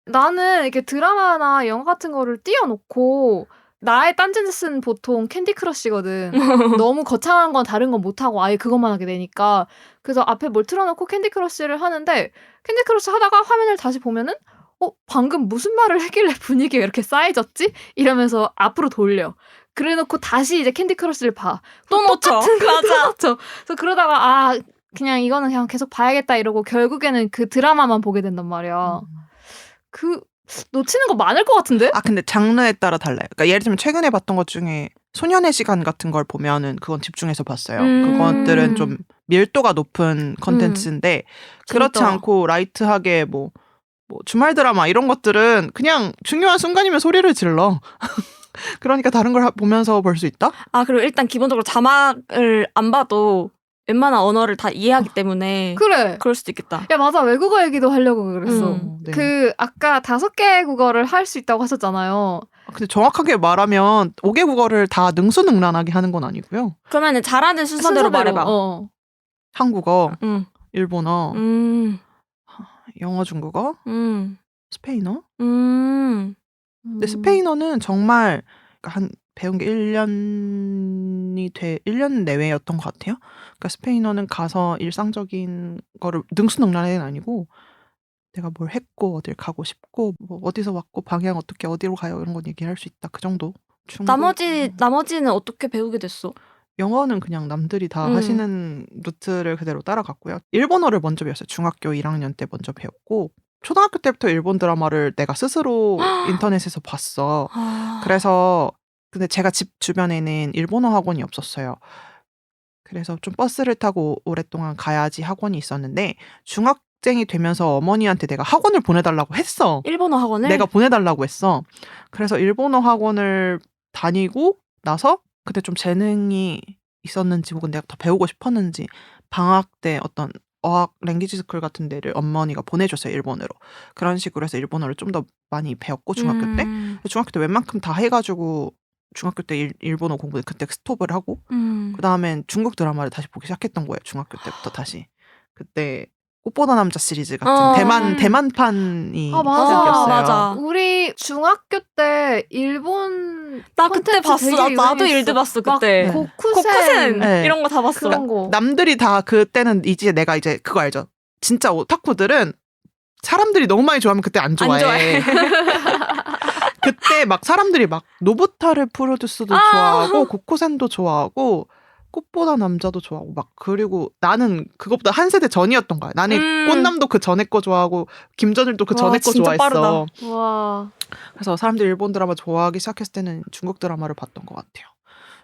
나는 이렇게 드라마나 영화 같은 거를 띄워놓고 나의 딴짓은 보통 캔디 크러쉬거든. 너무 거창한 건 다른 건 못하고 아예 그것만 하게 되니까. 그래서 앞에 뭘 틀어놓고 캔디 크러쉬를 하는데 캔디 크러쉬 하다가 화면을 다시 보면은 방금 무슨 말을 했길래 분위기가 이렇게 싸해졌지? 이러면서 앞으로 돌려. 그래놓고 다시 이제 캔디 크러쉬를 봐. 또 놓쳐. 맞아. 그래서 그러다가 그냥 이거는 그냥 계속 봐야겠다 이러고 결국에는 그 드라마만 보게 된단 말이야. 그 놓치는 거 많을 것 같은데? 근데 장르에 따라 달라요. 그러니까 예를 들면 최근에 봤던 것 중에 소년의 시간 같은 걸 보면은 그건 집중해서 봤어요. 그것들은 좀 밀도가 높은 컨텐츠인데 그렇지 재밌더라. 않고 라이트하게 뭐 주말 드라마 이런 것들은 그냥 중요한 순간이면 소리를 질러. 그러니까 다른 걸 보면서 볼 수 있다? 그리고 일단 기본적으로 자막을 안 봐도 웬만한 언어를 다 이해하기 때문에 그래. 그럴 수도 있겠다. 야 맞아. 외국어 얘기도 하려고 그랬어. 네. 그 아까 5개 국어를 할 수 있다고 하셨잖아요. 근데 정확하게 말하면 5개 국어를 다 능수능란하게 하는 건 아니고요. 그러면은 잘하는 순서대로 말해봐. 한국어, 일본어, 음. 영어, 중국어, 스페인어. 근데 스페인어는 정말 한 배운 게 1년 내외였던 것 같아요. 그러니까 스페인어는 가서 일상적인 거를 능수능란은 아니고 내가 뭘 했고 어딜 가고 싶고 뭐 어디서 왔고 방향 어떻게 어디로 가요 이런 건 얘기할 수 있다. 그 정도. 나머지는 어떻게 배우게 됐어? 영어는 그냥 남들이 다 하시는 루트를 그대로 따라갔고요. 일본어를 먼저 배웠어요. 중학교 1학년 때 먼저 배웠고 초등학교 때부터 일본 드라마를 내가 스스로 인터넷에서 봤어. 그래서 근데 제가 집 주변에는 일본어 학원이 없었어요. 그래서 좀 버스를 타고 오랫동안 가야지 학원이 있었는데 중학생이 되면서 어머니한테 내가 학원을 보내달라고 했어. 일본어 학원을? 내가 보내달라고 했어. 그래서 일본어 학원을 다니고 나서 그때 좀 재능이 있었는지 혹은 내가 더 배우고 싶었는지 방학 때 어떤 어학 랭귀지 스쿨 같은 데를 어머니가 보내줬어요. 일본어로. 그런 식으로 해서 일본어를 좀 더 많이 배웠고 중학교 때. 중학교 때 웬만큼 다 해가지고 중학교 때 일본어 공부 그때 스톱을 하고 그 다음엔 중국 드라마를 다시 보기 시작했던 거예요. 중학교 때부터 다시. 그때 꽃보다 남자 시리즈 같은 대만판이 시작이었어요. 맞아. 우리 중학교 때 일본 나 그때 봤어. 나도 일드 봤어 그때. 고쿠센 이런 거 다 봤어. 그런 거. 남들이 다 그때는 이제 내가 이제 그거 알죠. 진짜 오타쿠들은 사람들이 너무 많이 좋아하면 그때 안 좋아해. 그때 막 사람들이 막 노부타를 프로듀스도 좋아하고 고코센도 좋아하고 꽃보다 남자도 좋아하고 막 그리고 나는 그것보다 한 세대 전이었던 거야. 나는 꽃남도 그 전에 거 좋아하고 김전일도 그 전에 거 진짜 좋아했어. 빠르다. 와. 그래서 사람들이 일본 드라마 좋아하기 시작했을 때는 중국 드라마를 봤던 것 같아요.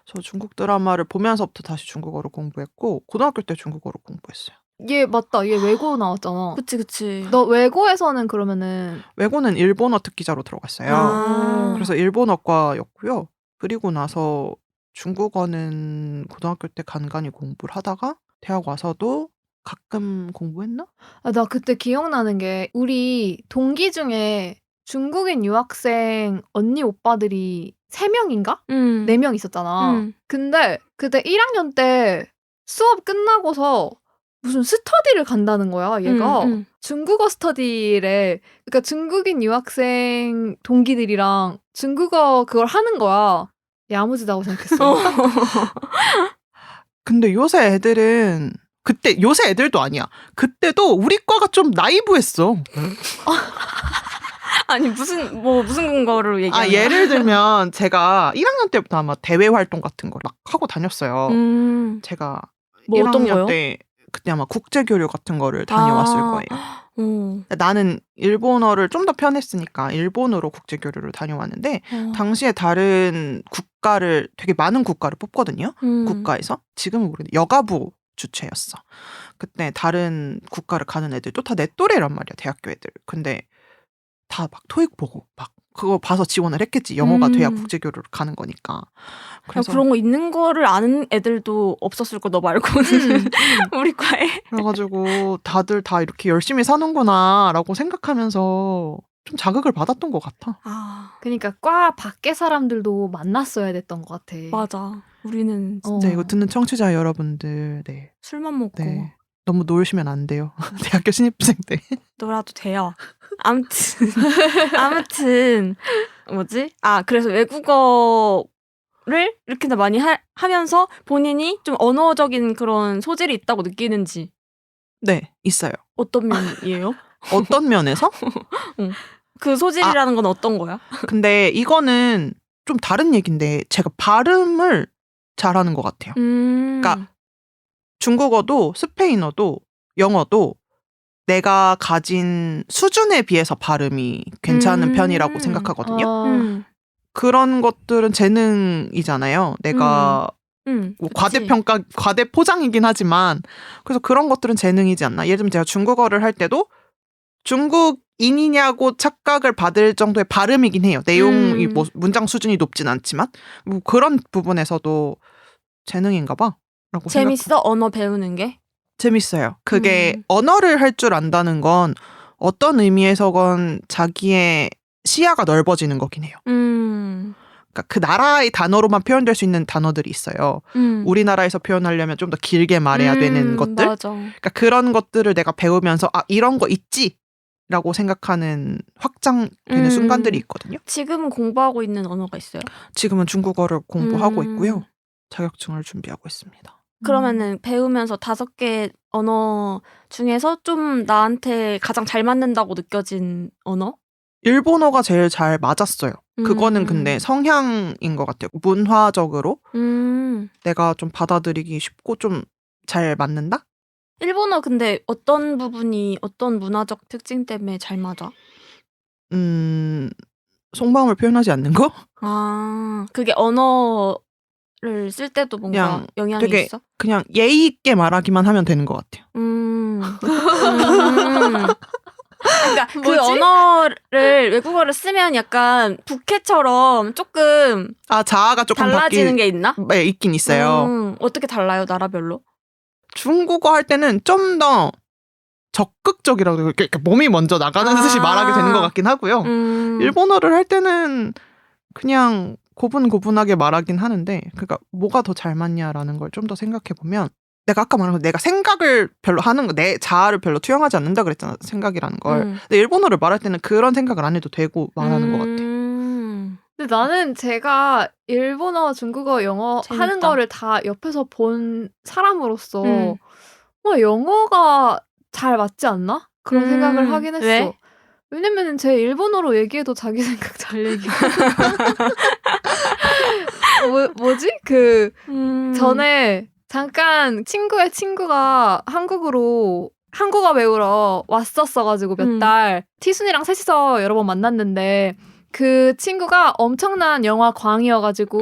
그래서 중국 드라마를 보면서부터 다시 중국어를 공부했고 고등학교 때 중국어를 공부했어요. 얘 맞다. 얘 외고 나왔잖아. 그치. 너 외고에서는 그러면은 외고는 일본어 특기자로 들어갔어요. 아. 그래서 일본어과였고요. 그리고 나서 중국어는 고등학교 때 간간히 공부를 하다가 대학 와서도 가끔 공부했나? 나 그때 기억나는 게 우리 동기 중에 중국인 유학생 언니 오빠들이 3명인가? 4명 있었잖아. 근데 그때 1학년 때 수업 끝나고서 무슨 스터디를 간다는 거야, 얘가. 중국어 스터디래. 그러니까 중국인 유학생 동기들이랑 중국어 그걸 하는 거야. 야무지다고 생각했어. 근데 요새 애들은 그때 요새 애들도 아니야. 그때도 우리 과가 좀 나이브했어. 아니 무슨 근거로 얘기하는 거야? 예를 들면 제가 1학년 때부터 아마 대외 활동 같은 걸 막 하고 다녔어요. 제가 뭐 1학년 어떤 거요? 때 그때 아마 국제교류 같은 거를 다녀왔을 거예요. 나는 일본어를 좀 더 편했으니까 일본으로 국제교류를 다녀왔는데 당시에 다른 국가를 되게 많은 국가를 뽑거든요. 국가에서 지금은 모르겠는데 여가부 주최였어. 그때 다른 국가를 가는 애들도 다 내 또래란 말이야. 대학교 애들. 근데 다 막 토익 보고 막 그거 봐서 지원을 했겠지. 영어가 돼야 국제교류를 가는 거니까. 그래서 그런 거 있는 거를 아는 애들도 없었을 거 너 말고는 우리 과에. 그래가지고 다들 다 이렇게 열심히 사는구나라고 생각하면서 좀 자극을 받았던 것 같아. 그러니까 과 밖에 사람들도 만났어야 됐던 것 같아. 맞아. 우리는 네, 이거 듣는 청취자 여러분들, 네, 술만 먹고 네, 너무 놀시면 안 돼요. 대학교 신입생 때. 놀아도 돼요. 아무튼 뭐지? 그래서 외국어를 이렇게 많이 하면서 본인이 좀 언어적인 그런 소질이 있다고 느끼는지. 네, 있어요. 어떤 면이에요? 어떤 면에서? 그 소질이라는 건 어떤 거야? 근데 이거는 좀 다른 얘기인데 제가 발음을 잘하는 것 같아요. 그러니까 중국어도 스페인어도 영어도 내가 가진 수준에 비해서 발음이 괜찮은 편이라고 생각하거든요. 그런 것들은 재능이잖아요. 내가 뭐 과대 포장이긴 하지만 그래서 그런 것들은 재능이지 않나. 예를 들면 제가 중국어를 할 때도 중국인이냐고 착각을 받을 정도의 발음이긴 해요. 내용이 뭐 문장 수준이 높진 않지만 뭐 그런 부분에서도 재능인가 봐. 라고 재밌어? 언어 배우는 게? 재밌어요. 그게 언어를 할 줄 안다는 건 어떤 의미에서건 자기의 시야가 넓어지는 거긴 해요. 그러니까 그 나라의 단어로만 표현될 수 있는 단어들이 있어요. 우리나라에서 표현하려면 좀 더 길게 말해야 되는 것들. 맞아. 그러니까 그런 것들을 내가 배우면서 이런 거 있지? 라고 생각하는 확장되는 순간들이 있거든요. 지금은 공부하고 있는 언어가 있어요? 지금은 중국어를 공부하고 있고요. 자격증을 준비하고 있습니다. 그러면은 배우면서 5개 언어 중에서 좀 나한테 가장 잘 맞는다고 느껴진 언어? 일본어가 제일 잘 맞았어요. 그거는 근데 성향인 것 같아요. 문화적으로 내가 좀 받아들이기 쉽고 좀 잘 맞는다? 일본어 근데 어떤 부분이 어떤 문화적 특징 때문에 잘 맞아? 속마음을 표현하지 않는 거? 그게 언어를 쓸 때도 뭔가 그냥 영향이 되게 있어? 그냥 예의 있게 말하기만 하면 되는 것 같아요. 그러니까 그 뭐지? 언어를 외국어를 쓰면 약간 부캐처럼 조금 자아가 조금 달라지는 게 있나? 네, 있긴 있어요. 어떻게 달라요, 나라별로? 중국어 할 때는 좀 더 적극적이라고 이렇게 몸이 먼저 나가는 듯이 말하게 되는 것 같긴 하고요. 일본어를 할 때는 그냥 고분고분하게 말하긴 하는데 그러니까 뭐가 더 잘 맞냐라는 걸 좀 더 생각해 보면 내가 아까 말한 거 내가 생각을 별로 하는 거 내 자아를 별로 투영하지 않는다 그랬잖아. 생각이라는 걸. 근데 일본어를 말할 때는 그런 생각을 안 해도 되고 말하는 것 같아. 근데 나는 제가 일본어, 중국어, 영어 재밌다. 하는 거를 다 옆에서 본 사람으로서 영어가 잘 맞지 않나? 그런 생각을 하긴 했어. 왜? 왜냐면은 제 일본어로 얘기해도 자기 생각 잘 얘기해. 뭐지? 전에 잠깐 친구의 친구가 한국으로 한국어 배우러 왔었어가지고 몇 달 티순이랑 셋이서 여러 번 만났는데 그 친구가 엄청난 영화 광이어가지고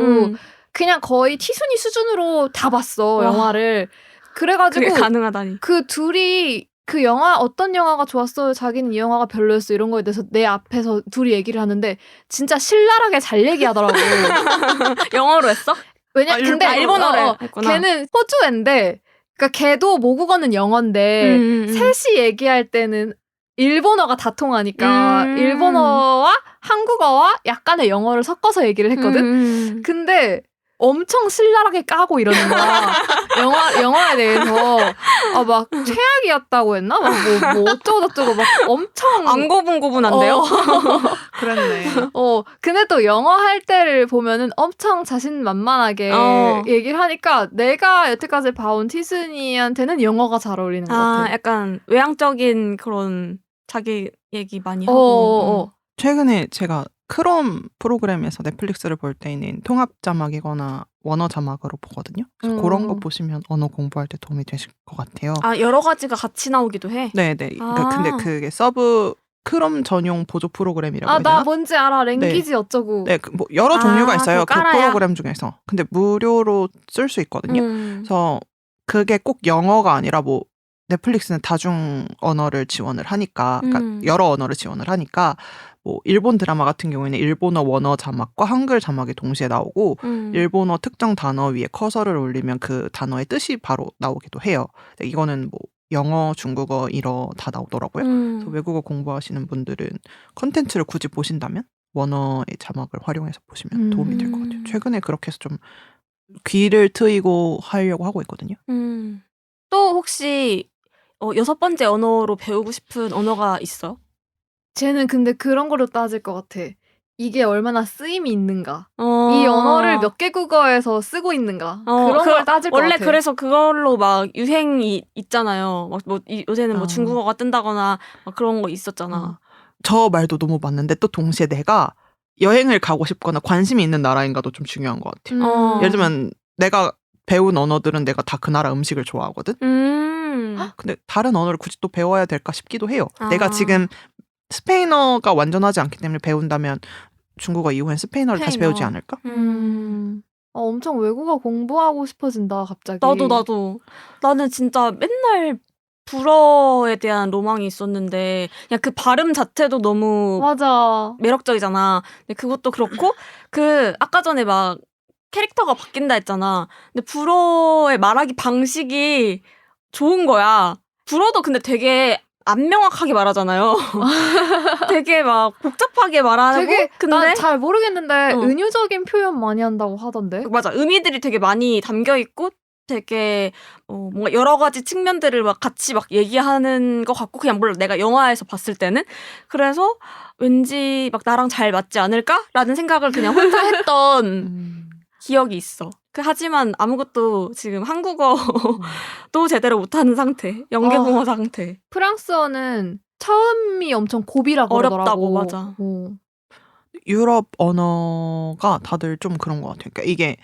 그냥 거의 티순이 수준으로 다 봤어 와. 영화를. 그래가지고 그게 가능하다니. 그 둘이 그 영화 어떤 영화가 좋았어요? 자기는 이 영화가 별로였어. 이런 거에 대해서 내 앞에서 둘이 얘기를 하는데 진짜 신랄하게 잘 얘기하더라고. 영어로 했어? 왜냐 근데 일본어로 했구나. 걔는 호주애인데 그러니까 걔도 모국어는 영어인데 셋이 얘기할 때는 일본어가 다 통하니까 일본어와 한국어와 약간의 영어를 섞어서 얘기를 했거든. 근데 엄청 신랄하게 까고 이러는 거야. 영화에 대해서 막 최악이었다고 했나? 막 뭐 어쩌고저쩌고 막 엄청 안 고분고분한데요? 그랬네. 근데 또 영어 할 때를 보면은 엄청 자신만만하게 얘기를 하니까 내가 여태까지 봐온 티스니한테는 영어가 잘 어울리는 것 같아. 약간 외향적인 그런 자기 얘기 많이 하고. 최근에 제가 크롬 프로그램에서 넷플릭스를 볼 때는 통합 자막이거나 원어 자막으로 보거든요. 그래서 그런 거 보시면 언어 공부할 때 도움이 되실 것 같아요. 여러 가지가 같이 나오기도 해? 네네. 근데 그게 서브 크롬 전용 보조 프로그램이라고 해야 나 되나? 뭔지 알아. 랭귀지 어쩌고. 네, 뭐 여러 종류가 있어요. 그 깔아야? 프로그램 중에서. 근데 무료로 쓸 수 있거든요. 그래서 그게 꼭 영어가 아니라 뭐 넷플릭스는 다중 언어를 지원을 하니까, 그러니까 여러 언어를 지원을 하니까 뭐 일본 드라마 같은 경우에는 일본어 원어 자막과 한글 자막이 동시에 나오고 일본어 특정 단어 위에 커서를 올리면 그 단어의 뜻이 바로 나오기도 해요. 이거는 뭐 영어, 중국어, 일어 다 나오더라고요. 그래서 외국어 공부하시는 분들은 컨텐츠를 굳이 보신다면 원어의 자막을 활용해서 보시면 도움이 될 것 같아요. 최근에 그렇게 해서 좀 귀를 트이고 하려고 하고 있거든요. 또 혹시 6번째 언어로 배우고 싶은 언어가 있어요? 쟤는 근데 그런 거로 따질 것 같아. 이게 얼마나 쓰임이 있는가. 이 언어를 몇 개국어에서 쓰고 있는가. 그런 걸 따질 것 같아. 원래 그래서 그걸로 막 유행이 있잖아요. 막 요새는 뭐 중국어가 뜬다거나 막 그런 거 있었잖아. 저 말도 너무 맞는데 또 동시에 내가 여행을 가고 싶거나 관심이 있는 나라인가도 좀 중요한 것 같아요. 예를 들면 내가 배운 언어들은 내가 다 그 나라 음식을 좋아하거든. 근데 다른 언어를 굳이 또 배워야 될까 싶기도 해요. 내가 지금 스페인어가 완전하지 않기 때문에 배운다면 중국어 이후엔 스페인어를 다시 배우지 않을까? 엄청 외국어 공부하고 싶어진다 갑자기. 나도. 나는 진짜 맨날 불어에 대한 로망이 있었는데 그냥 그 발음 자체도 너무 맞아. 매력적이잖아. 근데 그것도 그렇고 아까 전에 막 캐릭터가 바뀐다 했잖아. 근데 불어의 말하기 방식이 좋은 거야. 불어도 근데 되게 안 명확하게 말하잖아요. 되게 막 복잡하게 말하고 근데 난 잘 모르겠는데 은유적인 표현 많이 한다고 하던데. 맞아. 의미들이 되게 많이 담겨 있고 되게 뭔가 여러 가지 측면들을 막 같이 막 얘기하는 것 같고 그냥 물론 내가 영화에서 봤을 때는 그래서 왠지 막 나랑 잘 맞지 않을까라는 생각을 그냥 혼자 했던 기억이 있어. 하지만 아무것도 지금 한국어도 제대로 못하는 상태. 영계공허 상태. 프랑스어는 처음이 엄청 고비라고 어렵다고 그러더라고. 맞아. 유럽 언어가 다들 좀 그런 것 같아요. 그러니까 이게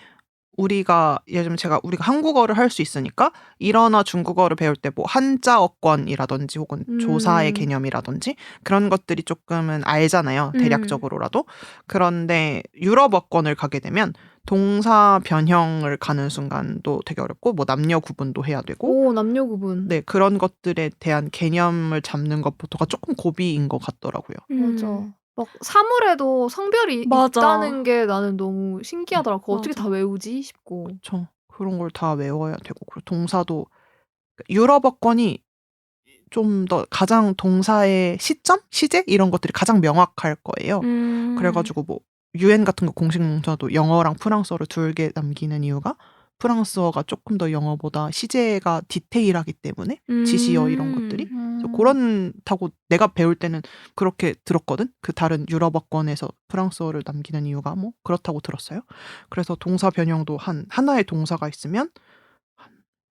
예를 들면 우리가 한국어를 할 수 있으니까 일어나 중국어를 배울 때 뭐 한자어권이라든지 혹은 조사의 개념이라든지 그런 것들이 조금은 알잖아요. 대략적으로라도. 그런데 유럽어권을 가게 되면 동사 변형을 가는 순간도 되게 어렵고 뭐 남녀 구분도 해야 되고 남녀 구분. 네, 그런 것들에 대한 개념을 잡는 것부터가 조금 고비인 것 같더라고요. 맞아. 막 사물에도 성별이 맞아. 있다는 게 나는 너무 신기하더라고. 그거 어떻게 맞아. 다 외우지 싶고. 그렇죠. 그런 걸 다 외워야 되고 그리고 동사도 유럽어권이 좀 더 가장 동사의 시점, 시제 이런 것들이 가장 명확할 거예요. 그래가지고 뭐 UN 같은 거 공식 문서도 영어랑 프랑스어를 2개 남기는 이유가 프랑스어가 조금 더 영어보다 시제가 디테일하기 때문에 지시어 이런 것들이 그렇다고 내가 배울 때는 그렇게 들었거든. 그 다른 유럽어권에서 프랑스어를 남기는 이유가 뭐 그렇다고 들었어요. 그래서 동사 변형도 하나의 동사가 있으면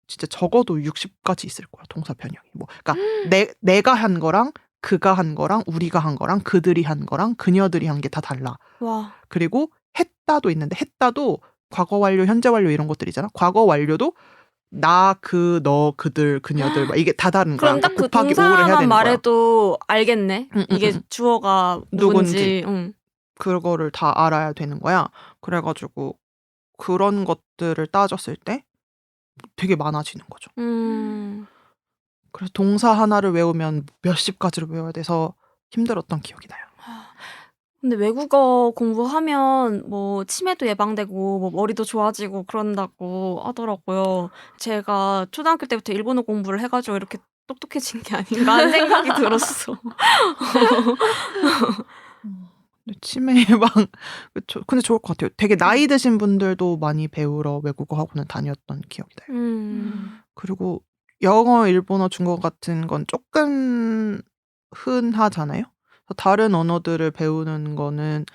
진짜 적어도 60가지 있을 거야. 동사 변형이. 뭐 그러니까 내가 한 거랑 그가 한 거랑 우리가 한 거랑 그들이 한 거랑 그녀들이 한 게 다 달라. 와. 그리고 했다도 있는데 했다도 과거 완료, 현재 완료 이런 것들이잖아. 과거 완료도 나, 그, 너, 그들, 그녀들 막 이게 다 다른 거야. 그럼 딱 그 곱하기 5를 해야 동사만 되는 거야. 말해도 알겠네. 이게 주어가 누군지. 누군지. 그거를 다 알아야 되는 거야. 그래가지고 그런 것들을 따졌을 때 되게 많아지는 거죠. 그래서 동사 하나를 외우면 몇십 가지를 외워야 돼서 힘들었던 기억이 나요. 근데 외국어 공부하면 뭐 치매도 예방되고 뭐 머리도 좋아지고 그런다고 하더라고요. 제가 초등학교 때부터 일본어 공부를 해가지고 이렇게 똑똑해진 게 아닌가 하는 생각이 들었어. 치매 예방 그쵸. 근데 좋을 것 같아요. 되게 나이 드신 분들도 많이 배우러 외국어 학원을 다녔던 기억이 나요. 그리고 영어, 일본어, 중국어 같은 건 조금 흔하잖아요. 다른 언어들을 배우는 거는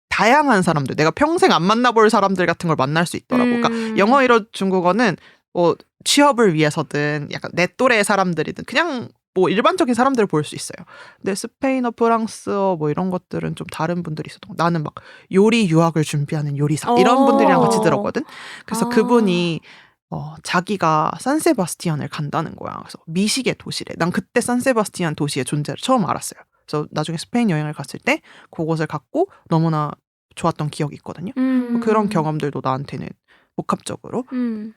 다양한 사람들, 내가 평생 안 만나볼 사람들 같은 걸 만날 수 있더라고. 그러니까 영어, 일어, 중국어는 뭐 취업을 위해서든 약간 내 또래의 사람들이든 그냥 뭐 일반적인 사람들을 볼 수 있어요. 근데 스페인어, 프랑스어 뭐 이런 것들은 좀 다른 분들이 있어도 나는 막 요리 유학을 준비하는 요리사 이런 분들이랑 같이 들었거든. 그래서 그분이 자기가 산세바스티안을 간다는 거야. 그래서 미식의 도시래. 난 그때 산세바스티안 도시의 존재를 처음 알았어요. 그래서 나중에 스페인 여행을 갔을 때 그곳을 갔고 너무나 좋았던 기억이 있거든요. 그런 경험들도 나한테는 복합적으로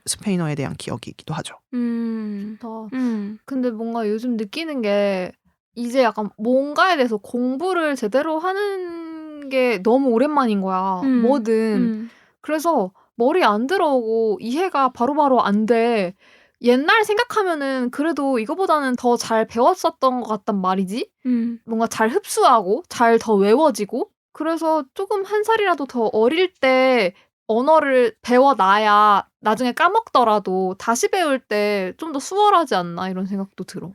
스페인어에 대한 기억이기도 하죠. 근데 뭔가 요즘 느끼는 게 이제 약간 뭔가에 대해서 공부를 제대로 하는 게 너무 오랜만인 거야. 뭐든. 그래서 머리 안 들어오고 이해가 바로바로 안 돼. 옛날 생각하면은 그래도 이거보다는 더 잘 배웠었던 것 같단 말이지. 뭔가 잘 흡수하고 잘 더 외워지고. 그래서 조금 한 살이라도 더 어릴 때 언어를 배워놔야 나중에 까먹더라도 다시 배울 때 좀 더 수월하지 않나 이런 생각도 들어.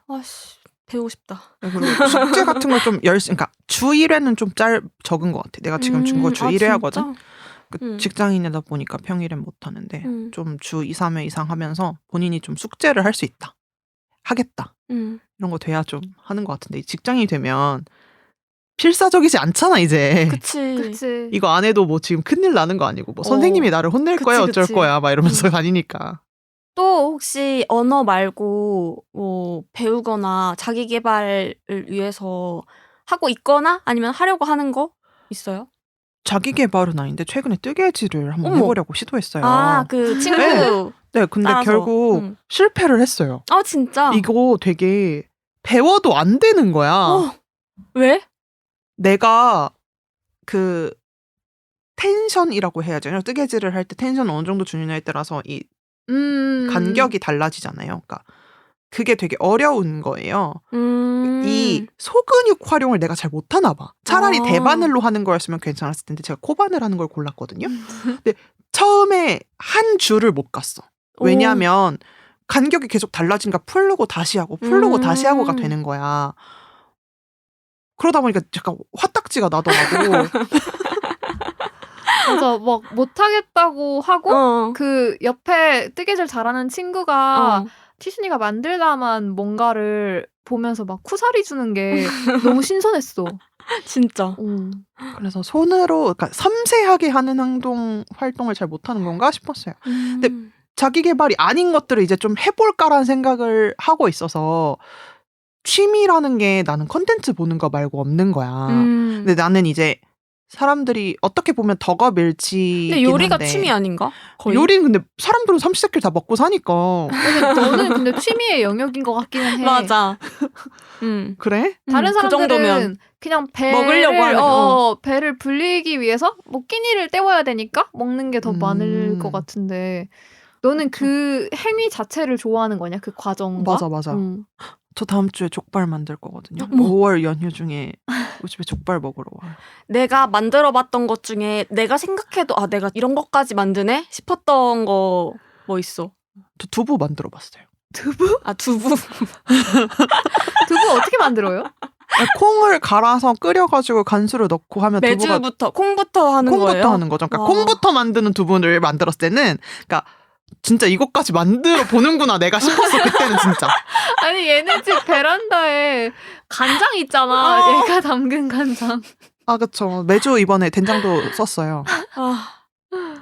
아씨 배우고 싶다. 그리고 숙제 같은 걸 좀 그러니까 주 1회는 좀 적은 것 같아. 내가 지금 중국어 주 1회 하거든. 직장인이다 보니까 평일엔 못 하는데 좀 주 2, 3회 이상 하면서 본인이 좀 숙제를 할 수 있다. 하겠다. 이런 거 돼야 좀 하는 것 같은데 직장인이 되면 필사적이지 않잖아 이제. 그치. 이거 안 해도 뭐 지금 큰일 나는 거 아니고 뭐 선생님이 나를 혼낼 거야 어쩔 거야 막 이러면서 다니니까. 또 혹시 언어 말고 뭐 배우거나 자기 개발을 위해서 하고 있거나 아니면 하려고 하는 거 있어요? 자기 개발은 아닌데 최근에 뜨개질을 한번 해보려고 시도했어요. 아, 그 친구. 네, 근데 따라서. 결국 실패를 했어요. 아, 진짜? 이거 되게 배워도 안 되는 거야. 왜? 내가 그 텐션이라고 해야죠. 뜨개질을 할 때 텐션 어느 정도 주느냐에 따라서 이 간격이 달라지잖아요. 그러니까 그게 되게 어려운 거예요. 이 소근육 활용을 내가 잘 못하나 봐. 차라리 대바늘로 하는 거였으면 괜찮았을 텐데 제가 코바늘 하는 걸 골랐거든요. 근데 처음에 한 줄을 못 갔어. 왜냐하면 간격이 계속 달라지니까 풀르고 다시 하고 풀르고 다시 하고가 되는 거야. 그러다 보니까 약간 화딱지가 나더라고. 맞아, 막 못하겠다고 하고 그 옆에 뜨개질 잘하는 친구가 티순이가 만들다만 뭔가를 보면서 막 쿠사리 주는 게 너무 신선했어. 진짜. 그래서 손으로 그러니까 섬세하게 하는 활동을 잘 못하는 건가 싶었어요. 근데 자기 개발이 아닌 것들을 이제 좀 해볼까라는 생각을 하고 있어서 취미라는 게 나는 컨텐츠 보는 거 말고 없는 거야. 근데 나는 이제 사람들이 어떻게 보면 덕업일치이긴 근데 요리가 한데 취미 아닌가? 거의? 요리는 근데 사람들은 삼시세끼를 다 먹고 사니까. 너는 근데 취미의 영역인 것 같기는 해. 맞아. 그래? 다른 사람들은 그 정도면. 그냥 먹으려고 하는, 배를 불리기 위해서 뭐 끼니를 때워야 되니까 먹는 게 더 많을 것 같은데 너는 그 행위 자체를 좋아하는 거냐? 그 과정과? 맞아. 저 다음 주에 족발 만들 거거든요. 5월 연휴 중에 우리 집에 족발 먹으러 와요. 내가 만들어봤던 것 중에 내가 생각해도 내가 이런 것까지 만드네? 싶었던 거 뭐 있어? 저 두부 만들어 봤어요. 두부? 두부. 두부 어떻게 만들어요? 콩을 갈아서 끓여가지고 간수를 넣고 하면 콩부터 하는 거예요? 콩부터 하는 거죠. 그러니까 콩부터 만드는 두부를 만들었을 때는 그러니까 진짜 이것까지 만들어 보는구나 내가 싶었어 그때는 진짜. 아니 얘네 집 베란다에 간장 있잖아. 얘가 담근 간장. 아 그쵸. 매주 이번에 된장도 썼어요. 아,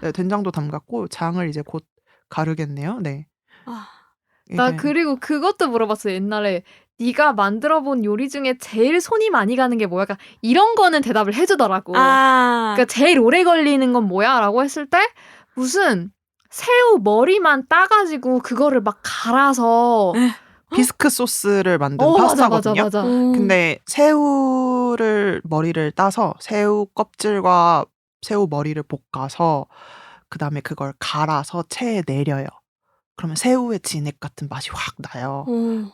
네, 된장도 담갔고 장을 이제 곧 가르겠네요. 네. 아. 나 이게 그리고 그것도 물어봤어 옛날에. 네가 만들어본 요리 중에 제일 손이 많이 가는 게 뭐야? 그러니까 이런 거는 대답을 해주더라고. 아. 그러니까 제일 오래 걸리는 건 뭐야? 라고 했을 때 무슨 새우 머리만 따가지고 그거를 막 갈아서 비스크 소스를 만든 맞아 파스타거든요. 맞아 맞아. 근데 새우를 머리를 따서 새우 껍질과 새우 머리를 볶아서 그다음에 그걸 갈아서 체에 내려요. 그러면 새우의 진액 같은 맛이 확 나요.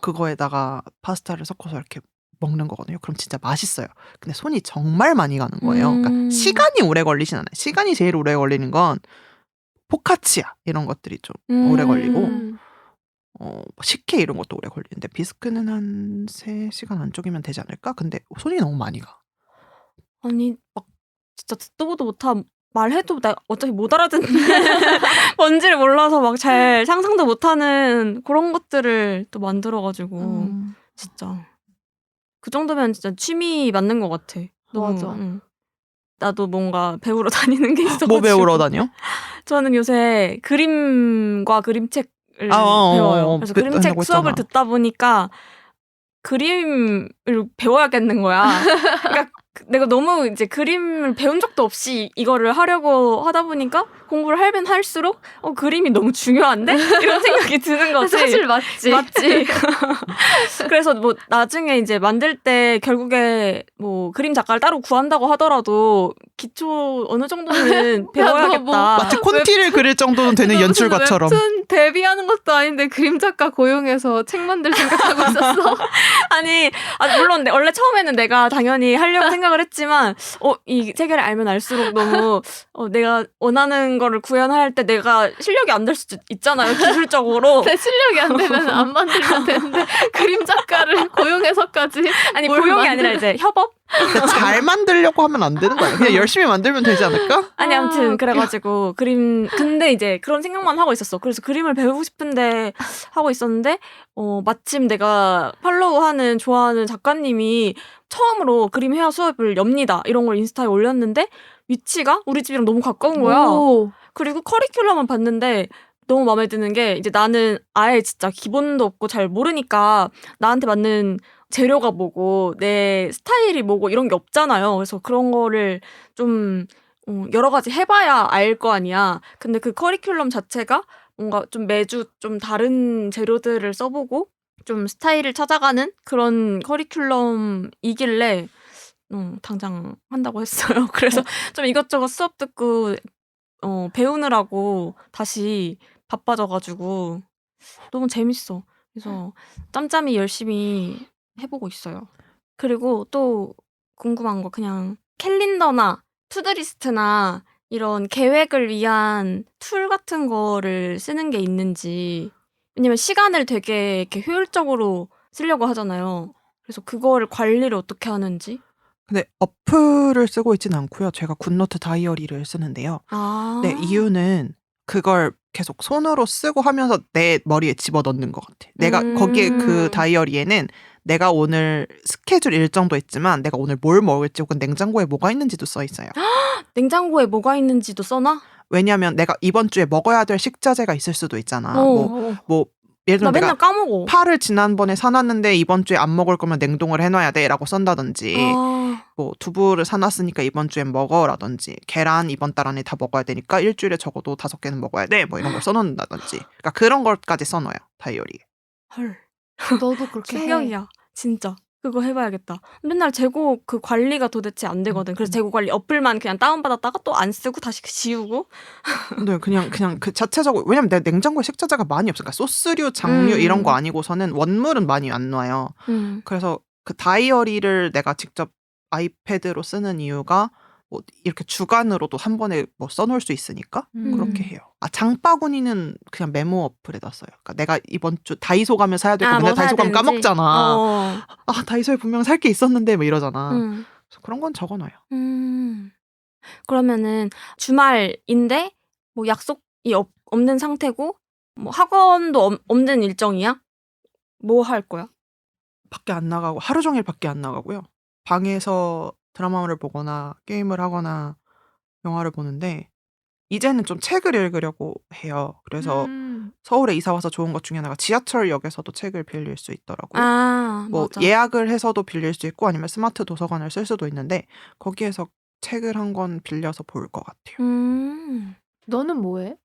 그거에다가 파스타를 섞어서 이렇게 먹는 거거든요. 그럼 진짜 맛있어요. 근데 손이 정말 많이 가는 거예요. 그러니까 시간이 오래 걸리진 않아요. 시간이 제일 오래 걸리는 건 포카치아 이런 것들이 좀 오래 걸리고 식혜 이런 것도 오래 걸리는데 비스크는 한 3시간 안쪽이면 되지 않을까? 근데 손이 너무 많이 가. 아니 막 진짜 듣도 보도 못한 말해도 나 어차피 못 알아듣는 뭔지를 몰라서 막 잘 상상도 못하는 그런 것들을 또 만들어가지고 진짜 그 정도면 진짜 취미 맞는 것 같아. 너무, 맞아. 나도 뭔가 배우러 다니는 게 있어가지고. 뭐 배우러 다녀? 저는 요새 그림과 그림책을 배워요. 그래서 그림책 한다고 수업을 했잖아. 듣다 보니까 그림을 배워야겠는 거야. 그러니까 내가 너무 이제 그림을 배운 적도 없이 이거를 하려고 하다 보니까 공부를 하면 할수록 그림이 너무 중요한데? 이런 생각이 드는 거지. 사실 맞지. 맞지. 그래서 뭐 나중에 이제 만들 때 결국에 뭐 그림 작가를 따로 구한다고 하더라도 기초 어느 정도는 배워야겠다. 마치 콘티를 그릴 정도는 되는 연출가처럼. 웹툰 데뷔하는 것도 아닌데 그림 작가 고용해서 책 만들 생각하고 있었어. 아니, 물론 원래 처음에는 내가 당연히 하려고 생각을 했지만 이 세계를 알면 알수록 너무 내가 원하는 거를 구현할 때 내가 실력이 안 될 수도 있잖아요. 기술적으로. 내 실력이 안 되면 안 만들면 되는데 그림 작가를 고용해서까지 아니 뭘 고용이 만들어. 아니라 이제 협업? 잘 만들려고 하면 안 되는 거야. 그냥 열심히 만들면 되지 않을까? 아니 아무튼 그래가지고 그림 근데 이제 그런 생각만 하고 있었어. 그래서 그림을 배우고 싶은데 하고 있었는데 마침 내가 팔로우하는 좋아하는 작가님이 처음으로 그림 회화 수업을 엽니다. 이런 걸 인스타에 올렸는데 위치가 우리 집이랑 너무 가까운 거야. 오. 그리고 커리큘럼을 봤는데 너무 마음에 드는 게 이제 나는 아예 진짜 기본도 없고 잘 모르니까 나한테 맞는 재료가 뭐고 내 스타일이 뭐고 이런 게 없잖아요. 그래서 그런 거를 좀 여러 가지 해봐야 알 거 아니야. 근데 그 커리큘럼 자체가 뭔가 좀 매주 좀 다른 재료들을 써보고 좀 스타일을 찾아가는 그런 커리큘럼이길래 당장 한다고 했어요. 그래서 좀 이것저것 수업 듣고 배우느라고 다시 바빠져가지고 너무 재밌어. 그래서 짬짬이 열심히 해보고 있어요. 그리고 또 궁금한 거 그냥 캘린더나 투두리스트나 이런 계획을 위한 툴 같은 거를 쓰는 게 있는지. 왜냐면 시간을 되게 이렇게 효율적으로 쓰려고 하잖아요. 그래서 그거를 관리를 어떻게 하는지. 근데 어플을 쓰고 있진 않고요. 제가 굿노트 다이어리를 쓰는데요. 네, 이유는 그걸 계속 손으로 쓰고 하면서 내 머리에 집어넣는 것 같아. 내가 거기에 그 다이어리에는 내가 오늘 스케줄 일정도 있지만 내가 오늘 뭘 먹을지 혹은 냉장고에 뭐가 있는지도 써 있어요. 냉장고에 뭐가 있는지도 써놔? 왜냐면 내가 이번 주에 먹어야 될 식자재가 있을 수도 있잖아. 뭐 예를 나 들면 내가 맨날 까먹어. 파를 지난번에 사놨는데 이번 주에 안 먹을 거면 냉동을 해놔야 돼라고 쓴다든지 뭐 두부를 사놨으니까 이번 주엔 먹어라든지 계란 이번 달 안에 다 먹어야 되니까 일주일에 적어도 5개는 먹어야 돼 뭐 이런 걸 써놓는다든지 그러니까 그런 것까지 써놔요 다이어리에. 헐. 너도 그렇게 충격이야. 진짜. 그거 해봐야겠다. 맨날 재고 그 관리가 도대체 안 되거든. 그래서 재고 관리 어플만 그냥 다운받았다가 또 안 쓰고 다시 지우고. 근데 그냥 그 자체적으로 왜냐면 내 냉장고에 식자재가 많이 없으니까 소스류, 장류 이런 거 아니고서는 원물은 많이 안 놔요. 그래서 그 다이어리를 내가 직접 아이패드로 쓰는 이유가 뭐 이렇게 주간으로도 한 번에 뭐 써놓을 수 있으니까 그렇게 해요. 장바구니는 그냥 메모 어플에다 써요. 그러니까 내가 이번 주 다이소 가면 사야 될 거 맨날 뭐 다이소 가면 사야 되는지. 까먹잖아. 다이소에 분명 살 게 있었는데 뭐 이러잖아. 그래서 그런 건 적어놔요. 그러면은 주말인데 뭐 약속이 없는 상태고 뭐 학원도 없는 일정이야? 뭐 할 거야? 밖에 안 나가고 하루 종일 밖에 안 나가고요. 방에서 드라마를 보거나 게임을 하거나 영화를 보는데 이제는 좀 책을 읽으려고 해요. 그래서 서울에 이사 와서 좋은 것 중에 하나가 지하철역에서도 책을 빌릴 수 있더라고요. 뭐 맞아. 예약을 해서도 빌릴 수 있고 아니면 스마트 도서관을 쓸 수도 있는데 거기에서 책을 한 권 빌려서 볼 것 같아요. 너는 뭐해?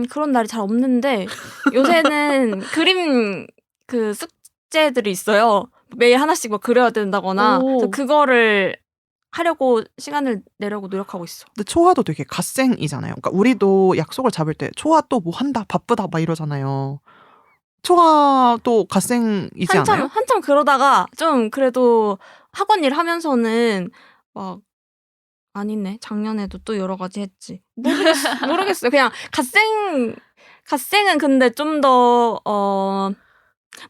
그런 날이 잘 없는데 요새는 그림 그 숙제들이 있어요. 매일 하나씩 뭐 그려야 된다거나 그래서 오. 그거를 하려고 시간을 내려고 노력하고 있어. 근데 초아도 되게 갓생이잖아요. 그러니까 우리도 약속을 잡을 때 초아 또 뭐 한다 바쁘다 막 이러잖아요. 초아도 갓생이지 않아요? 한참 그러다가 좀 그래도 학원 일 하면서는 막 아니네. 작년에도 또 여러 가지 했지. 모르겠어요. 그냥 갓생은 근데 좀 더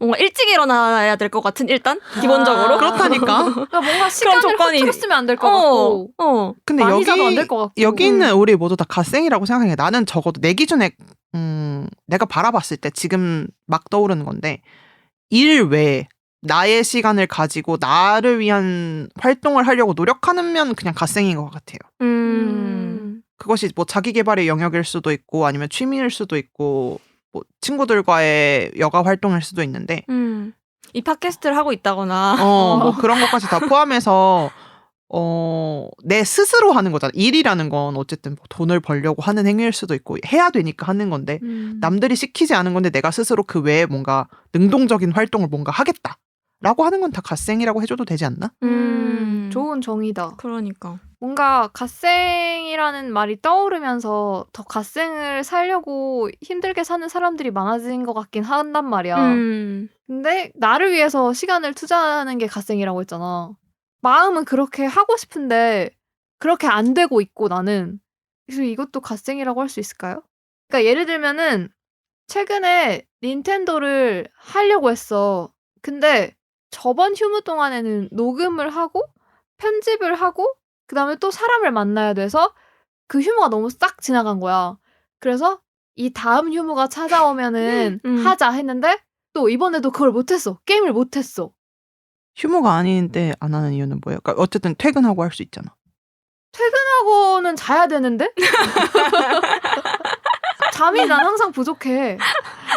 뭔가 일찍 일어나야 될 것 같은 일단 기본적으로. 그렇다니까. 그러니까 뭔가 시간을 조건이- 허투루 쓰면 안 될 것 같고 근데 많이 자도 안 될 것 같고. 여기 있는 우리 모두 다 갓생이라고 생각해. 나는 적어도 내 기준에 내가 바라봤을 때 지금 막 떠오르는 건데 일 외에 나의 시간을 가지고 나를 위한 활동을 하려고 노력하는 면 그냥 갓생인 것 같아요. 그것이 뭐 자기 개발의 영역일 수도 있고 아니면 취미일 수도 있고 뭐 친구들과의 여가 활동일 수도 있는데 이 팟캐스트를 하고 있다거나 뭐 그런 것까지 다 포함해서 내 스스로 하는 거잖아. 일이라는 건 어쨌든 뭐 돈을 벌려고 하는 행위일 수도 있고 해야 되니까 하는 건데 남들이 시키지 않은 건데 내가 스스로 그 외에 뭔가 능동적인 활동을 뭔가 하겠다라고 하는 건 다 갓생이라고 해줘도 되지 않나? 좋은 정의다. 그러니까. 뭔가 갓생이라는 말이 떠오르면서 더 갓생을 살려고 힘들게 사는 사람들이 많아진 것 같긴 한단 말이야. 근데 나를 위해서 시간을 투자하는 게 갓생이라고 했잖아. 마음은 그렇게 하고 싶은데 그렇게 안 되고 있고 나는. 그래서 이것도 갓생이라고 할 수 있을까요? 그러니까 예를 들면은 최근에 닌텐도를 하려고 했어. 근데 저번 휴무 동안에는 녹음을 하고 편집을 하고 그다음에 또 사람을 만나야 돼서 그 휴무가 너무 싹 지나간 거야. 그래서 이 다음 휴무가 찾아오면은 하자 했는데 또 이번에도 그걸 못했어. 게임을 못했어. 휴무가 아닌데 안 하는 이유는 뭐예요? 그러니까 어쨌든 퇴근하고 할 수 있잖아. 퇴근하고는 자야 되는데? 잠이 난 항상 부족해.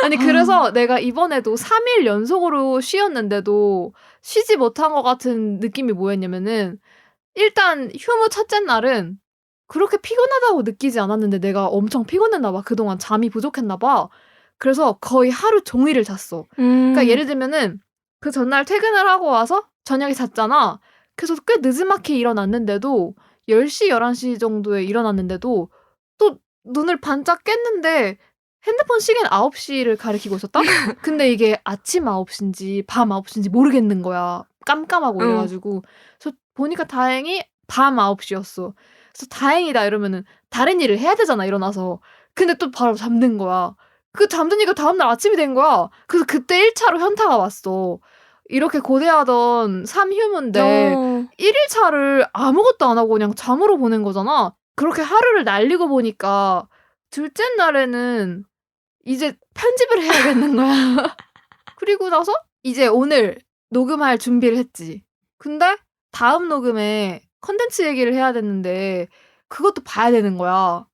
아니 그래서 내가 이번에도 3일 연속으로 쉬었는데도 쉬지 못한 것 같은 느낌이 뭐였냐면은 일단 휴무 첫째 날은 그렇게 피곤하다고 느끼지 않았는데 내가 엄청 피곤했나 봐. 그동안 잠이 부족했나 봐. 그래서 거의 하루 종일을 잤어. 그러니까 예를 들면은 그 전날 퇴근을 하고 와서 저녁에 잤잖아. 그래서 꽤 늦지막히 일어났는데도 10시, 11시 정도에 일어났는데도 또 눈을 반짝 깼는데 핸드폰 시계는 9시를 가리키고 있었다? 근데 이게 아침 9시인지 밤 9시인지 모르겠는 거야. 깜깜하고 이래가지고. 그래서 보니까 다행히 밤 9시였어. 그래서 다행이다 이러면은 다른 일을 해야 되잖아 일어나서. 근데 또 바로 잠든 거야. 그 잠드니까 다음날 아침이 된 거야. 그래서 그때 1차로 현타가 왔어. 이렇게 고대하던 3휴무인데 1일차를 아무것도 안 하고 그냥 잠으로 보낸 거잖아. 그렇게 하루를 날리고 보니까 둘째 날에는 이제 편집을 해야겠는 거야. 그리고 나서 이제 오늘 녹음할 준비를 했지. 근데 다음 녹음에 컨텐츠 얘기를 해야 되는데 그것도 봐야 되는 거야.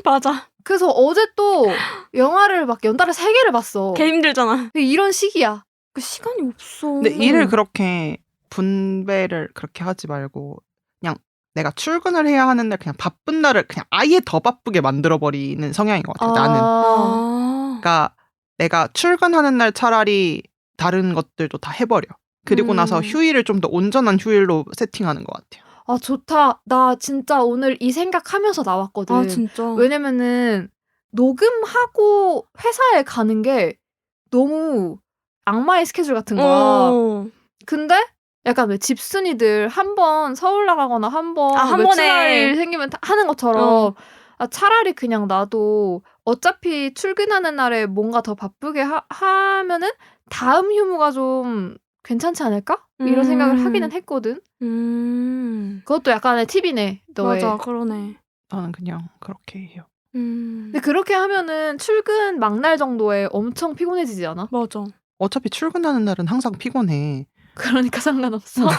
맞아. 그래서 어제 또 영화를 막 연달아 3개를 봤어. 개 힘들잖아. 이런 시기야. 그 시간이 없어. 근데 일을 그렇게 분배를 그렇게 하지 말고 그냥 내가 출근을 해야 하는 날 그냥 바쁜 날을 그냥 아예 더 바쁘게 만들어버리는 성향인 것 같아요. 나는. 그러니까 내가 출근하는 날 차라리 다른 것들도 다 해버려. 그리고 나서 휴일을 좀 더 온전한 휴일로 세팅하는 것 같아요. 아 좋다. 나 진짜 오늘 이 생각하면서 나왔거든. 아 진짜. 왜냐면은 녹음하고 회사에 가는 게 너무 악마의 스케줄 같은 거야. 근데 약간 왜 집순이들 한 번 서울 나가거나 한 며칠 날 생기면 하는 것처럼 차라리 그냥 나도 어차피 출근하는 날에 뭔가 더 바쁘게 하면은 다음 휴무가 좀 괜찮지 않을까? 이런 생각을 하기는 했거든. 그것도 약간의 팁이네. 너의. 맞아, 그러네. 나는 그냥 그렇게 해요. 근데 그렇게 하면은 출근 막날 정도에 엄청 피곤해지지 않아? 맞아. 어차피 출근하는 날은 항상 피곤해. 그러니까 상관없어.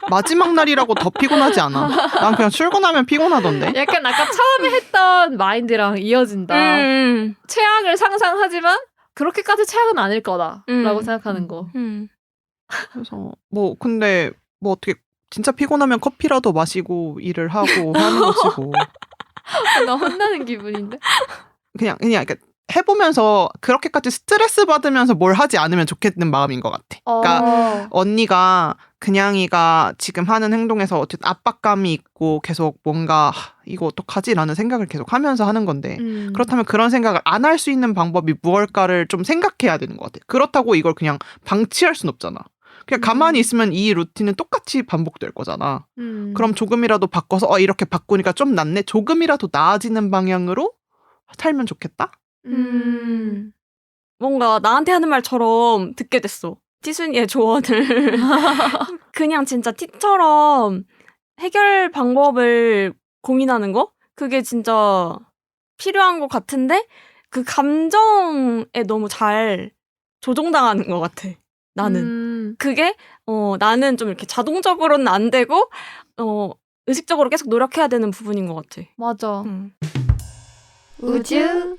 마지막 날이라고 더 피곤하지 않아. 난 그냥 출근하면 피곤하던데. 약간 아까 처음에 했던 마인드랑 이어진다. 최악을 상상하지만 그렇게까지 최악은 아닐 거다라고 생각하는 거. 그래서 뭐 근데 뭐 어떻게 진짜 피곤하면 커피라도 마시고 일을 하고 하는 거지 뭐. 나 혼나는 기분인데. 그냥 이렇게 해보면서 그렇게까지 스트레스 받으면서 뭘 하지 않으면 좋겠는 마음인 것 같아. 그러니까 언니가 그냥이가 지금 하는 행동에서 어쨌든 압박감이 있고 계속 뭔가 이거 어떡하지라는 생각을 계속 하면서 하는 건데 그렇다면 그런 생각을 안 할 수 있는 방법이 무엇일까를 좀 생각해야 되는 것 같아. 그렇다고 이걸 그냥 방치할 순 없잖아. 그냥 가만히 있으면 이 루틴은 똑같이 반복될 거잖아. 그럼 조금이라도 바꿔서 이렇게 바꾸니까 좀 낫네. 조금이라도 나아지는 방향으로 살면 좋겠다. 뭔가 나한테 하는 말처럼 듣게 됐어. 티순이의 조언을. 그냥 진짜 티처럼 해결 방법을 고민하는 거? 그게 진짜 필요한 것 같은데 그 감정에 너무 잘 조종당하는 것 같아. 나는. 그게 나는 좀 이렇게 자동적으로는 안 되고 의식적으로 계속 노력해야 되는 부분인 것 같아. 맞아. 우주.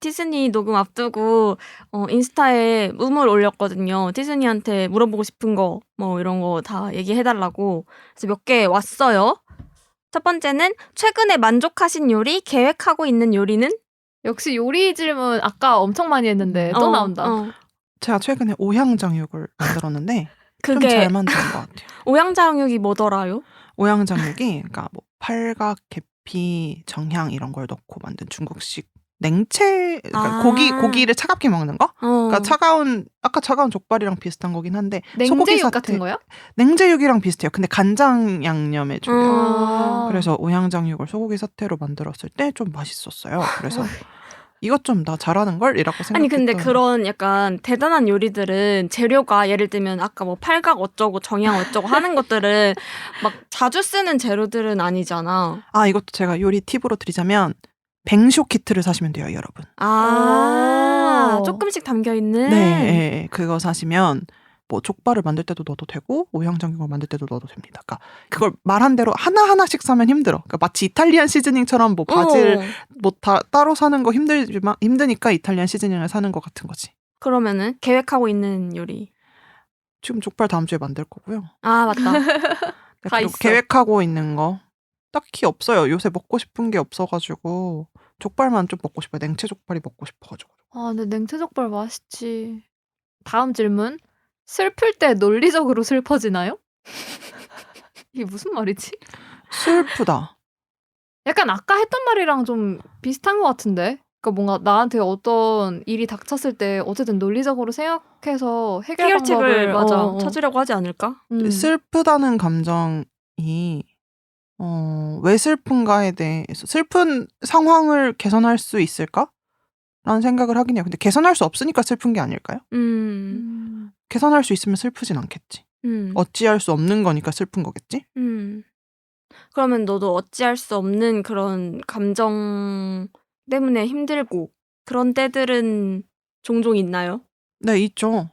티순이 녹음 앞두고 인스타에 음을 올렸거든요. 티순이한테 물어보고 싶은 거 뭐 이런 거 다 얘기해달라고. 그래서 몇 개 왔어요. 첫 번째는 최근에 만족하신 요리, 계획하고 있는 요리는? 역시 요리 질문 아까 엄청 많이 했는데 또 나온다. 제가 최근에 오향장육을 만들었는데 좀 그게 잘 만든 것 같아요. 오양장육이 뭐더라요? 오향장육이 그러니까 뭐 팔각, 계피, 정향 이런 걸 넣고 만든 중국식 냉채, 그러니까 고기를 차갑게 먹는 거? 그러니까 아까 차가운 족발이랑 비슷한 거긴 한데 냉제육 같은 거야? 냉제육이랑 비슷해요. 근데 간장 양념에 졸여요. 아. 그래서 오향장육을 소고기 사태로 만들었을 때 좀 맛있었어요. 그래서 이것 좀 나 잘하는 걸 이라고 생각했던. 아니 근데 그런 약간 대단한 요리들은 재료가 예를 들면 아까 뭐 팔각 어쩌고 정향 어쩌고 하는 것들은 막 자주 쓰는 재료들은 아니잖아. 이것도 제가 요리 팁으로 드리자면 뱅쇼 키트를 사시면 돼요, 여러분. 조금씩 담겨있는? 네, 그거 사시면 뭐 족발을 만들 때도 넣어도 되고 오향장육을 만들 때도 넣어도 됩니다. 그러니까 그걸 말한 대로 하나하나씩 사면 힘들어. 그러니까 마치 이탈리안 시즈닝처럼 뭐 바질 뭐 따로 사는 거 힘드니까 이탈리안 시즈닝을 사는 것 같은 거지. 그러면은 계획하고 있는 요리. 지금 족발 다음 주에 만들 거고요. 맞다. 다 있어. 계획하고 있는 거 딱히 없어요. 요새 먹고 싶은 게 없어가지고 족발만 좀 먹고 싶어요. 냉채 족발이 먹고 싶어가지고. 근데 냉채족발 맛있지. 다음 질문. 슬플 때 논리적으로 슬퍼지나요? 이게 무슨 말이지? 슬프다. 약간 아까 했던 말이랑 좀 비슷한 것 같은데? 그러니까 뭔가 나한테 어떤 일이 닥쳤을 때 어쨌든 논리적으로 생각해서 해결책을 방법을 찾으려고 하지 않을까? 슬프다는 감정이 왜 슬픈가에 대해서 슬픈 상황을 개선할 수 있을까? 라는 생각을 하긴 해요. 근데 개선할 수 없으니까 슬픈 게 아닐까요? 개선할 수 있으면 슬프진 않겠지. 어찌할 수 없는 거니까 슬픈 거겠지? 그러면 너도 어찌할 수 없는 그런 감정 때문에 힘들고 그런 때들은 종종 있나요? 네, 있죠.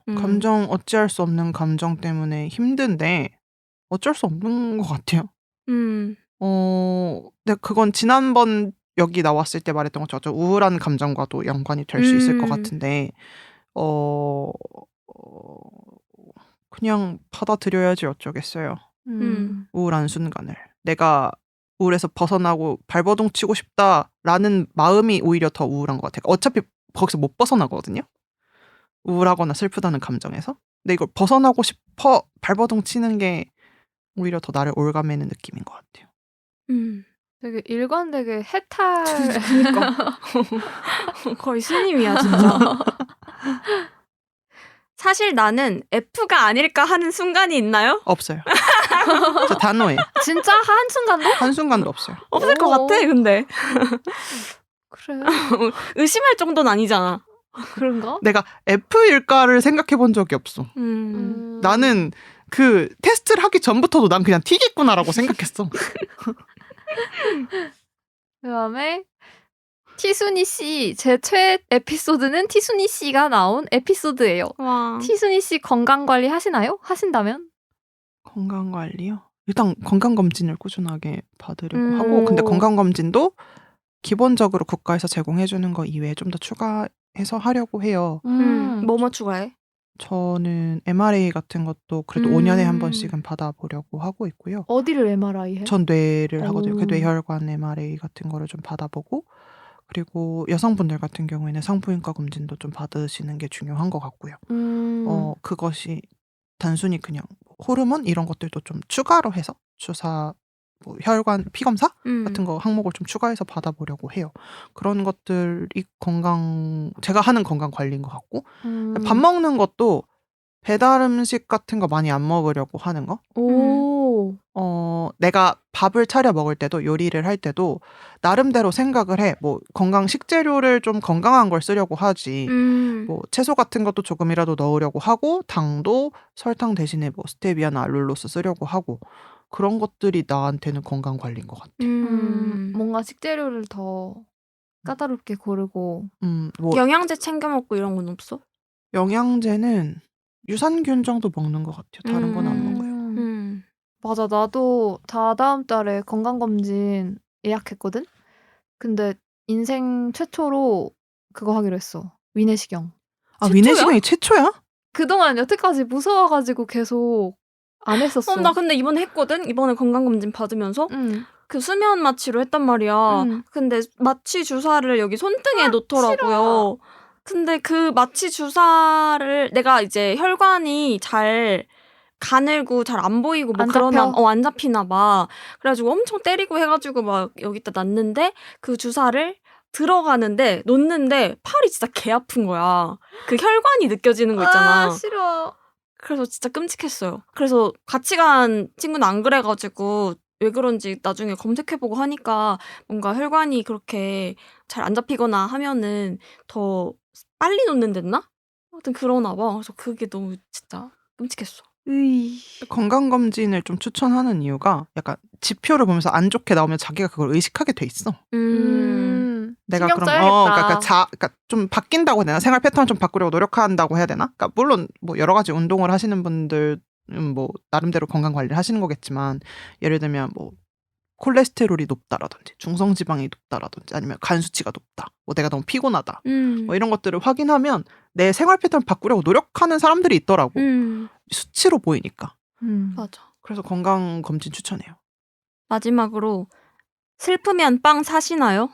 어찌할 수 없는 감정 때문에 힘든데 어쩔 수 없는 것 같아요. 근데 그건 지난번 여기 나왔을 때 말했던 것처럼 우울한 감정과도 연관이 될 수 있을 것 같은데 그냥 받아들여야지 어쩌겠어요. 우울한 순간을. 내가 우울해서 벗어나고 발버둥 치고 싶다라는 마음이 오히려 더 우울한 것 같아요. 어차피 거기서 못 벗어나거든요. 우울하거나 슬프다는 감정에서. 근데 이걸 벗어나고 싶어 발버둥 치는 게 오히려 더 나를 올가매는 느낌인 것 같아요. 되게 일관되게 해탈. 그러니까 거의 스님이야 진짜. 사실 나는 F가 아닐까 하는 순간이 있나요? 없어요. 저 단호해. 진짜 한순간도? 한순간도 없어요. 없을 것 같아 근데. 그래. 의심할 정도는 아니잖아. 그런가? 내가 F일까를 생각해 본 적이 없어. 나는 그 테스트를 하기 전부터도 난 그냥 T겠구나라고 생각했어. 그다음에 티순이 씨, 제 최애 에피소드는 티순이 씨가 나온 에피소드예요. 와. 티순이 씨 건강 관리 하시나요? 하신다면? 건강 관리요? 일단 건강 검진을 꾸준하게 받으려고 음. 하고, 근데 오. 건강 검진도 기본적으로 국가에서 제공해 주는 거 이외에 좀 더 추가해서 하려고 해요. 뭐뭐 추가해? 저는 MRA 같은 것도 그래도 5년에 한 번씩은 받아보려고 하고 있고요. 어디를 MRI 해? 전 뇌를 하거든요. 그 오. 뇌혈관 MRA 같은 거를 좀 받아보고, 그리고 여성분들 같은 경우에는 산부인과 검진도 좀 받으시는 게 중요한 것 같고요. 그것이 단순히 그냥 호르몬 이런 것들도 좀 추가로 해서 주사, 뭐 혈관 피검사 같은 거 항목을 좀 추가해서 받아보려고 해요. 그런 것들이 제가 하는 건강 관리인 것 같고, 밥 먹는 것도 배달 음식 같은 거 많이 안 먹으려고 하는 거. 오. 내가 밥을 차려 먹을 때도, 요리를 할 때도 나름대로 생각을 해. 뭐 건강 식재료를 좀 건강한 걸 쓰려고 하지. 뭐 채소 같은 것도 조금이라도 넣으려고 하고, 당도 설탕 대신에 뭐 스테비아나 알룰로스 쓰려고 하고, 그런 것들이 나한테는 건강 관리인 것 같아. 뭔가 식재료를 더 까다롭게 고르고. 뭐 영양제 챙겨 먹고 이런 건 없어? 영양제는 유산균 정도 먹는 것 같아요. 다른 건 안 먹어요. 맞아, 나도 다다음 달에 건강검진 예약했거든? 근데 인생 최초로 그거 하기로 했어. 위내시경. 아, 최초야? 위내시경이 최초야? 그동안 여태까지 무서워가지고 계속 안 했었어. 나 근데 이번에 했거든? 이번에 건강검진 받으면서? 응. 그 수면 마취로 했단 말이야. 근데 마취 주사를 여기 손등에 놓더라고요. 근데 그 마취 주사를 내가 이제 혈관이 잘 가늘고 잘 안 보이고 뭐 안 그러나 잡혀? 안 잡히나 봐. 그래가지고 엄청 때리고 해가지고 막 여기다 놨는데 그 주사를 들어가는데 놓는데 팔이 진짜 개 아픈 거야. 그 혈관이 느껴지는 거 있잖아. 아, 싫어. 그래서 진짜 끔찍했어요. 그래서 같이 간 친구는 안 그래가지고 왜 그런지 나중에 검색해보고 하니까 뭔가 혈관이 그렇게 잘 안 잡히거나 하면은 더 빨리 놓는 데나? 아무튼 그러나 봐. 그래서 그게 너무 진짜 끔찍했어. 건강검진을 좀 추천하는 이유가 약간 지표를 보면서 안 좋게 나오면 자기가 그걸 의식하게 돼 있어. 내가 신경 그럼 써야겠다. 그러니까 좀 바뀐다고 해야 되나? 생활 패턴을 좀 바꾸려고 노력한다고 해야 되나? 그러니까 물론 뭐 여러 가지 운동을 하시는 분들은 뭐 나름대로 건강 관리를 하시는 거겠지만, 예를 들면 뭐 콜레스테롤이 높다라든지 중성지방이 높다라든지 아니면 간 수치가 높다, 뭐 내가 너무 피곤하다, 뭐 이런 것들을 확인하면 내 생활 패턴을 바꾸려고 노력하는 사람들이 있더라고. 수치로 보이니까. 맞아. 그래서 건강 검진 추천해요. 마지막으로 슬프면 빵 사시나요?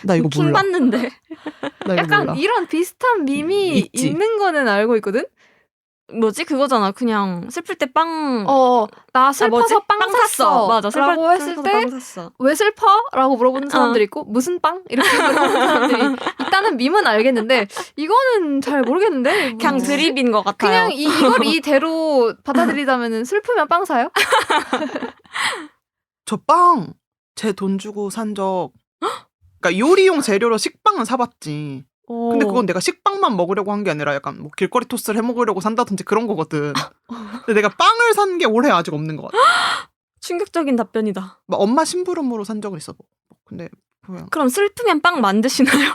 나 이거 킹 몰라. 받는데. 나 이거 약간 몰라. 이런 비슷한 밈이 있지. 있는 거는 알고 있거든? 뭐지 그거잖아. 그냥 슬플 때 빵. 나 슬퍼서 뭐지? 빵 샀어. 맞아. 라고 했을 슬퍼서 때 빵 샀어. 왜 슬퍼? 라고 물어보는 사람들이 있고 무슨 빵? 이렇게 물어보는 사람들이 있다는 밈은 알겠는데 이거는 잘 모르겠는데 그냥 드립인 것 같아요. 그냥 이걸 이대로 받아들이자면 슬프면 빵 사요? 저 빵 제 돈 주고 산 적, 그러니까 요리용 재료로 식빵은 사봤지. 근데 그건 내가 식빵만 먹으려고 한 게 아니라 약간 뭐 길거리 토스를 해 먹으려고 산다든지 그런 거거든. 근데 내가 빵을 산 게 올해 아직 없는 것 같아. 충격적인 답변이다. 막 엄마 심부름으로 산 적은 있어. 근데 그냥. 그럼 슬프면 빵 만드시나요?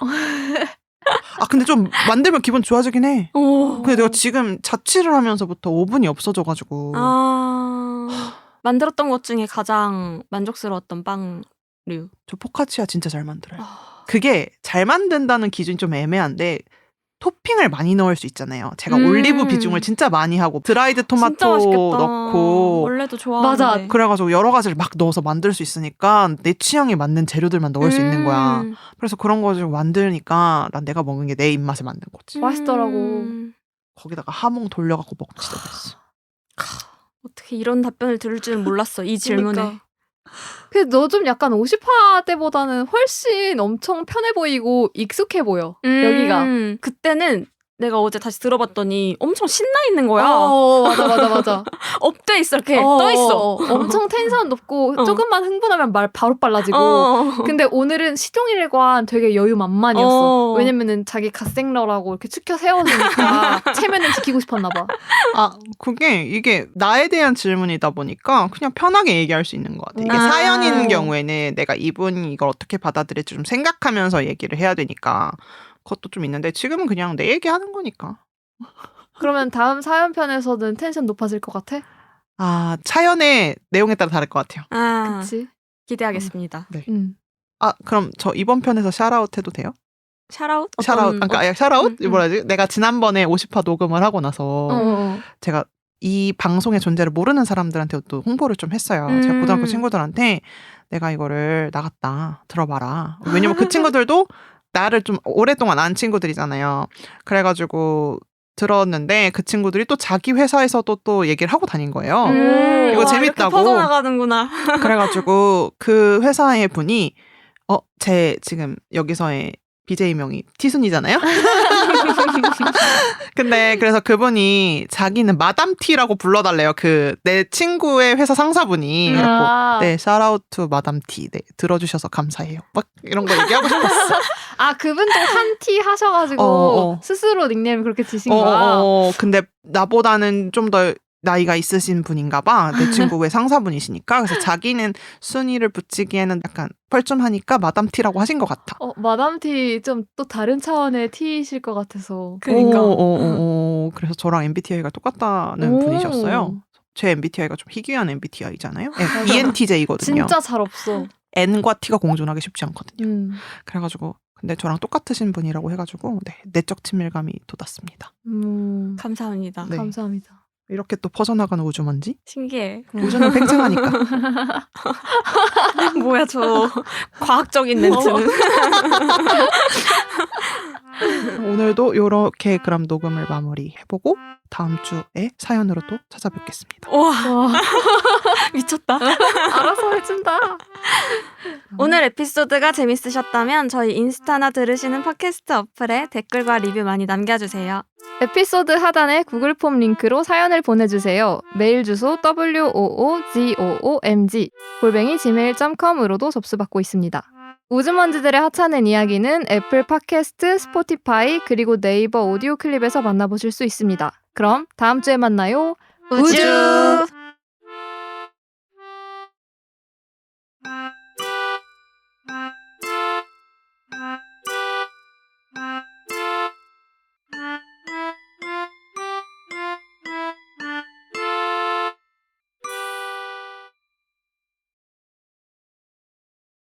근데 좀 만들면 기분 좋아지긴 해. 오. 근데 내가 지금 자취를 하면서부터 오븐이 없어져가지고. 만들었던 것 중에 가장 만족스러웠던 빵류. 저 포카치아 진짜 잘 만들어요. 그게 잘 만든다는 기준이 좀 애매한데 토핑을 많이 넣을 수 있잖아요. 제가 올리브 비중을 진짜 많이 하고 드라이드 진짜 토마토 맛있겠다. 넣고 원래도 좋아하는데. 맞아. 그래가지고 여러 가지를 막 넣어서 만들 수 있으니까 내 취향에 맞는 재료들만 넣을 수 있는 거야. 그래서 그런 거 좀 만드니까 난 내가 먹은 게 내 입맛에 맞는 거지. 맛있더라고. 거기다가 하몽 돌려갖고 먹고 진짜 그랬어. 어떻게 이런 답변을 들을 줄은 몰랐어. 이 질문에. 그러니까. 근데 너 좀 약간 50화 때보다는 훨씬 엄청 편해 보이고 익숙해 보여. 여기가. 그때는 내가 어제 다시 들어봤더니 엄청 신나 있는 거야. 맞아. 업돼 있어 이렇게 떠 있어. 엄청 텐션 높고 조금만 흥분하면 말 바로 빨라지고. 근데 오늘은 시종일관 되게 여유만만이었어. 왜냐면은 자기 갓생러라고 이렇게 축혀 세워주니까 체면을 지키고 싶었나 봐. 아, 이게 나에 대한 질문이다 보니까 그냥 편하게 얘기할 수 있는 것 같아. 이게 아. 사연인 경우에는 내가 이분이 이걸 어떻게 받아들일지 좀 생각하면서 얘기를 해야 되니까 그것도 좀 있는데 지금은 그냥 내 얘기하는 거니까. 그러면 다음 사연편에서는 텐션 높아질 것 같아? 아, 사연의 내용에 따라 다를 것 같아요. 아, 그치? 기대하겠습니다. 네. 응. 아, 그럼 저 이번 편에서 샤라웃 해도 돼요? 샤라웃? 샤라웃. 그러니까 샤라웃? 음. 뭐라 해야지? 내가 지난번에 50화 녹음을 하고 나서 제가 이 방송의 존재를 모르는 사람들한테 또 홍보를 좀 했어요. 제가 고등학교 친구들한테 내가 이거를 나갔다. 들어봐라. 왜냐면 그 친구들도 나를 좀 오랫동안 안 친구들이잖아요. 그래가지고 들었는데 그 친구들이 또 자기 회사에서도 또 얘기를 하고 다닌 거예요. 이거 와, 재밌다고. 이렇게 퍼져나가는구나. 그래가지고 그 회사의 분이 제 지금 여기서의 BJ명이 티순이잖아요. 근데 그래서 그분이 자기는 마담 T라고 불러달래요. 내 친구의 회사 상사분이. 그래갖고 네, 샤라웃 투 마담 T. 네, 들어주셔서 감사해요. 막 이런 거 얘기하고 싶었어. 아, 그분도 한티 하셔가지고 스스로 닉네임 그렇게 지신 거야? 근데 나보다는 좀 더 나이가 있으신 분인가 봐. 내 친구의 상사분이시니까. 그래서 자기는 순위를 붙이기에는 약간 뻘쭘하니까 마담 T라고 하신 것 같아. 마담 티 좀 또 다른 차원의 T이실 것 같아서. 그러니까. 그래서 저랑 MBTI가 똑같다는 분이셨어요. 제 MBTI가 좀 희귀한 MBTI잖아요. 네, ENTJ거든요. 진짜 잘 없어. N과 T가 공존하기 쉽지 않거든요. 그래가지고 근데 저랑 똑같으신 분이라고 해가지고 네, 내적 친밀감이 돋았습니다. 감사합니다. 네. 감사합니다. 이렇게 또 퍼져나가는 우주먼지? 신기해. 우주는 팽창하니까. 뭐야 저 과학적인 멘트는. 오늘도 이렇게 그럼 녹음을 마무리해보고 다음 주에 사연으로 또 찾아뵙겠습니다. 와 미쳤다. 알아서 해준다. 오늘 에피소드가 재밌으셨다면 저희 인스타나 들으시는 팟캐스트 어플에 댓글과 리뷰 많이 남겨주세요. 에피소드 하단에 구글 폼 링크로 사연을 보내주세요. 메일 주소 woogomg@gmail.com으로도 접수받고 있습니다. 우주먼지들의 하찮은 이야기는 애플 팟캐스트, 스포티파이, 그리고 네이버 오디오 클립에서 만나보실 수 있습니다. 그럼 다음 주에 만나요. 우주!